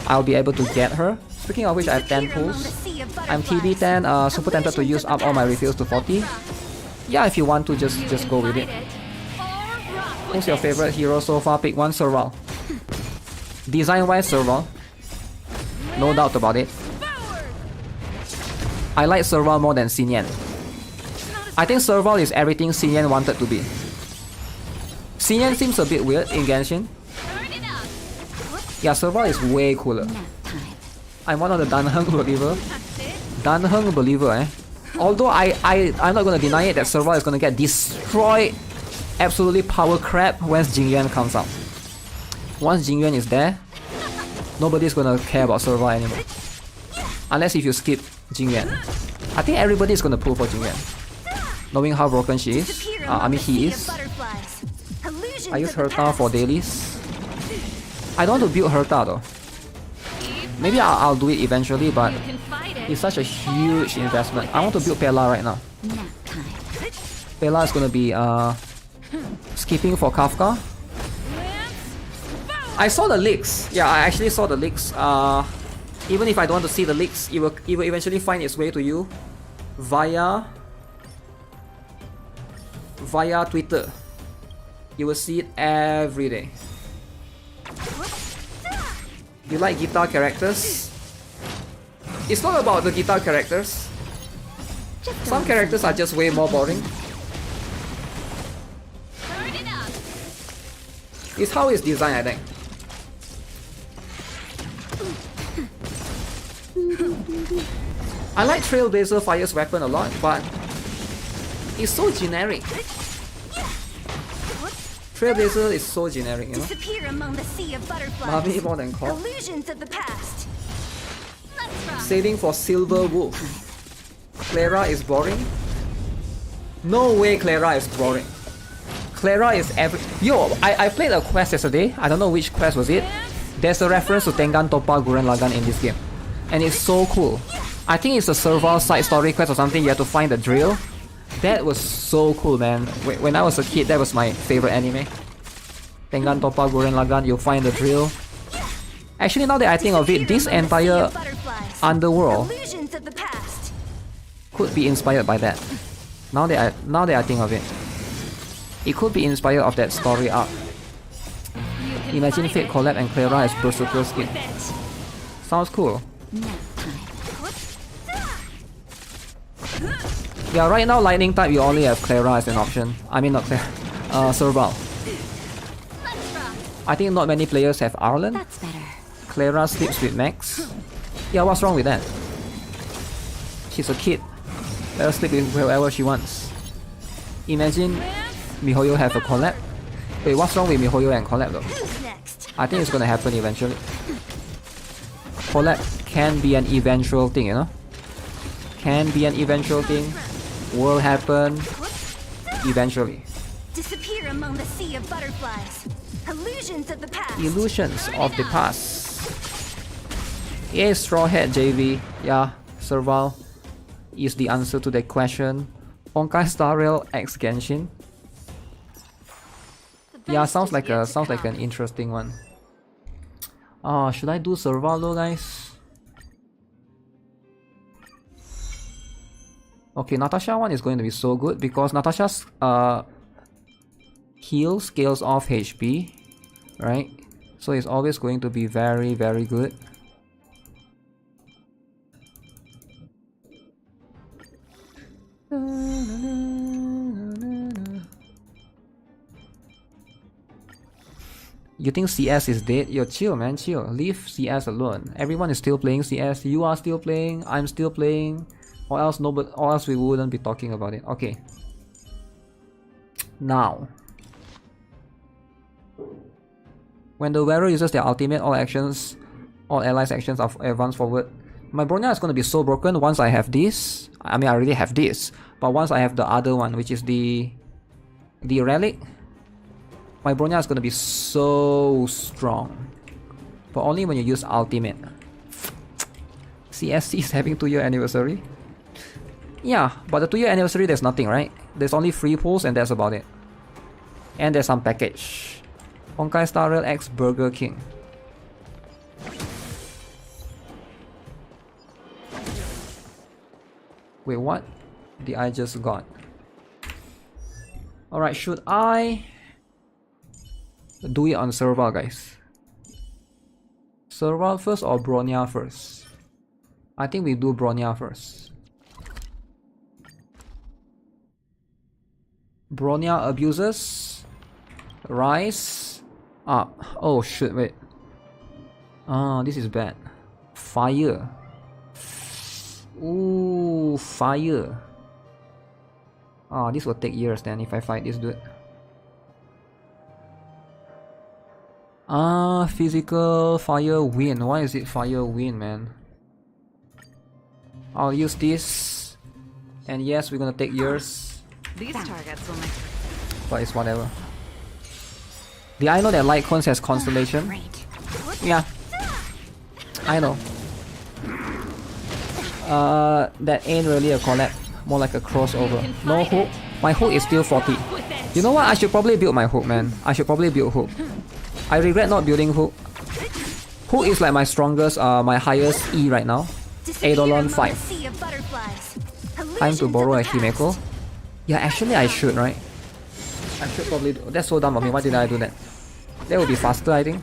I'll be able to get her. Speaking of which, I have 10 pulls. I'm TB 10, super tempted to use up all my refills to 40. Yeah, if you want to, just go with it. Who's your favorite hero so far? Pick one, Serval. Design-wise, Serval. No doubt about it. I like Serval more than Xinyan. I think Serval is everything Xinyan wanted to be. Xinyan seems a bit weird in Genshin. Yeah, Serval is way cooler. I'm one of the Dan Heng believer. Dan Heng believer, eh? Although I'm not gonna deny it that Serval is gonna get destroyed, absolutely power crap once Jing Yuan comes out. Once Jing Yuan is there, nobody's gonna care about Serval anymore. Unless if you skip Jing Yuan. I think everybody is gonna pull for Jing Yuan. Knowing how broken she is. I mean he is. I use Herta for dailies. I don't want to build Herta though. Maybe I'll do it eventually, but it's such a huge investment. I want to build Pella right now. Pella is gonna be skipping for Kafka. I saw the leaks. Yeah, I actually saw the leaks. Even if I don't want to see the leaks, it will eventually find its way to you via Twitter. You will see it every day. You like guitar characters? It's not about the guitar characters. Some characters are just way more boring. It's how it's designed, I think. I like Trailblazer Fire's weapon a lot, but it's so generic. Trailblazer is so generic, you know. Disappear among the sea of butterflies. Mami more than Corp. Illusions of the past. Saving for Silver Wolf. Clara is boring? No way Clara is boring. Clara is every... Yo, I played a quest yesterday. I don't know which quest was it. There's a reference to Tengan Toppa Gurren Lagann in this game. And it's so cool. I think it's a Serval side story quest or something. You have to find the drill. That was so cool, man. When I was a kid, that was my favorite anime. Tengan Toppa Gurren Lagann, you'll find the drill. Actually, now that I think of it, this entire Underworld Illusions of the past. could be inspired by that. Now that I think of it, it could be inspired of that story arc. Imagine Fate collab and Clara as Berserker skin. Sounds cool. Yeah, right now Lightning type you only have Clara as an option. I mean not Clara, Serval. I think not many players have Arlen. That's better. Clara sleeps with Max. Yeah, what's wrong with that? She's a kid. Let her sleep with whoever she wants. Imagine MiHoYo have a collab. Wait, what's wrong with MiHoYo and collab though? Who's next? I think it's gonna happen eventually. Collab can be an eventual thing, you know? Can be an eventual thing. Will happen eventually. Disappear among the sea of butterflies. Illusions of the past. Illusions of the past. Yeah, Straw Hat JV. Yeah, Serval is the answer to that question. Honkai Star Rail X Genshin. Yeah, sounds like an interesting one. Should I do Serval though, guys? Okay, Natasha one is going to be so good because Natasha's heal scales off HP, right? So it's always going to be very, very good. You think CS is dead? Yo, chill man, chill. Leave CS alone. Everyone is still playing CS. You are still playing. I'm still playing. Or else we wouldn't be talking about it. Okay. Now, when the wearer uses their ultimate, all allies actions are advanced forward. My Bronya is going to be so broken once I have this. I mean, I already have this, but once I have the other one, which is the Relic, my Bronya is going to be so strong. But only when you use ultimate. CSC is having 2-year anniversary. Yeah, but the 2-year anniversary there's nothing, right? There's only free pulls and that's about it. And there's some package. Honkai Star Rail X Burger King. Wait, what did I just got? Alright, should I do it on Serval, guys? Serval first or Bronya first? I think we do Bronya first. Bronya abuses. Rise. Up. Oh shit, wait. This is bad. Fire. Ooh, fire. This will take years then if I fight this dude. Physical fire wind. Why is it fire wind, man? I'll use this. And yes, we're gonna take years. These targets will make. But it's whatever. Did I know that Light Cones has Constellation? Yeah. I know. That ain't really a collab. More like a crossover. No hook. My hook is still 40. You know what? I should probably build my hook, man. I should probably build hook. I regret not building hook. Hook is like my strongest, my highest E right now. Eidolon 5. Time to borrow a Himeko. Yeah, actually I should, right? I should probably do. That's so dumb of me. Why did I do that? That would be faster, I think.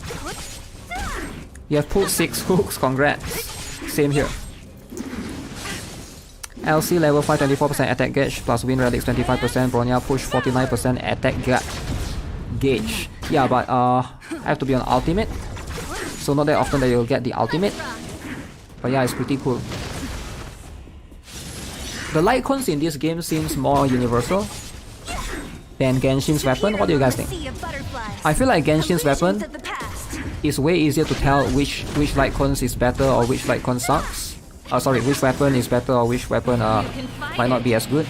You have pulled 6 hooks. Congrats. Same here. LC level 5 24% attack gauge plus win relics 25%. Bronya push 49% attack gauge. Yeah, but I have to be on ultimate. So not that often that you'll get the ultimate. But yeah, it's pretty cool. The light cones in this game seems more universal than Genshin's weapon. What do you guys think? I feel like Genshin's weapon is way easier to tell which light cones is better or which light cone sucks. Sorry, which weapon is better or which weapon might not be as good.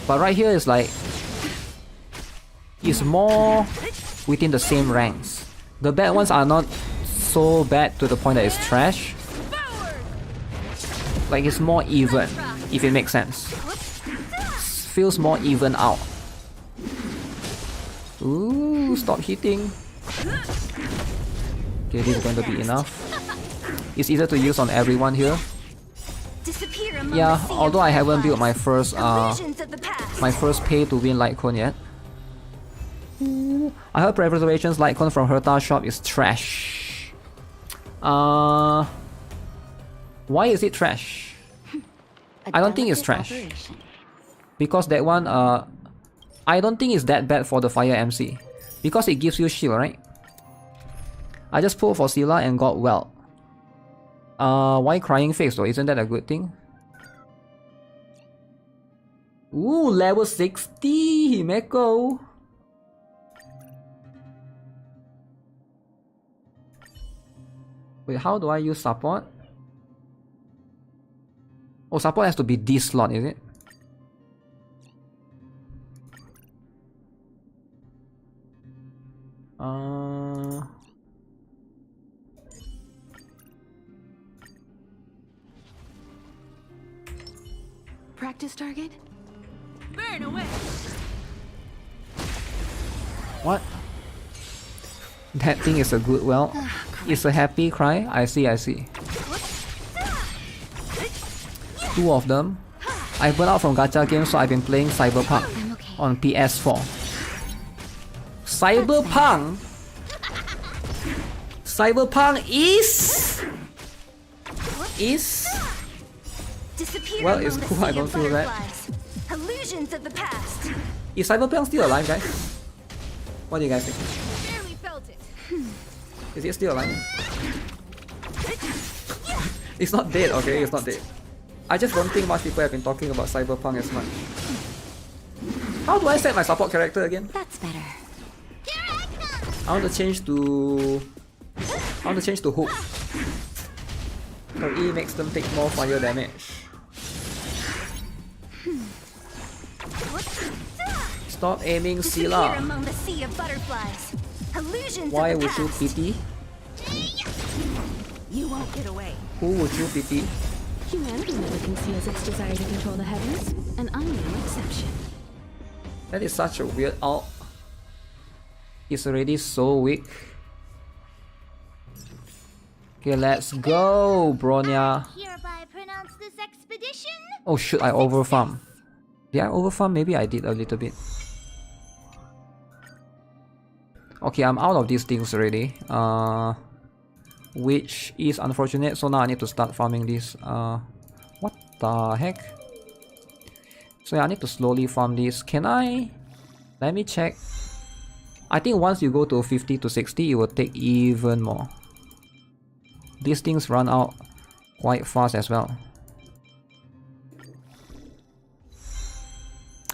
But right here is like, it's more within the same ranks. The bad ones are not so bad to the point that it's trash. Like it's more even, if it makes sense. Feels more even out. Ooh, stop hitting. Okay, this is going to be enough. It's easier to use on everyone here. Disappear among Yeah, the sea although of I haven't built butterflies. my Illusions of the past. pay to win Litecoin yet. I heard Preservation's Litecoin from Herta shop is trash. Why is it trash? I don't think it's trash. Because that one, I don't think it's that bad for the Fire MC. Because it gives you shield, right? I just pulled for Scylla and got well. Why Crying Face though? Isn't that a good thing? Ooh, level 60, Himeko. Wait, how do I use support? Oh, support has to be this slot, is it? Practice target? Burn away. What? That thing is a good well. It's a happy cry. I see. Two of them. I burned out from Gacha games, so I've been playing Cyberpunk on PS4. Cyberpunk is Disappear well, among it's the cool. sea I don't of feel that. butterflies. Illusions of the past. Is Cyberpunk still alive, guys? What do you guys think? Barely felt it. Is it still alive? It's not dead, okay? It's not dead. I just don't think much people have been talking about Cyberpunk as much. How do I set my support character again? That's better. I want to change to hook. So E makes them take more fire damage. Stop aiming, Disappear Scylla. among the sea of butterflies. Illusions Why of the would you past. pity? You won't get away. Who would you pity? Humanity never conceals its desire to control the heavens, and I'm no exception. That is such a weird ult. He's already so weak. Okay, let's go, Bronya. Hereby pronounce this expedition. Oh shoot, I overfarm. Did I overfarm? Maybe I did a little bit. Okay, I'm out of these things already. Which is unfortunate, so now I need to start farming this. What the heck? So yeah, I need to slowly farm this. Can I? Let me check. I think once you go to 50 to 60, it will take even more. These things run out quite fast as well.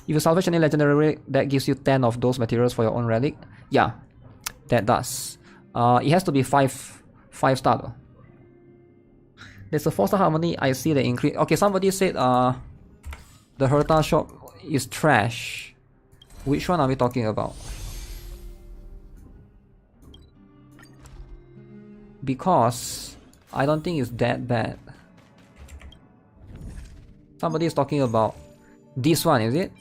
If you salvage any legendary relic, that gives you 10 of those materials for your own relic. Yeah, that does. It has to be 5 star though. There's a 4-star harmony. I see the increase. Okay, somebody said the Herta shop is trash. Which one are we talking about? Because I don't think it's that bad. Somebody is talking about this one, is it?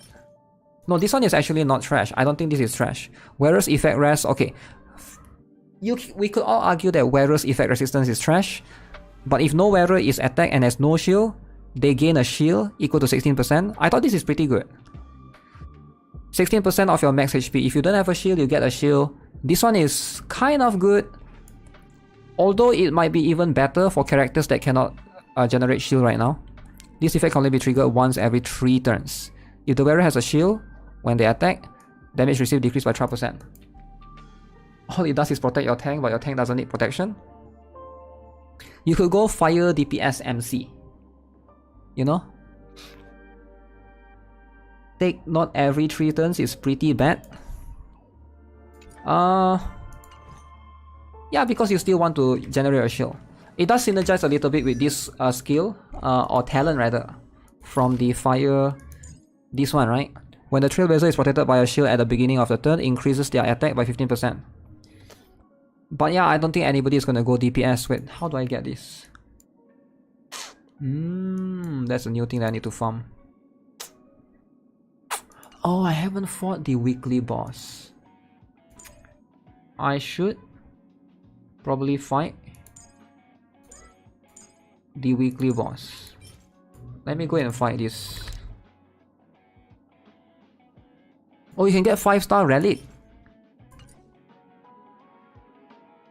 No, this one is actually not trash. I don't think this is trash. Wearer's effect rest, okay. We could all argue that wearer's effect resistance is trash, but if no wearer is attacked and has no shield, they gain a shield equal to 16%. I thought this is pretty good. 16% of your max HP. If you don't have a shield, you get a shield. This one is kind of good. Although it might be even better for characters that cannot generate shield right now. This effect can only be triggered once every 3 turns. If the wearer has a shield, when they attack, damage received decreased by 12%. All it does is protect your tank, but your tank doesn't need protection. You could go Fire DPS MC. You know? Take not every 3 turns is pretty bad. Yeah, because you still want to generate a shield. It does synergize a little bit with this skill, or talent rather, from the fire, this one, right? When the Trailblazer is protected by a shield at the beginning of the turn, it increases their attack by 15%. But yeah, I don't think anybody is gonna go DPS. Wait, how do I get this? That's a new thing that I need to farm. Oh, I haven't fought the weekly boss. I should probably fight. the weekly boss. Let me go and fight this. Oh, you can get 5-star relic.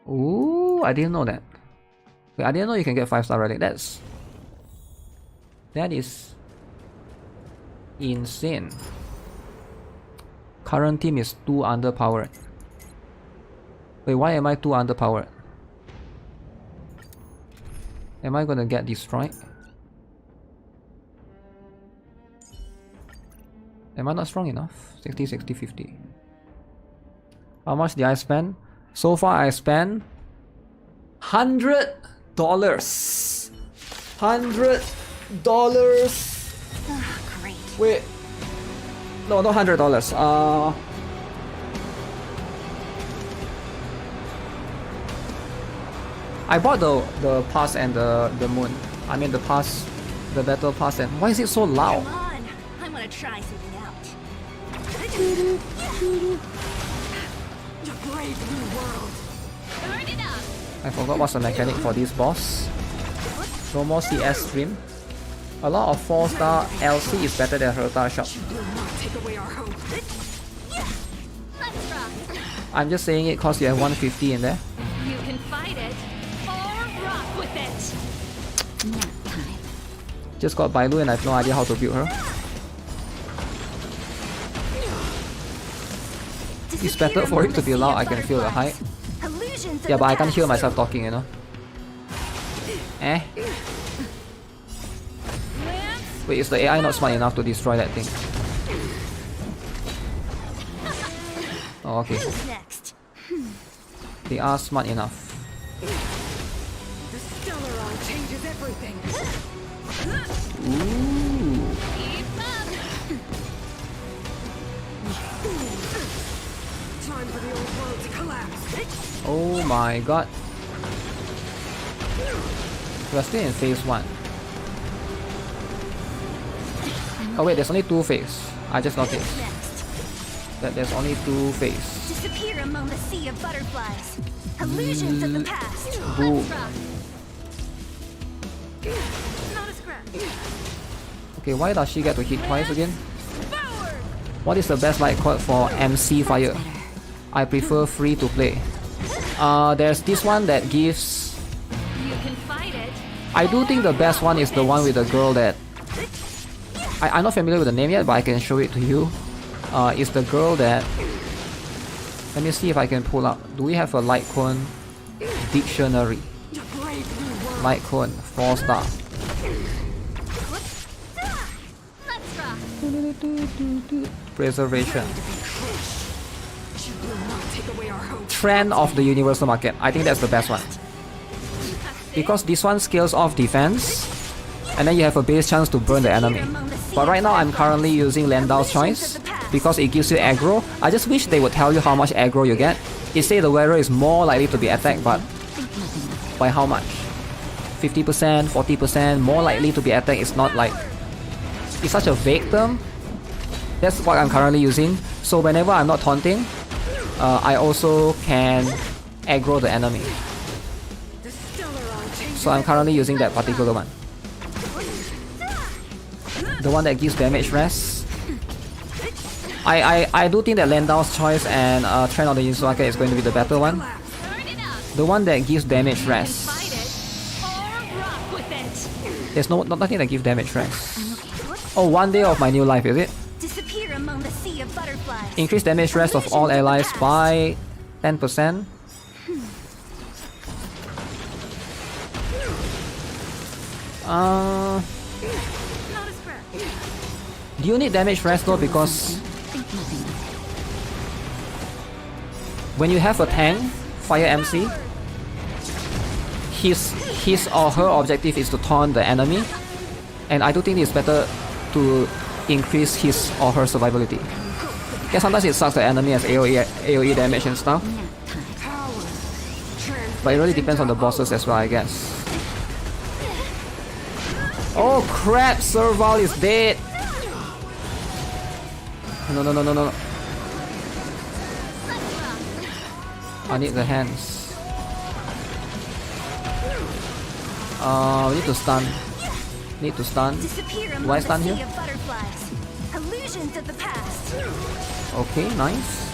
Ooh, I didn't know that. Wait, I didn't know you can get 5-star relic. That is insane. Current team is 2 underpowered. Wait, why am I 2 underpowered? Am I gonna get destroyed? Am I not strong enough? 60, 60, 50. How much did I spend? So far I spent $100. $100. Great. Wait. No, not $100. I bought the pass and the moon. I mean the pass, the battle pass. And why is it so loud? Come on, I want to try something out. The brave new world. Burn it up. I forgot what's the mechanic for this boss. No more CS stream. A lot of 4-star LC is better than Herta shop. Will not take away our hope. Let's rock. I'm just saying it cause you have 150 in there. You can fight it or rock with it. Nap time. Just got Bailu and I have no idea how to build her. It's better for it to be loud, I can feel the hype. Yeah, but I can't hear myself talking, you know. Eh? Wait, is the AI not smart enough to destroy that thing? Oh, okay. Next. They are smart enough. The Stellaron changes everything. Ooh. Keep up. Time for the old world to collapse. Oh my god. We are still in phase 1. Oh wait, there's only 2 phase. I just noticed that there's only 2 phase. Disappear among the sea of butterflies. Illusions of the past. Boom. Not a scratch. Okay, why does she get to hit twice again? Forward. What is the best light code for MC Fire? I prefer free to play. There's this one that gives... You can fight it. I do think the best one is the one with the girl that... I'm not familiar with the name yet, but I can show it to you. It's the girl that... Let me see if I can pull up. Do we have a light cone dictionary? The brave new world. Light cone, 4-star. Let's rock. Preservation. She will not take away our hope. Trend of the universal market. I think that's the best one. Because this one scales off defense, and then you have a base chance to burn the enemy. But right now I'm currently using Landau's Choice because it gives you aggro. I just wish they would tell you how much aggro you get. It says the wearer is more likely to be attacked, but by how much? 50%, 40%, more likely to be attacked. It's not like... It's such a vague term. That's what I'm currently using. So whenever I'm not taunting, I also can aggro the enemy. The Stellaron changes. So I'm currently using that particular one. The one that gives damage rest. I do think that Landau's Choice and Trend of the Universal Market is going to be the better one. Burn it up. The one that gives damage rest. Fight it or rock with it. There's nothing that gives damage rest. Oh, 1 day of my new life, is it? Disappear among the sea of butterflies. Increase damage rest of all allies by 10%. Not a scratch. Do you need damage rest though? Because when you have a tank, Fire MC, his or her objective is to taunt the enemy, and I do think it's better to increase his or her survivability. Yeah, sometimes it sucks the enemy as AoE damage and stuff, but it really depends on the bosses as well, I guess. Oh crap, Serval is dead! No. I need the hands. We need to stun. Need to stun. Disappear Do I among stun the sea here? of butterflies. Illusions of the past. Okay, nice.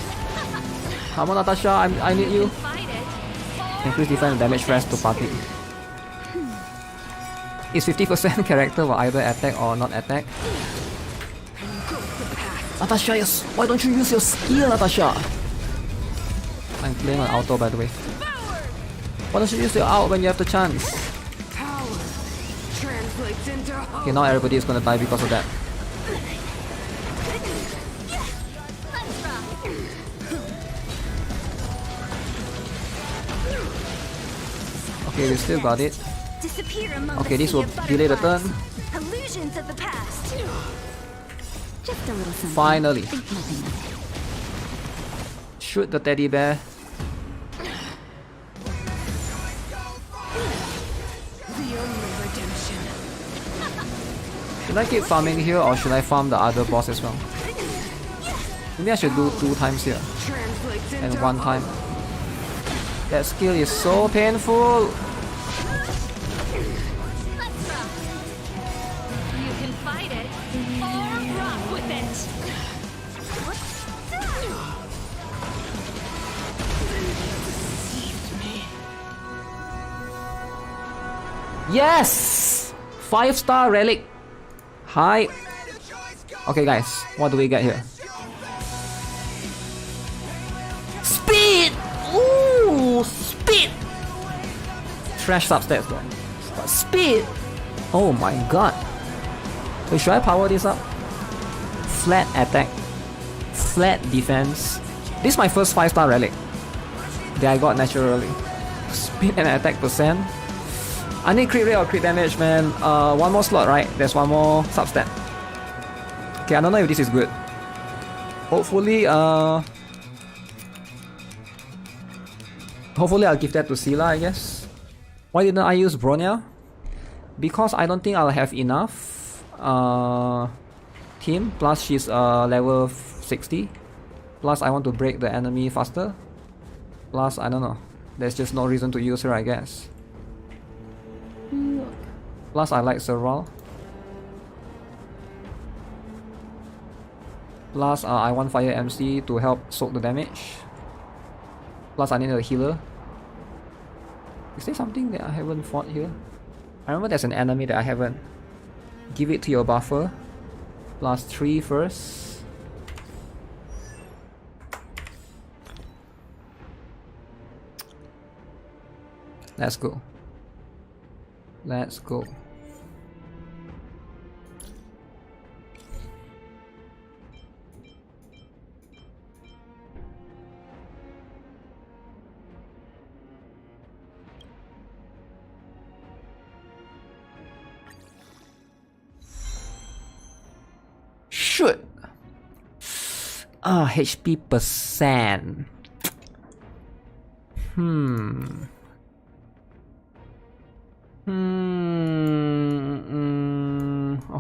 Come on, Natasha, I need you. Fight it. Increase defense and damage rest to party. Is 50% character for either attack or not attack? Natasha, yes. Why don't you use your skill, Natasha? I'm playing on auto, by the way. Why don't you use your out when you have the chance? Power translates into hope. Okay, now everybody is gonna die because of that. Okay, we still got it. Disappear among Okay, the this sea will of delay the butterflies. turn. Illusions of the past. Just a little something. Finally. Think nothing of it. Shoot the teddy bear. The only redemption. Should I keep farming here or should I farm the other boss as well? Maybe I should do 2 times here Translates into and 1 time. That skill is so painful. You can fight it or rock with it. Yes! 5-star relic. Hi. Okay guys, what do we get here? Speed! Ooh, speed! Trash substats though. But speed! Oh my god. Wait, should I power this up? Flat attack. Flat defense. This is my first 5-star relic that I got naturally. Speed and attack percent. I need crit rate or crit damage, man. One more slot, right? There's one more substat. Okay, I don't know if this is good. Hopefully, hopefully I'll give that to Sila, I guess. Why didn't I use Bronya? Because I don't think I'll have enough team. Plus she's level 60. Plus I want to break the enemy faster. Plus I don't know. There's just no reason to use her, I guess. Plus I like Serval. Plus I want Fire MC to help soak the damage. Plus I need a healer. Is there something that I haven't fought here? I remember there's an enemy that I haven't. Give it to your buffer. Plus 3 first. Let's go. Let's go. Shoot. HP percent.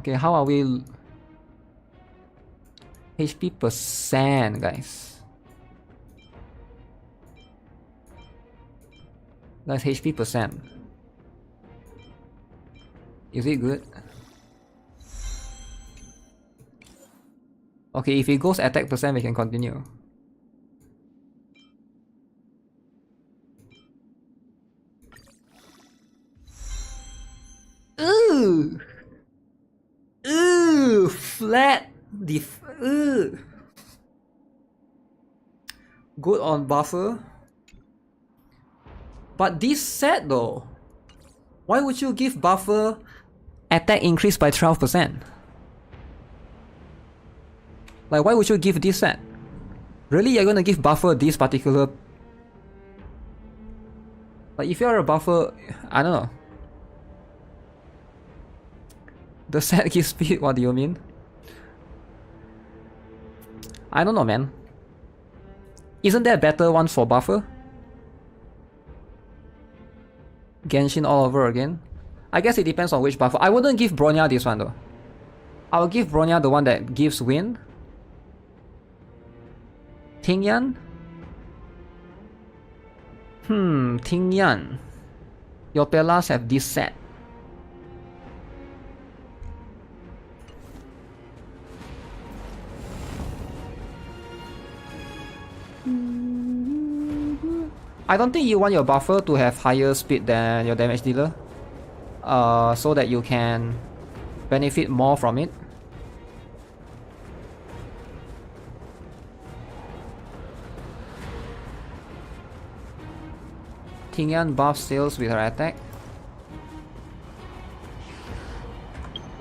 Okay, how are we? HP percent, guys. Guys, HP percent. Is it good? Okay, if it goes attack percent, we can continue. Ooh! Ooh! Flat ooh! Good on buffer. But this set though, why would you give buffer attack increase by 12%? Like, why would you give this set? Really, you're gonna give buffer this particular? Like, if you're a buffer, I don't know. The set gives speed, what do you mean? I don't know, man. Isn't there a better one for buffer? Genshin all over again? I guess it depends on which buffer. I wouldn't give Bronya this one though. I would give Bronya the one that gives wind. Tingyan? Tingyan. Your Pelas have this set. I don't think you want your buffer to have higher speed than your damage dealer. So that you can benefit more from it. Ting Yuan buffs sales with her attack.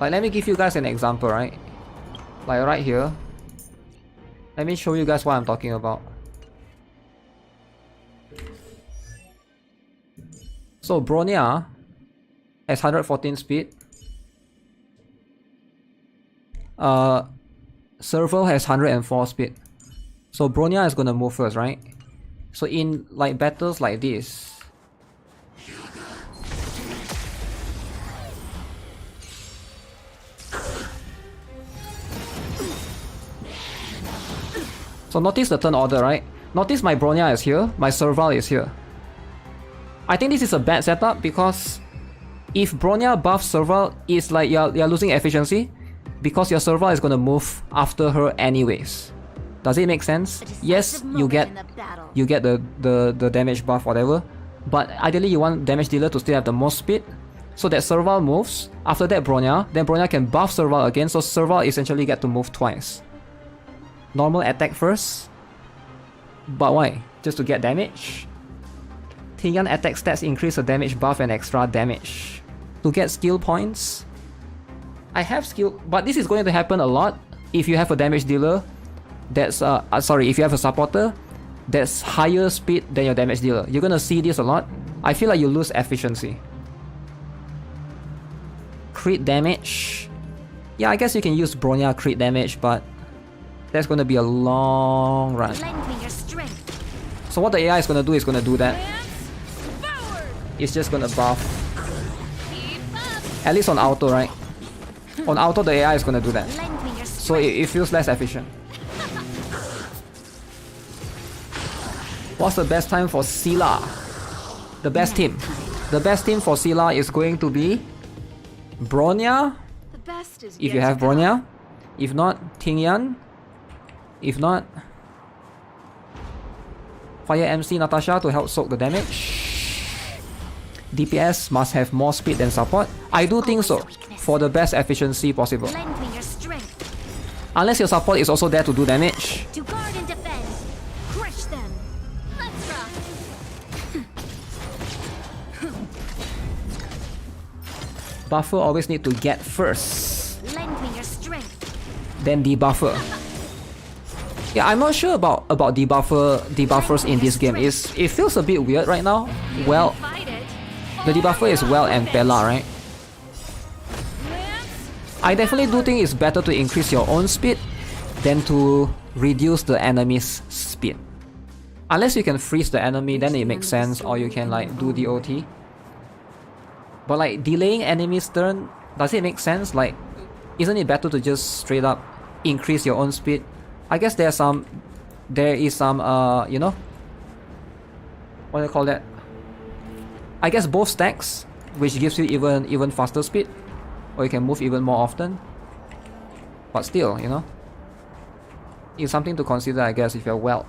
Like, let me give you guys an example, right? Like right here. Let me show you guys what I'm talking about. So Bronya has 114 speed. Serval has 104 speed. So Bronya is gonna move first, right? So in like battles like this, so notice the turn order, right? Notice my Bronya is here, my Serval is here. I think this is a bad setup because if Bronya buffs Serval, it's like you're losing efficiency because your Serval is gonna move after her anyways. Does it make sense? Yes, you get the damage buff, whatever. But ideally you want damage dealer to still have the most speed. So that Serval moves, after that Bronya, then Bronya can buff Serval again, so Serval essentially get to move twice. Normal attack first. But why? Just to get damage? Ting Yuan attack stats increase the damage buff and extra damage. To get skill points. I have skill, but this is going to happen a lot if you have a damage dealer that's if you have a supporter that's higher speed than your damage dealer. You're gonna see this a lot. I feel like you lose efficiency. Crit damage. Yeah, I guess you can use Bronya crit damage, but that's gonna be a long run. So what the AI is gonna do is gonna do that. It's just gonna buff. At least on auto, right? On auto, the AI is gonna do that. So it feels less efficient. What's the best time for Scylla? The best team. The best team for Scylla is going to be Bronya. If you have Bronya. If not, Ting Yuan. If not, Fire MC Natasha to help soak the damage. DPS must have more speed than support. I do think so, for the best efficiency possible. Unless your support is also there to do damage. To guard and defend. Crush them. Let's rock. Buffer always need to get first. Lend me your strength. Then debuffer. Yeah, I'm not sure about debuffers in this game. It feels a bit weird right now. Well, the debuffer is Well and Bella, right? I definitely do think it's better to increase your own speed than to reduce the enemy's speed. Unless you can freeze the enemy, then it makes sense, or you can like do DOT. But like delaying enemy's turn, does it make sense? Like, isn't it better to just straight up increase your own speed? I guess there is some, you know, what do you call that? I guess both stacks, which gives you even faster speed, or you can move even more often. But still, you know, it's something to consider, I guess, if you're well.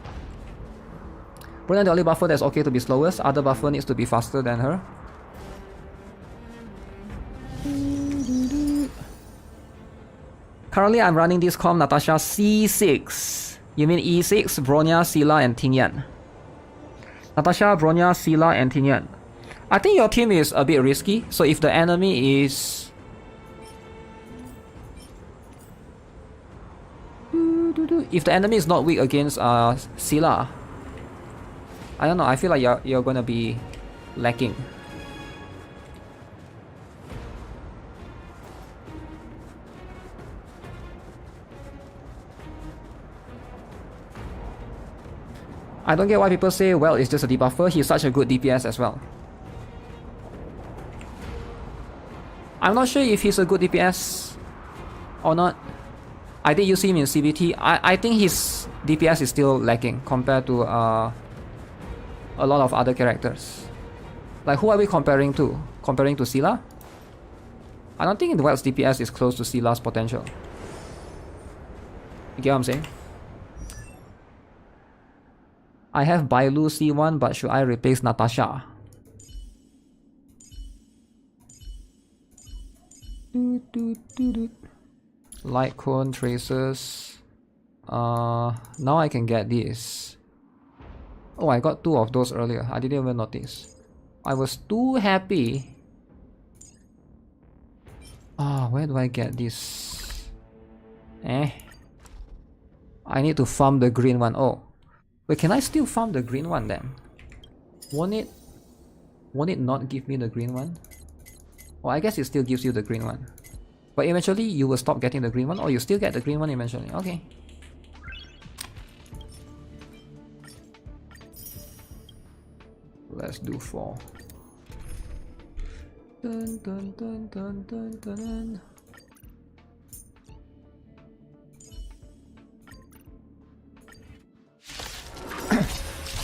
Bronya the only buffer that's okay to be slowest. Other buffer needs to be faster than her. Currently, I'm running this comp Natasha C6. You mean E6, Bronya, Scylla, and Ting Yuan. Natasha, Bronya, Scylla, and Ting Yuan. I think your team is a bit risky. So if the enemy is... If the enemy is not weak against Scylla, I don't know, I feel like you're gonna be lacking. I don't get why people say, well, it's just a debuffer. He's such a good DPS as well. I'm not sure if he's a good DPS or not. I did use him in CBT. I think his DPS is still lacking compared to a lot of other characters. Like, who are we comparing to? Comparing to Scylla? I don't think Welt's DPS is close to Scylla's potential. You get what I'm saying? I have Bailu C1, but should I replace Natasha? Light cone traces. Now I can get this. Oh, I got 2 of those earlier. I didn't even notice. I was too happy. Where do I get this? I need to farm the green one. Oh, wait, can I still farm the green one then? Won't it not give me the green one? Oh, I guess it still gives you the green one. But eventually you will stop getting the green one, or you still get the green one eventually. Okay. Let's do 4. Dun, dun, dun, dun, dun, dun.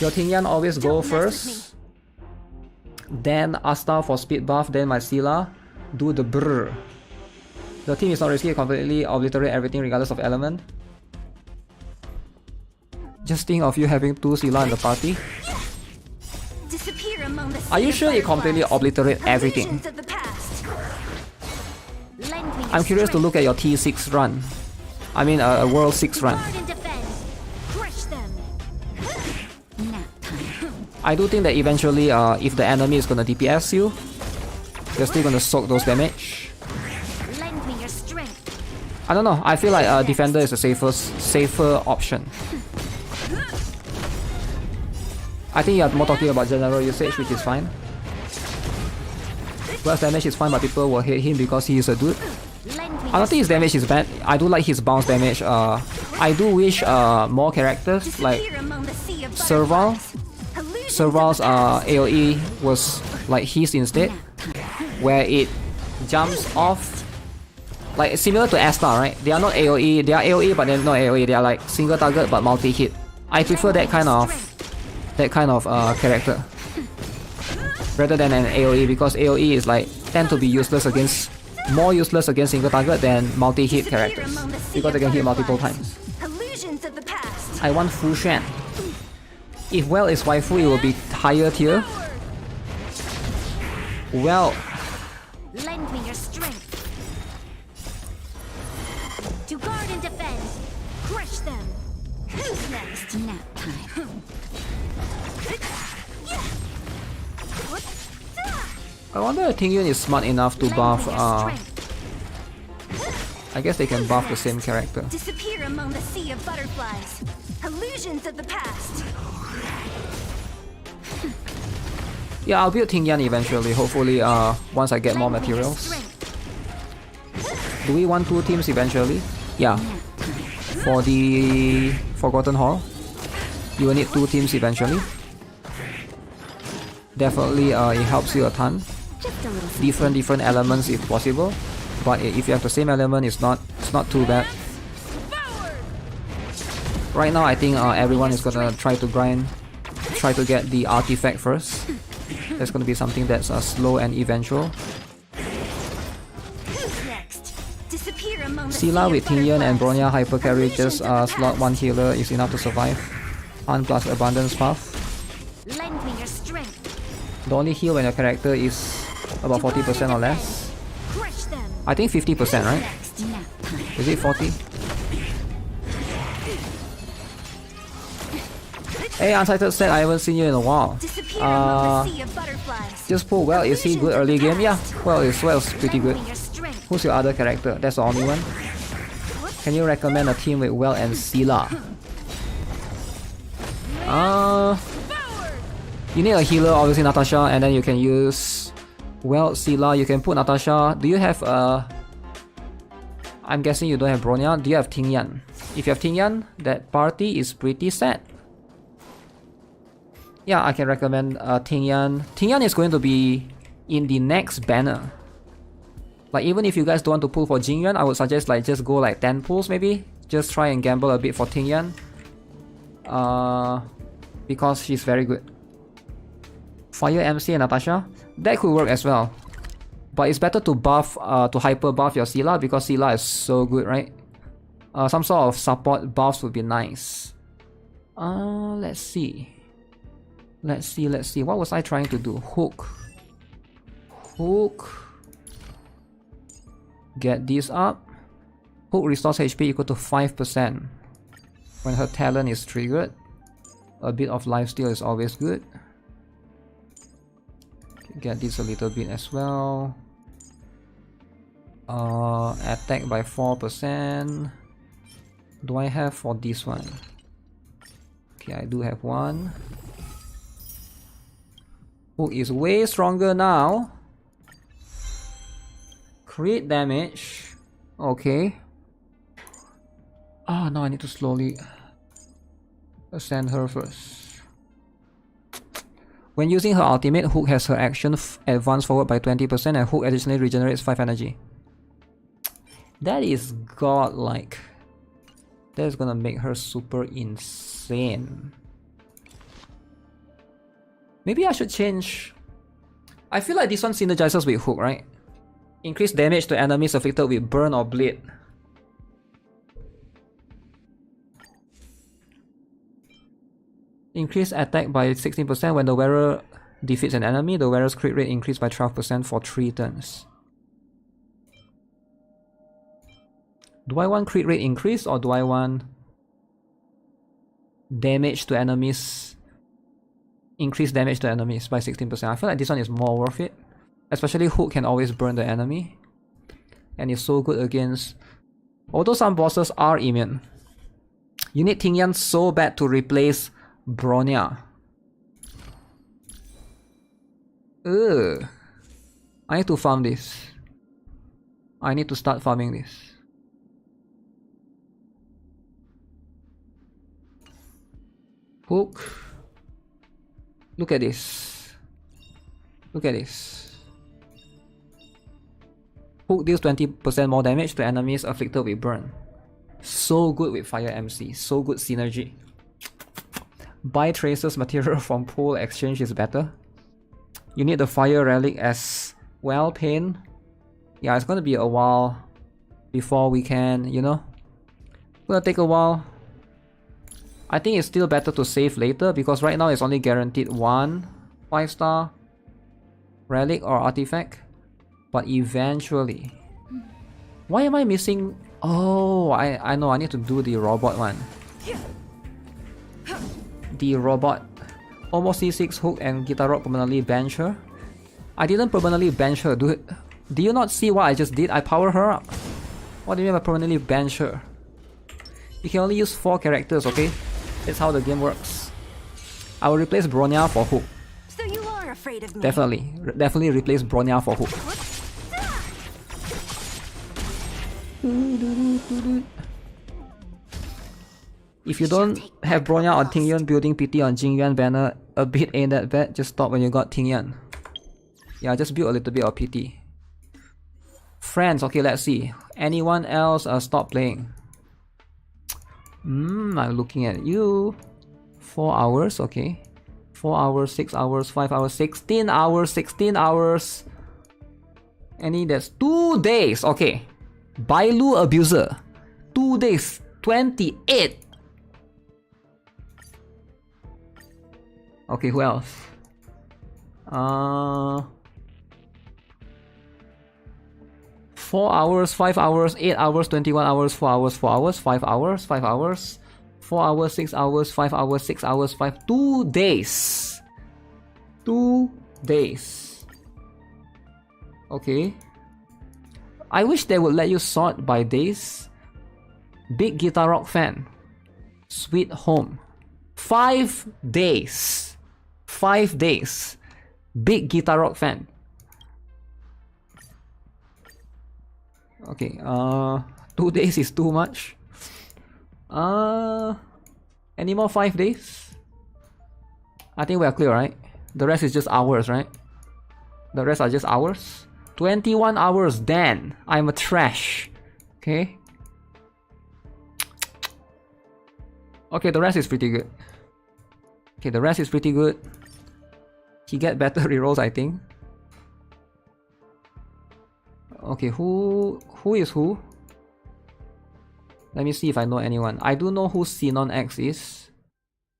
Your Tingyan always go first. Then Asta for speed buff, then my Scylla. Do the brr. The team is not risky, completely obliterate everything regardless of element. Just think of you having 2 Scylla in the party. Are you sure it completely obliterate everything? I'm curious to look at your T6 run. I mean a World 6 run. I do think that eventually if the enemy is gonna DPS you, you're still gonna soak those damage. I don't know, I feel like defender is a safer option. I think you're more talking about general usage, which is fine. Burst damage is fine, but people will hate him because he is a dude. I don't think his damage is bad. I do like his bounce damage. I do wish more characters like Serval's AoE was like his instead, where it jumps off, like similar to Asta, right? They are not AoE, they are AoE but they're not AoE, they are like single target but multi-hit. I prefer that kind of character rather than an AoE, because AoE is like tend to be more useless against single target than multi-hit characters, because they can hit multiple times. I want Fu Xuan. If Well is waifu, it will be higher tier. Well, lend me your strength. To guard and defend. Crush them. Who's next? Nap time. I wonder if Ting Yun is smart enough to buff. I guess they can buff the same character. Disappear among the sea of butterflies. Illusions of the past. Yeah, I'll build Ting Yan eventually. Hopefully, once I get more materials. Do we want 2 teams eventually? Yeah. For the Forgotten Hall, you will need 2 teams eventually. Definitely, it helps you a ton. Different elements if possible, but if you have the same element, it's not too bad. Right now, I think everyone is gonna try to get the artifact first. That's gonna be something that's slow and eventual. Scylla with Ting Yan and Bronya hyper carry, just slot 1 healer is enough to survive. Hunt plus abundance path. The only heal when your character is about 40% or less. I think 50%, right? Is it 40? Hey, Unsighted said I haven't seen you in a while. Just pull Well. Is he good early game? Yeah, Well's pretty good. Who's your other character? That's the only one. Can you recommend a team with Well and Scylla? You need a healer, obviously Natasha, and then you can use Well, Scylla. You can put Natasha. Do you have I'm guessing you don't have Bronya. Do you have Ting Yan? If you have Ting Yan, that party is pretty sad. Yeah, I can recommend Ting Yan. Ting Yan is going to be in the next banner. Like, even if you guys don't want to pull for Jing Yuan, I would suggest like just go like 10 pulls maybe. Just try and gamble a bit for Ting Yan. Because she's very good. Fire MC and Natasha, that could work as well. But it's better to buff, to hyper buff your Scylla, because Scylla is so good, right? Some sort of support buffs would be nice. Let's see. Let's see. What was I trying to do? Hook. Get this up. Hook restores HP equal to 5% when her talent is triggered. A bit of lifesteal is always good. Get this a little bit as well. Attack by 4%. Do I have for this one? Okay, I do have one. Hook is way stronger now. Crit damage. Okay. Ah, now I need to slowly ascend her first. When using her ultimate, Hook has her action advance forward by 20% and Hook additionally regenerates 5 energy. That is godlike. That is gonna make her super insane. Maybe I should change. I feel like this one synergizes with Hook, right? Increase damage to enemies afflicted with burn or bleed. Increase attack by 16% when the wearer defeats an enemy. The wearer's crit rate increased by 12% for 3 turns. Do I want crit rate increase or do I want damage to enemies? Increase damage to enemies by 16%. I feel like this one is more worth it. Especially Hook can always burn the enemy. And it's so good against... Although some bosses are immune. You need Ting Yan so bad to replace Bronya. Ugh. I need to farm this. I need to start farming this. Hook. Look at this. Look at this. Hook deals 20% more damage to enemies afflicted with burn. So good with Fire MC. So good synergy. Buy traces material from pool exchange is better. You need the Fire Relic as well, Pain. Yeah, it's gonna be a while before we can, you know. It's gonna take a while. I think it's still better to save later because right now it's only guaranteed 1 5-star relic or artifact. But eventually... Why am I missing... Oh, I know, I need to do the robot one. The robot. Almost C6 Hook and GuitarRock permanently bench her. I didn't permanently bench her, dude. Do you not see what I just did? I power her up. What do you mean by permanently bench her? You can only use 4 characters, okay? That's how the game works. I will replace Bronya for Hook. So you are afraid of me? Definitely replace Bronya for Hook. If you don't have Bronya or Ting Yuan building PT on Jing Yuan banner, a bit ain't that bad. Just stop when you got Ting Yuan. Yeah, just build a little bit of PT. Friends, okay, let's see. Anyone else stop playing? I'm looking at you. 4 hours, okay. 4 hours, 6 hours, 5 hours, 16 hours, 16 hours. Any that's 2 days, okay. Bailu Abuser. 2 days, 28. Okay, who else? 4 hours, 5 hours, 8 hours, 21 hours, 4 hours, 4 hours, 5 hours, 5 hours, 4 hours, 6 hours, 5 hours, 6 hours, 2 days. 2 days. Okay. I wish they would let you sort by days. Big GuitarRock fan. Sweet Home. 5 days. 5 days. Big GuitarRock fan. Okay, 2 days is too much. Any more 5 days? I think we are clear, right? The rest is just hours, right? The rest are just hours. 21 hours, then I'm a trash. Okay. Okay, the rest is pretty good. Okay, the rest is pretty good. He get better rerolls, I think. Okay, who is who? Let me see if I know anyone. I do know who Xenon X is.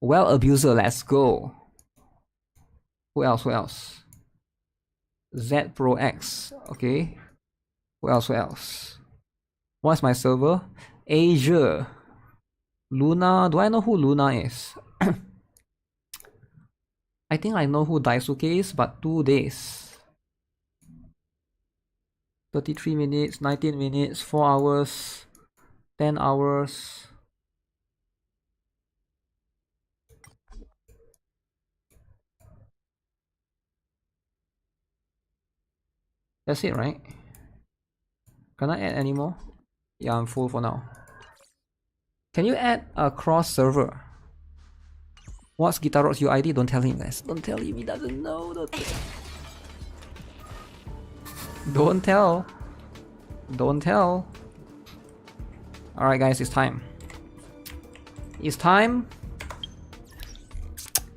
Well, Abuser, let's go. Who else? Who else? Z Pro X. Okay. Who else? Who else? What's my server? Asia. Luna. Do I know who Luna is? I think I know who Daisuke is, but 2 days. 33 minutes, 19 minutes, 4 hours, 10 hours. That's it, right? Can I add any more? Yeah, I'm full for now. Can you add a cross server? What's GuitarRock's UID? Don't tell him, guys. Don't tell him, he doesn't know. Don't tell. Don't tell. Alright, guys, it's time. It's time.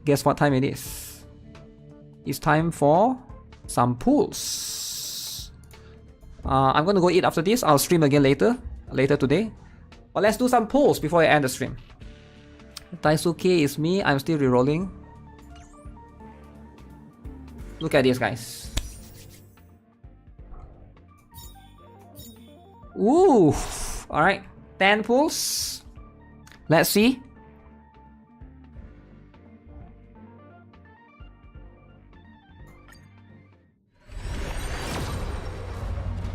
Guess what time it is? It's time for some pools. I'm gonna go eat after this. I'll stream again later today. But let's do some pools before I end the stream. Daisuke is me. I'm still rerolling. Look at this, guys. Ooh. Alright. 10 pulls. Let's see.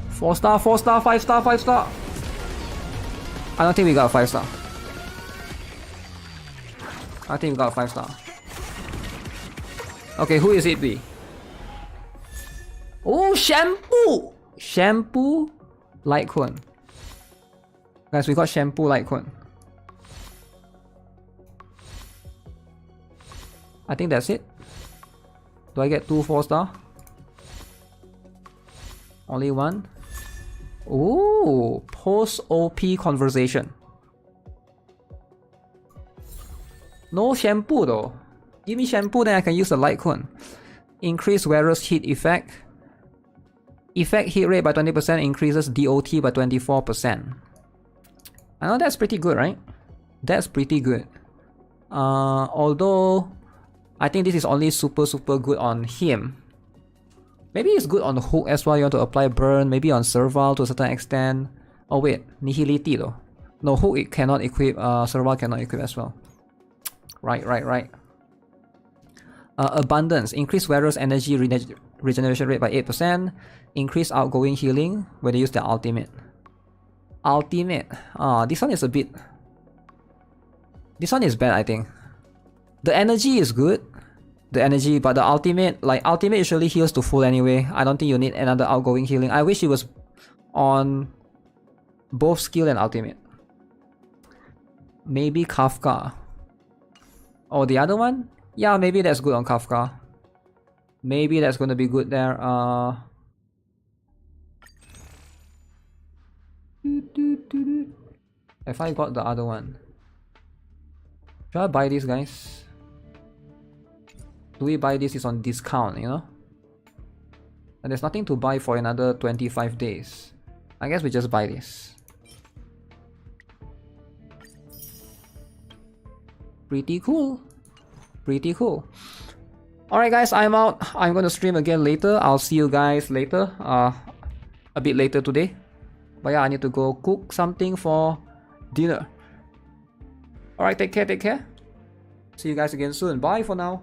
Four star, 5 star, 5 star. I don't think we got a 5 star. I think we got a 5 star. Okay, who is it be? Oh, shampoo! Shampoo Litecoin. Guys, we got shampoo Litecoin. I think that's it. Do I get 2 4 star? Only 1. Ooh, post OP conversation. No shampoo though. Give me shampoo, then I can use the Litecoin. Increase wearer's hit effect. Effect hit rate by 20% increases DOT by 24%. I know that's pretty good, right? That's pretty good. Although I think this is only super good on him. Maybe it's good on the hook as well. You want to apply burn, maybe on Serval to a certain extent. Oh wait, Nihility though. No, hook it cannot equip, Serval cannot equip as well. Right. Abundance. Increase wearer's energy regeneration rate by 8%. Increase outgoing healing when they use their ultimate. This one is a bit... This one is bad, I think. The energy is good. The energy, but the ultimate... Like, ultimate usually heals to full anyway. I don't think you need another outgoing healing. I wish it was on both skill and ultimate. Maybe Kafka. Oh, the other one? Yeah, maybe that's good on Kafka. Maybe that's going to be good there. If I got the other one. Should I buy this, guys? Do we buy this? It's on discount, you know? And there's nothing to buy for another 25 days. I guess we just buy this. Pretty cool. Alright guys, I'm out. I'm gonna stream again later. I'll see you guys later. A bit later today. But yeah, I need to go cook something for dinner. Alright, take care. See you guys again soon. Bye for now.